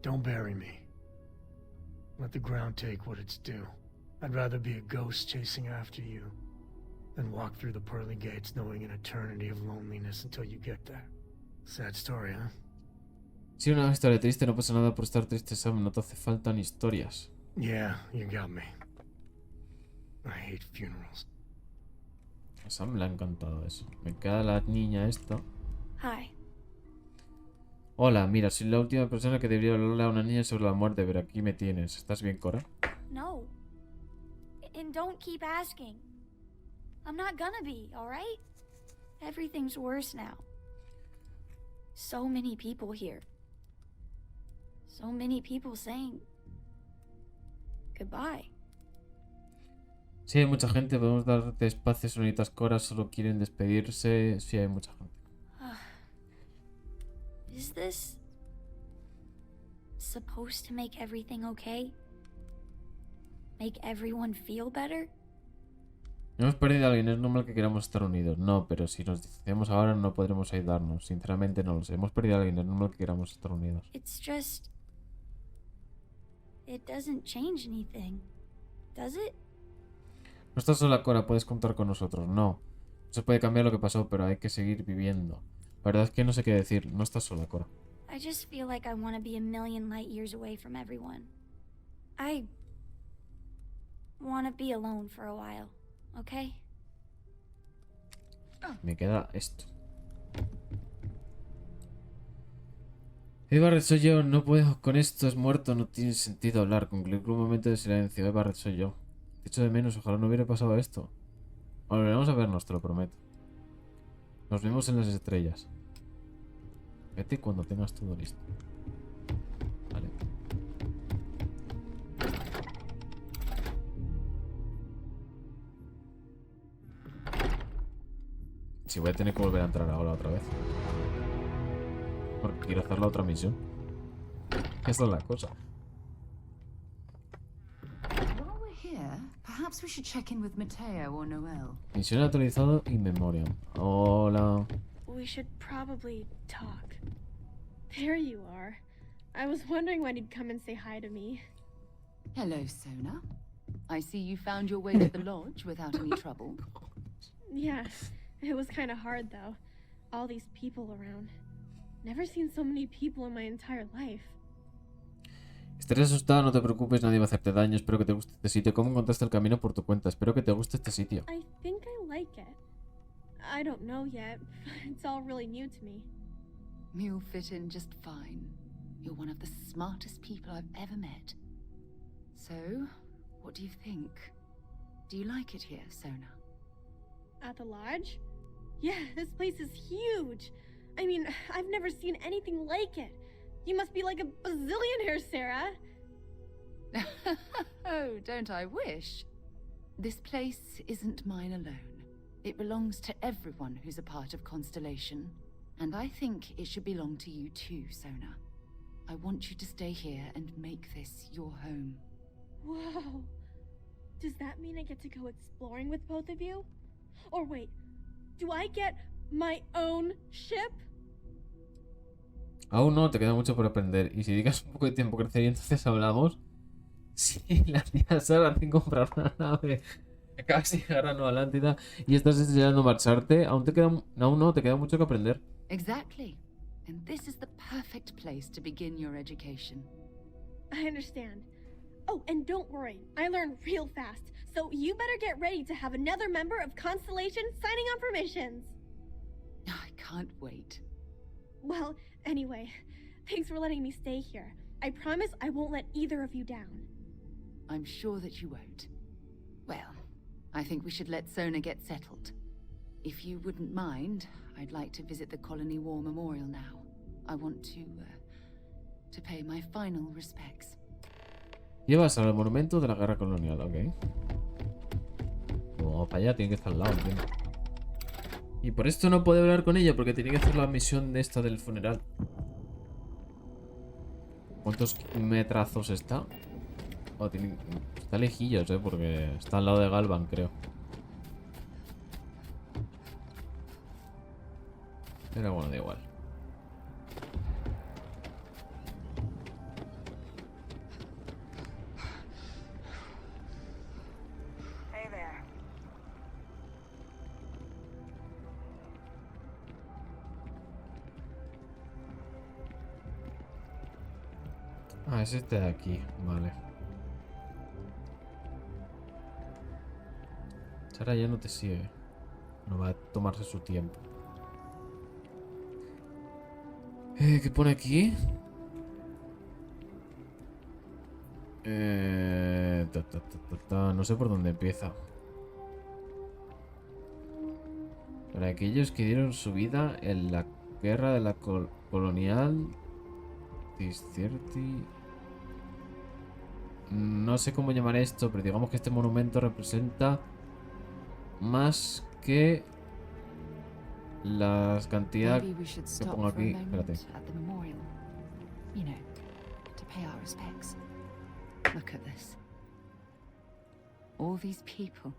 "Don't bury me. Let the ground take what it's due. I'd rather be a ghost chasing after you than walk through the pearly gates knowing an eternity of loneliness until you get there." Sad story, huh? Si una historia triste, no pasa nada por estar triste, Sam. No te hace faltan historias. Yeah, you got me. I hate funerals. A Sam le ha encantado eso. Me queda la niña esta. Hi. Hola, mira, soy la última persona que debería hablarle a una niña sobre la muerte, pero aquí me tienes. ¿Estás bien, Cora? No. And don't keep asking. I'm not gonna be, alright? Everything's worse now. So many people here. So many people saying goodbye. Sí, hay mucha gente. Podemos darte espacio, señoritas Cora. Solo quieren despedirse. Sí, hay mucha gente. Is this supposed to make everything okay? Make everyone feel better? Hemos perdido a alguien. Es normal que queramos estar unidos. No, pero si nos distanciamos ahora no podremos ayudarnos. Sinceramente no lo sé. Hemos perdido a alguien. Es normal que queramos estar unidos. It's just... It doesn't change anything, does it? No estás sola, Cora. Puedes contar con nosotros. No. No se puede cambiar lo que pasó, pero hay que seguir viviendo. La verdad es que no sé qué decir. No estás sola, Cora. I just feel like I want to be a million light years away from everyone. I want to be alone for a while, okay? Me queda esto. Barrett, soy yo. No puedo con esto. Es muerto. No tiene sentido hablar. Concluir un momento de silencio. Barrett, soy yo. Te echo de menos. Ojalá no hubiera pasado esto. Volveremos a vernos, te lo prometo. Nos vemos en las estrellas. Vete cuando tengas todo listo. Vale. Si voy a tener que volver a entrar ahora otra vez. Porque quiero hacer la otra misión. Esta es la cosa. While we're here, perhaps we should check in with Mateo or Noel. Misión actualizado in memoriam. Hola. We should probably talk. There you are. I was wondering when you'd come and say hi to me. Hello, Sona. I see you found your way to the lodge without any trouble. Yeah, it was kind of hard though. All these people around. Never seen so many people in my entire life. Estarás asustada, no te preocupes, nadie va a hacerte daño. Espero que te guste este sitio. ¿Cómo encontraste el camino por tu cuenta? Espero que te guste este sitio. I think I like it. I don't know yet. It's all really new to me. You'll fit in just fine. You're one of the smartest people I've ever met. So, what do you think? Do you like it here, Sona? At the lodge? Yeah, this place is huge. I mean, I've never seen anything like it. You must be like a bazillionaire, Sarah. Oh, don't I wish? This place isn't mine alone. It belongs to everyone who's a part of Constellation. And I think it should belong to you too, Sona. I want you to stay here and make this your home. Whoa. Does that mean I get to go exploring with both of you? Or wait, do I get my own ship? Aún no, te queda mucho por aprender. Y si dedicas un poco de tiempo a crecer y entonces hablamos. Sí, la tía Sara te comprar una nave. Acabas de llegar a Nueva Atlántida y estás deseando marcharte. Aún no, te queda mucho que aprender. Exactly. And this is the perfect place to begin your education. I understand. Oh, and don't worry, I learn real fast. So you better get ready to have another member of Constellation signing on for missions. I can't wait. Well, anyway, thanks for letting me stay here. I promise I won't let either of you down. I'm sure that you won't. Well, I think we should let Sona get settled. If you wouldn't mind, I'd like to visit the Colony War Memorial now. I want to pay my final respects. Llevas al monumento de la guerra colonial, ok. Vamos para allá, tiene que estar al lado, entiendo. Y por esto no puedo hablar con ella, porque tiene que hacer la misión de esta del funeral. ¿Cuántos metrazos está? Oh, está lejillos, porque está al lado de Galvan, creo. Pero bueno, da igual. Hey there. Ah, es este de aquí, vale. Sara ya no te sigue. No va a tomarse su tiempo. ¿Qué pone aquí? No sé por dónde empieza. Para aquellos que dieron su vida en la guerra de la colonial. No sé cómo llamar esto, pero digamos que este monumento representa más que las cantidades que pongo aquí. Espérate. You know, to pay our respects. Look at this. All these people,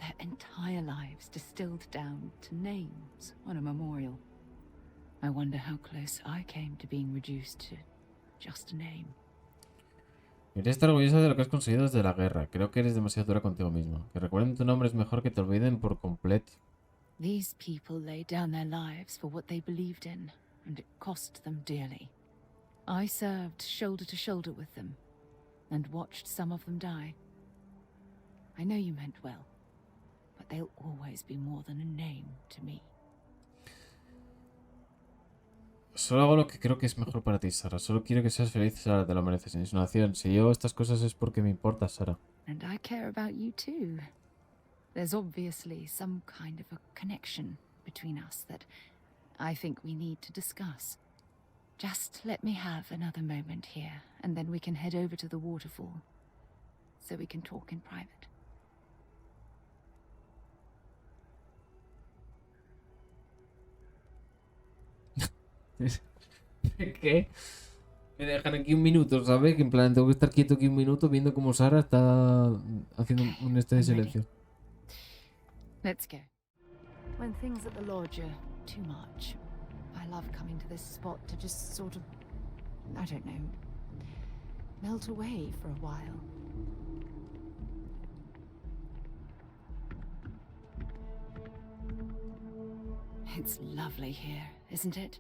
their entire lives distilled down to names on a memorial. I wonder how close I came to being reduced to just a name. Deberías estar orgullosa de lo que has conseguido desde la guerra. Creo que eres demasiado dura contigo mismo. Que recuerden tu nombre es mejor que te olviden por completo. These people laid down their lives for what they believed in, and it cost them dearly. I served shoulder to shoulder with them, and watched some of them die. I know you meant well, but they'll always be more than a name to me. Solo hago lo que creo que es mejor para ti, Sara. Solo quiero que seas feliz, Sara. Te lo mereces. En insinuación, si yo estas cosas es porque me importa, Sara. And I care about you too. There's obviously some kind of a connection between us that I think we need to discuss. Just let me have another moment here, and then we can head over to the waterfall, so we can talk in private. ¿Qué? Me dejan aquí un minuto, ¿sabes? Que en plan tengo que estar quieto aquí un minuto viendo cómo Sara está haciendo un de silencio. Let's go. When things at the lodge are too much, I love coming to this spot to just sort of, I don't know, melt away for a while. It's lovely here, isn't it?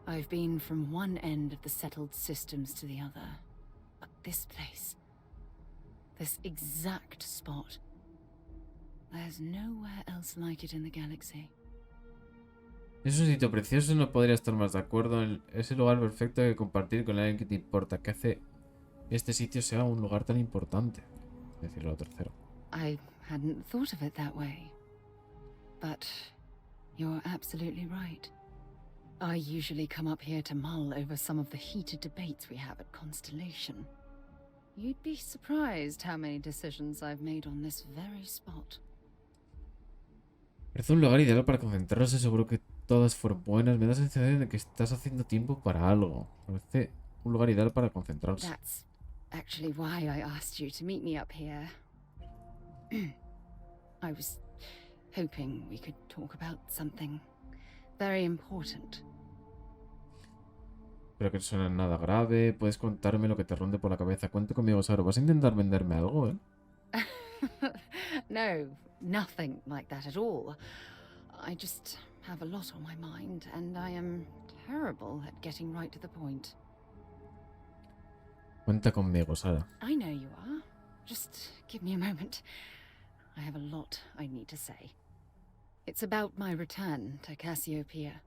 I've been from one end of the settled systems to the other, but this place, this exact spot, there's nowhere else like it in the galaxy. Es un sitio precioso, no podría estar más de acuerdo. Es el lugar perfecto de compartir con alguien que te importa, que hace que este sitio sea un lugar tan importante. Decirlo lo tercero. I hadn't thought of it that way, but you're absolutely right. I usually come up here to mull over some of the heated debates we have at Constellation. You'd be surprised how many decisions I've made on this very spot. Parece un lugar ideal para concentrarse, seguro que todas fueron buenas. Me da la sensación de que estás haciendo tiempo para algo. Parece un lugar ideal para concentrarse. That's actually why I asked you to meet me up here. I was hoping we could talk about something very important. Pero que no suena nada grave. Puedes contarme lo que te ronde por la cabeza. Cuente conmigo, Sara. ¿Vas a intentar venderme algo, No, nothing like that at all. I just have a lot on my mind, and I am terrible at getting right to the point. Cuenta conmigo, Sara. I know you are. Just give me a moment. I have a lot I need to say. It's about my return to Cassiopeia.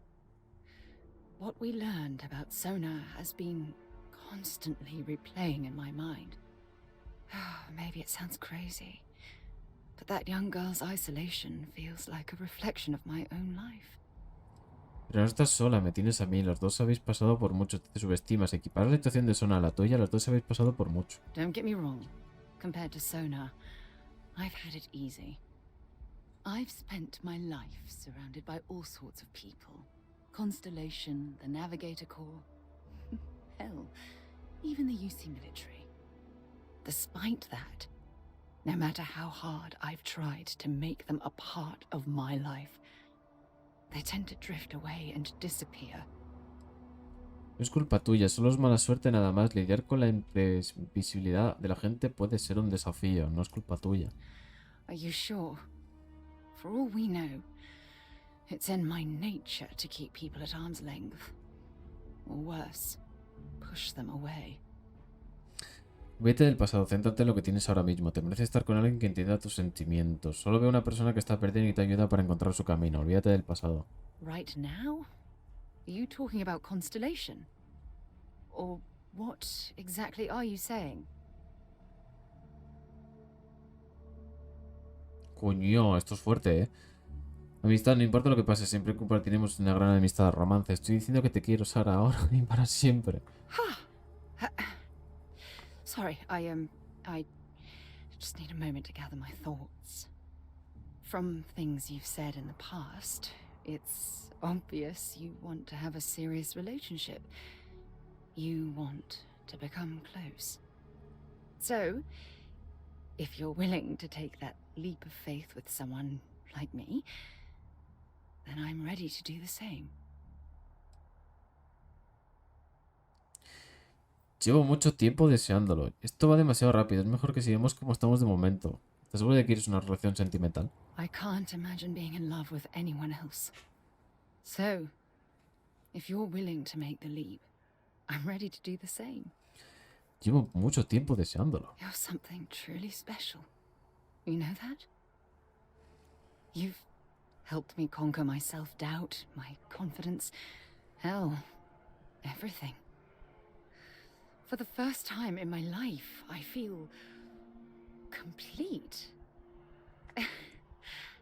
What we learned about Sona has been constantly replaying in my mind. Maybe it sounds crazy, but that young girl's isolation feels like a reflection of my own life. Pero no estás sola, me tienes a mí. Los dos habéis pasado por mucho. Te subestimas. Equipar la situación de Sona a la tuya, los dos habéis pasado por mucho. Don't get me wrong. Compared to Sona, I've had it easy. I've spent my life surrounded by all sorts of people. Constellation, the Navigator Corps. Hell, even the UC military. Despite that, no matter how hard I've tried to make them a part of my life, they tend to drift away and disappear. No es culpa tuya, solo es mala suerte nada más. Lidiar con la imprevisibilidad de la gente puede ser un desafío, no es culpa tuya. Are you sure? For all we know, it's in my nature to keep people at arm's length. Or worse, push them away. Vete del pasado, céntrate en lo que tienes ahora mismo. Te mereces estar con alguien que entienda tus sentimientos. Solo ve a una persona que está perdida y te ayuda para encontrar su camino. Olvídate del pasado. Right now? Are you talking about Constellation? Or what exactly are you saying? Coño, esto es fuerte, Amistad, no importa lo que pase, siempre compartiremos una gran amistad, romance. Estoy diciendo que te quiero, Sara, ahora y para siempre. Sorry, I just need a moment to gather my thoughts. From things you've said in the past, it's obvious you want to have a serious relationship. You want to become close. So, if you're willing to take that leap of faith with someone like me, then I'm ready to do the same. Llevo mucho tiempo deseándolo. Esto va demasiado rápido. Es mejor que sigamos como estamos de momento. ¿Estás seguro de que quieres una relación sentimental? I can't imagine being in love with anyone else. So, if you're willing to make the leap, I'm ready to do the same. Llevo mucho tiempo deseándolo. You're something truly special. You know that? You've helped me conquer my self-doubt, my confidence, hell, everything. For the first time in my life, I feel complete.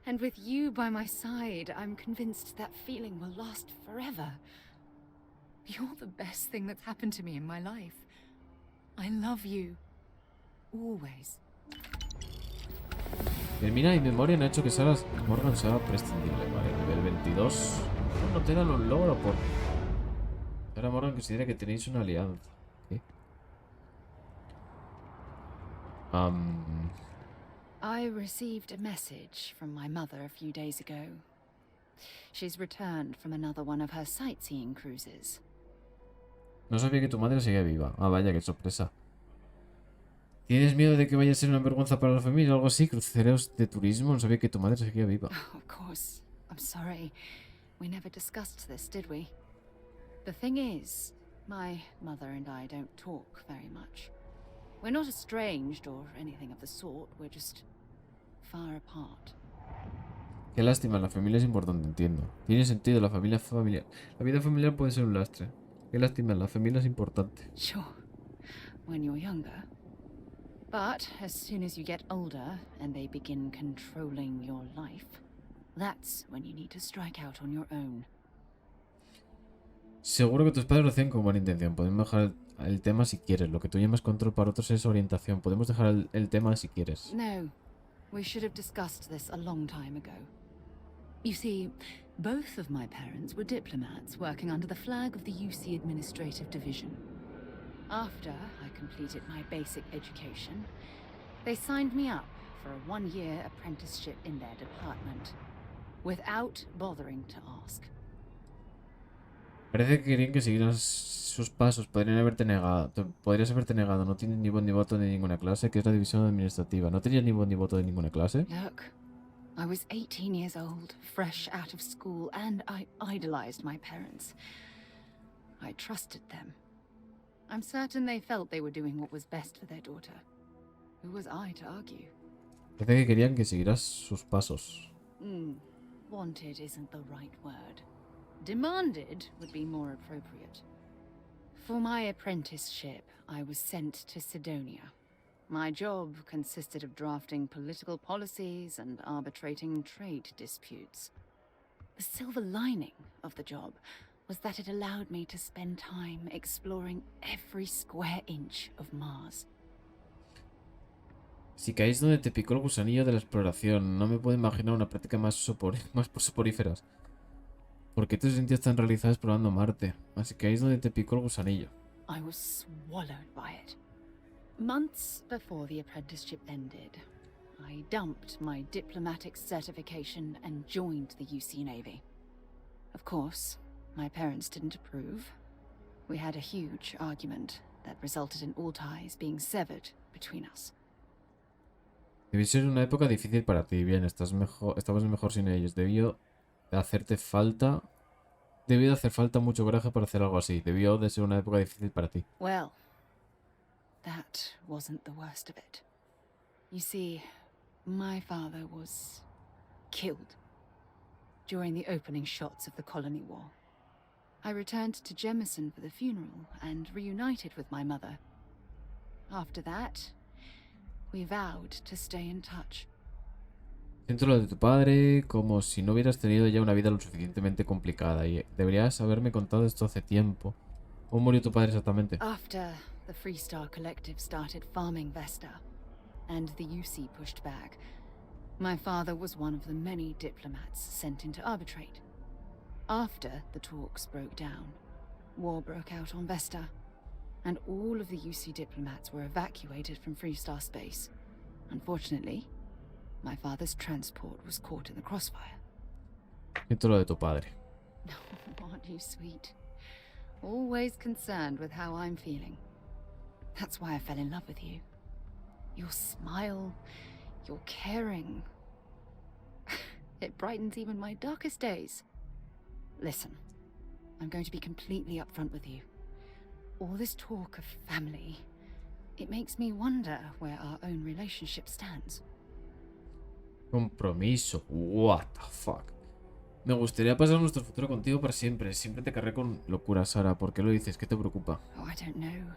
And with you by my side, I'm convinced that feeling will last forever. You're the best thing that's happened to me in my life. I love you. Always. Termina mi memoria no ha hecho que Sarah Morgan sea prescindible. Vale, nivel 22. No te dan un logro por... Sarah Morgan considera que tenéis una alianza. ¿Qué? I received a message from my mother a few days ago. She's returned from another one of her sightseeing cruises. No sabía que tu madre seguía viva. Ah, vaya, qué sorpresa. ¿Tienes miedo de que vaya a ser una vergüenza para la familia o algo así? Cruceros de turismo. No sabía que tu madre seguía viva. Oh, of course. I'm sorry. We never discussed this, did we? The thing is, my mother and I don't talk very much. We're not estranged or anything of the sort. We're just far apart. Qué lástima, la familia es importante, entiendo. Tiene sentido, la familia familiar. La vida familiar puede ser un lastre. Qué lástima, la familia es importante. Sure, when you're younger. But as soon as you get older and they begin controlling your life, that's when you need to strike out on your own. Seguro que tus padres lo hacen con buena intención. Podemos dejar el tema si quieres. Lo que tú llamas control para otros es orientación. Podemos dejar el tema si quieres. No, we should have discussed this a long time ago. You see, both of my parents were diplomats working under the flag of the UC Administrative Division. After I completed my basic education, they signed me up for a one-year apprenticeship in their department, without bothering to ask. Parece que querían que siguieras sus pasos. Podrías haberte negado. No tienes ni voz ni voto de ninguna clase, que es la división administrativa. ¿No tenías ni voz ni voto de ninguna clase? Look, I was 18 years old, fresh out of school, and I idolized my parents. I trusted them. I'm certain they felt they were doing what was best for their daughter. Who was I to argue? Parece que querían que siguieras sus pasos. Wanted isn't the right word. Demanded would be more appropriate. For my apprenticeship, I was sent to Sidonia. My job consisted of drafting political policies and arbitrating trade disputes. The silver lining of the job was that it allowed me to spend time exploring every square inch of Mars. Si caéis donde te picó el gusanillo de la exploración, no me puedo imaginar una práctica más soporíferas. ¿Por qué te sentías tan realizada explorando Marte? Así que ahí es donde te picó el gusanillo. I was swallowed by it. Months before the apprenticeship ended, I dumped my diplomatic certification and joined the UC Navy. Of course, my parents didn't approve. We had a huge argument that resulted in all ties being severed between us. Debió ser una época difícil para ti. Bien, estabas mejor sin ellos. Debió de hacer falta mucho coraje para hacer algo así. Debió de ser una época difícil para ti. Well, that wasn't the worst of it. You see, my father was killed during the opening shots of the Colony War. I returned to Jemison for the funeral and reunited with my mother. After that, we vowed to stay in touch. Siento lo de tu padre como si no hubieras tenido ya una vida lo suficientemente complicada y deberías haberme contado esto hace tiempo. ¿Cómo murió tu padre exactamente? After the Freestar Collective started farming Vesta, and the UC pushed back, my father was one of the many diplomats sent in to arbitrate. After the talks broke down, war broke out on Vesta, and all of the UC diplomats were evacuated from Freestar space. Unfortunately, my father's transport was caught in the crossfire. Siento lo de tu padre. Aren't you sweet? Always concerned with how I'm feeling. That's why I fell in love with you. Your smile, your caring. It brightens even my darkest days. Listen, I'm going to be completely upfront with you. All this talk of family, it makes me wonder where our own relationship stands. Compromiso. What the fuck. Me gustaría pasar nuestro futuro contigo para siempre. Siempre te cargué con locura, Sara. ¿Por qué lo dices? ¿Qué te preocupa? Oh, I don't know.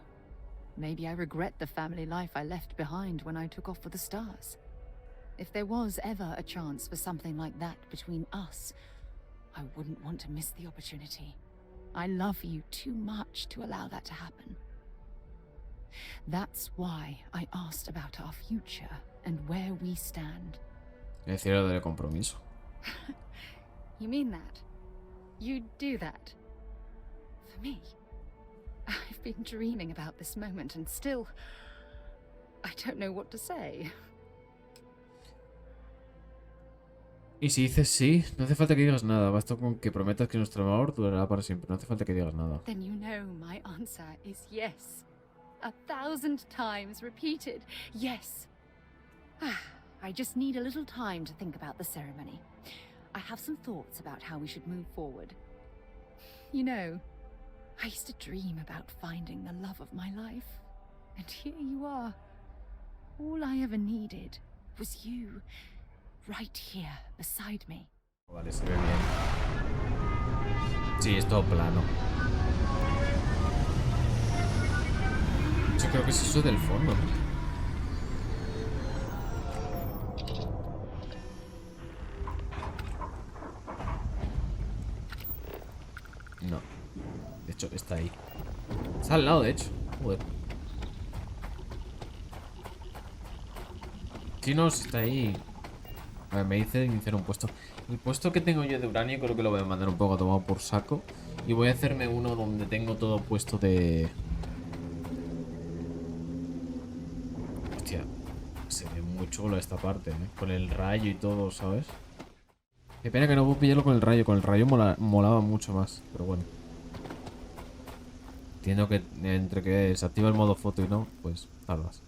Maybe I regret the family life I left behind when I took off for the stars. If there was ever a chance for something like that between us, I wouldn't want to miss the opportunity. I love you too much to allow that to happen. That's why I asked about our future and where we stand. Es decir, lo del compromiso. You mean that? You'd do that? For me? I've been dreaming about this moment and still... I don't know what to say. Y si dices sí, no hace falta que digas nada. Basta con que prometas que nuestro amor durará para siempre. No hace falta que digas nada. Then you know my answer is yes. 1,000 times repeated. Yes. I just need a little time to think about the ceremony. I have some thoughts about how we should move forward. You know, I used to dream about finding the love of my life. And here you are. All I ever needed was you, right here beside me. Vale, se ve bien. Sí, es todo plano. Yo creo que es eso del fondo, ¿no? No. hecho, está ahí. Está al lado, de hecho. Joder. Si no, si está ahí. A ver, me dice iniciar un puesto. El puesto que tengo yo de uranio creo que lo voy a mandar un poco tomado por saco. Y voy a hacerme uno donde tengo todo puesto de... Hostia, se ve muy chulo esta parte, ¿eh? Con el rayo y todo, ¿sabes? Qué pena que no puedo pillarlo con el rayo. Con el rayo molaba mucho más. Pero bueno. Entiendo que entre que se activa el modo foto y no, pues tardas.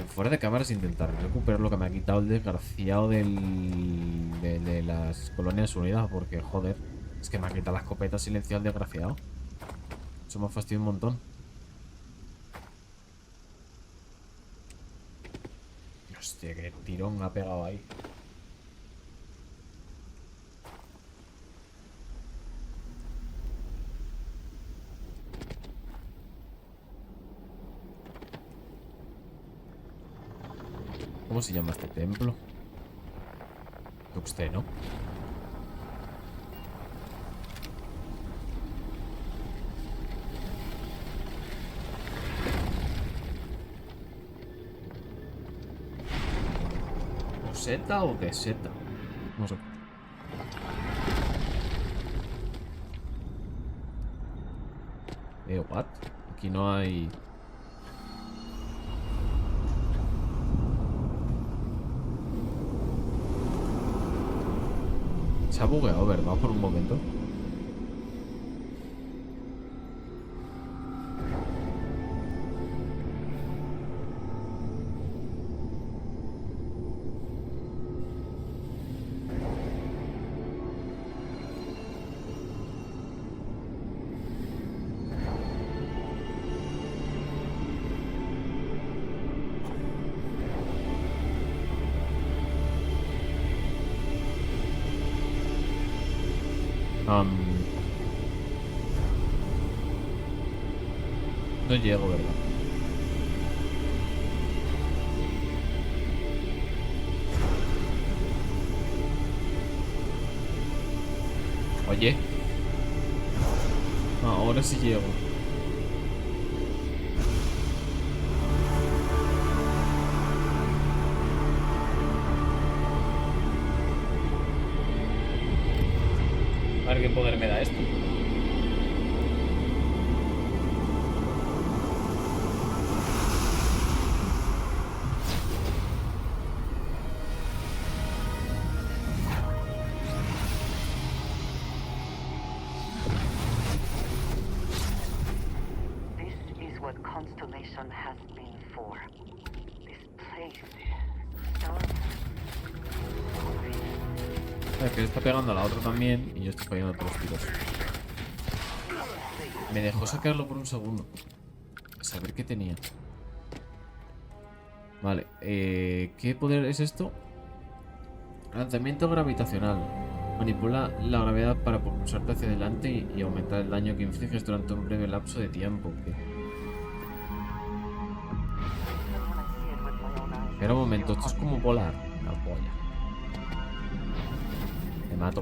Fuera de cámaras intentar recuperar lo que me ha quitado el desgraciado de las colonias unidas. Porque, joder, es que me ha quitado la escopeta silenciada el desgraciado. Eso me ha fastidiado un montón. Hostia, qué tirón ha pegado ahí. ¿Cómo se llama este templo? Usted, ¿no? ¿Seta o de seta? No sé. What? Aquí no hay... Se ha bugueado, ¿verdad? Por un momento. No llego, ¿verdad? Oye. Ahora sí llego. A ver qué poder me da esto. Has been for. This place. Es que le está pegando a la otra también y yo estoy fallando otros tiros. Me dejó sacarlo por un segundo. A saber qué tenía. Vale, ¿qué poder es esto? Lanzamiento gravitacional. Manipula la gravedad para propulsarte hacia adelante y aumentar el daño que infliges durante un breve lapso de tiempo. Espera un momento, esto es como volar. La polla. Me mato.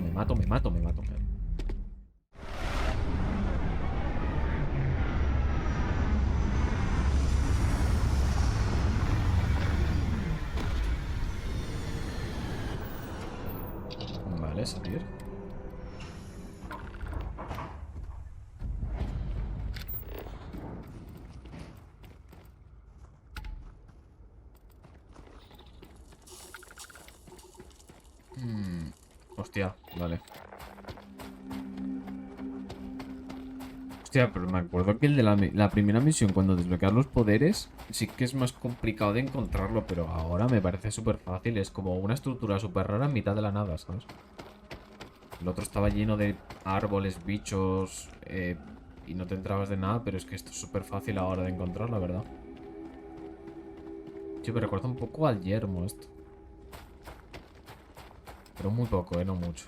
Vale, salir. Hostia, vale. Hostia, pero me acuerdo que el de la primera misión, cuando desbloqueas los poderes, sí que es más complicado de encontrarlo, pero ahora me parece súper fácil. Es como una estructura súper rara en mitad de la nada, ¿sabes? El otro estaba lleno de árboles, bichos, y no te entrabas de nada, pero es que esto es súper fácil ahora de encontrar, la verdad. Sí, me recuerda un poco al yermo esto. Pero muy poco, no mucho.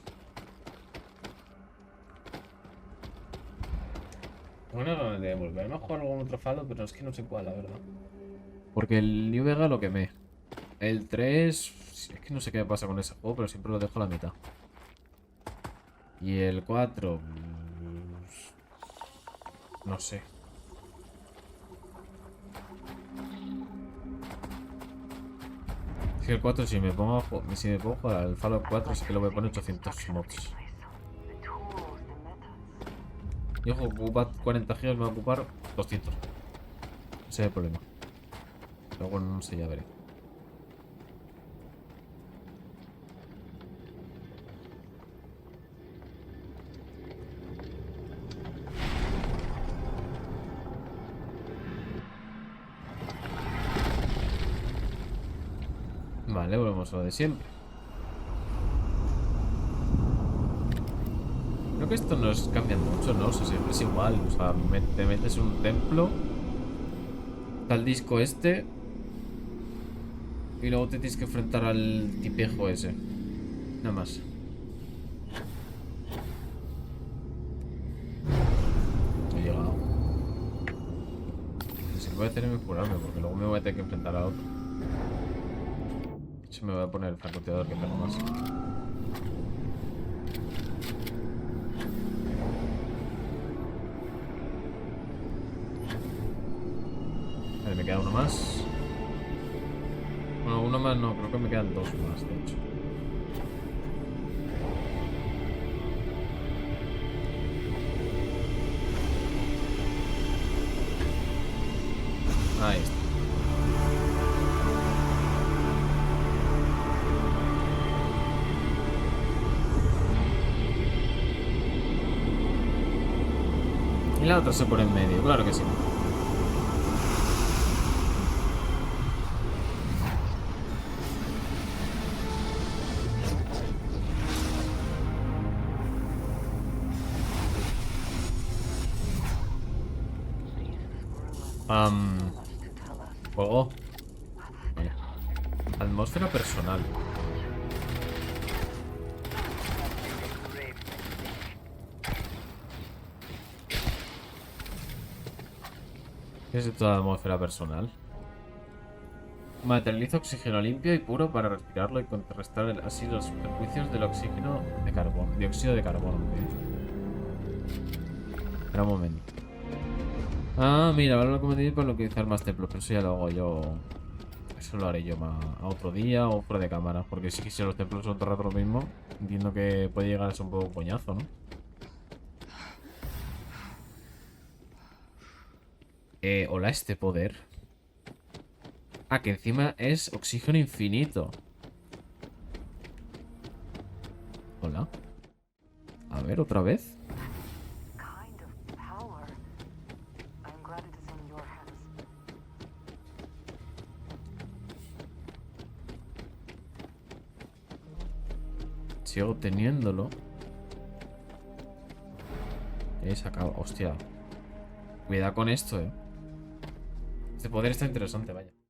Bueno, de volverme a jugar algún otro Fallout, pero es que no sé cuál, la verdad. Porque el New Vega lo quemé. El 3... Es que no sé qué pasa con ese juego, pero siempre lo dejo a la mitad. Y el 4... No sé. Es que el 4, si me pongo a jugar al Fallout 4, sí que lo voy a poner 800 mods. Y ojo, ocupa 40 GB, me va a ocupar 200. Ese es el problema. Pero bueno, no sé, ya veré. Vale, volvemos a lo de siempre. Creo que esto no es cambia mucho, ¿no? O sea, siempre es igual. O sea, te metes en un templo. Está el disco este. Y luego te tienes que enfrentar al tipejo ese. Nada más. He llegado. Lo que voy a hacer es curarme, porque luego me voy a tener que enfrentar a otro. De hecho, me voy a poner el francotirador que tengo más. Vale, me queda uno más. Bueno, uno más no, creo que me quedan dos más, de hecho. Ahí está. Y la otra se pone en medio, claro que sí. Juego. Vale. Atmósfera personal. ¿Qué es esto de atmósfera personal? Materializa oxígeno limpio y puro para respirarlo y contrarrestar así los perjuicios del oxígeno de carbono. Dióxido de carbono, de hecho. Espera un momento. Ah, mira, ahora lo que me dices para localizar más templos, pero eso ya lo hago yo. Eso lo haré yo a otro día o fuera de cámara. Porque si los templos son todo el rato lo mismo, entiendo que puede llegar a ser un poco coñazo, ¿no? Hola, este poder. Ah, que encima es oxígeno infinito. Hola. A ver, otra vez. Sigo teniéndolo. He sacado. Hostia. Cuidado con esto, Este poder está interesante, vaya.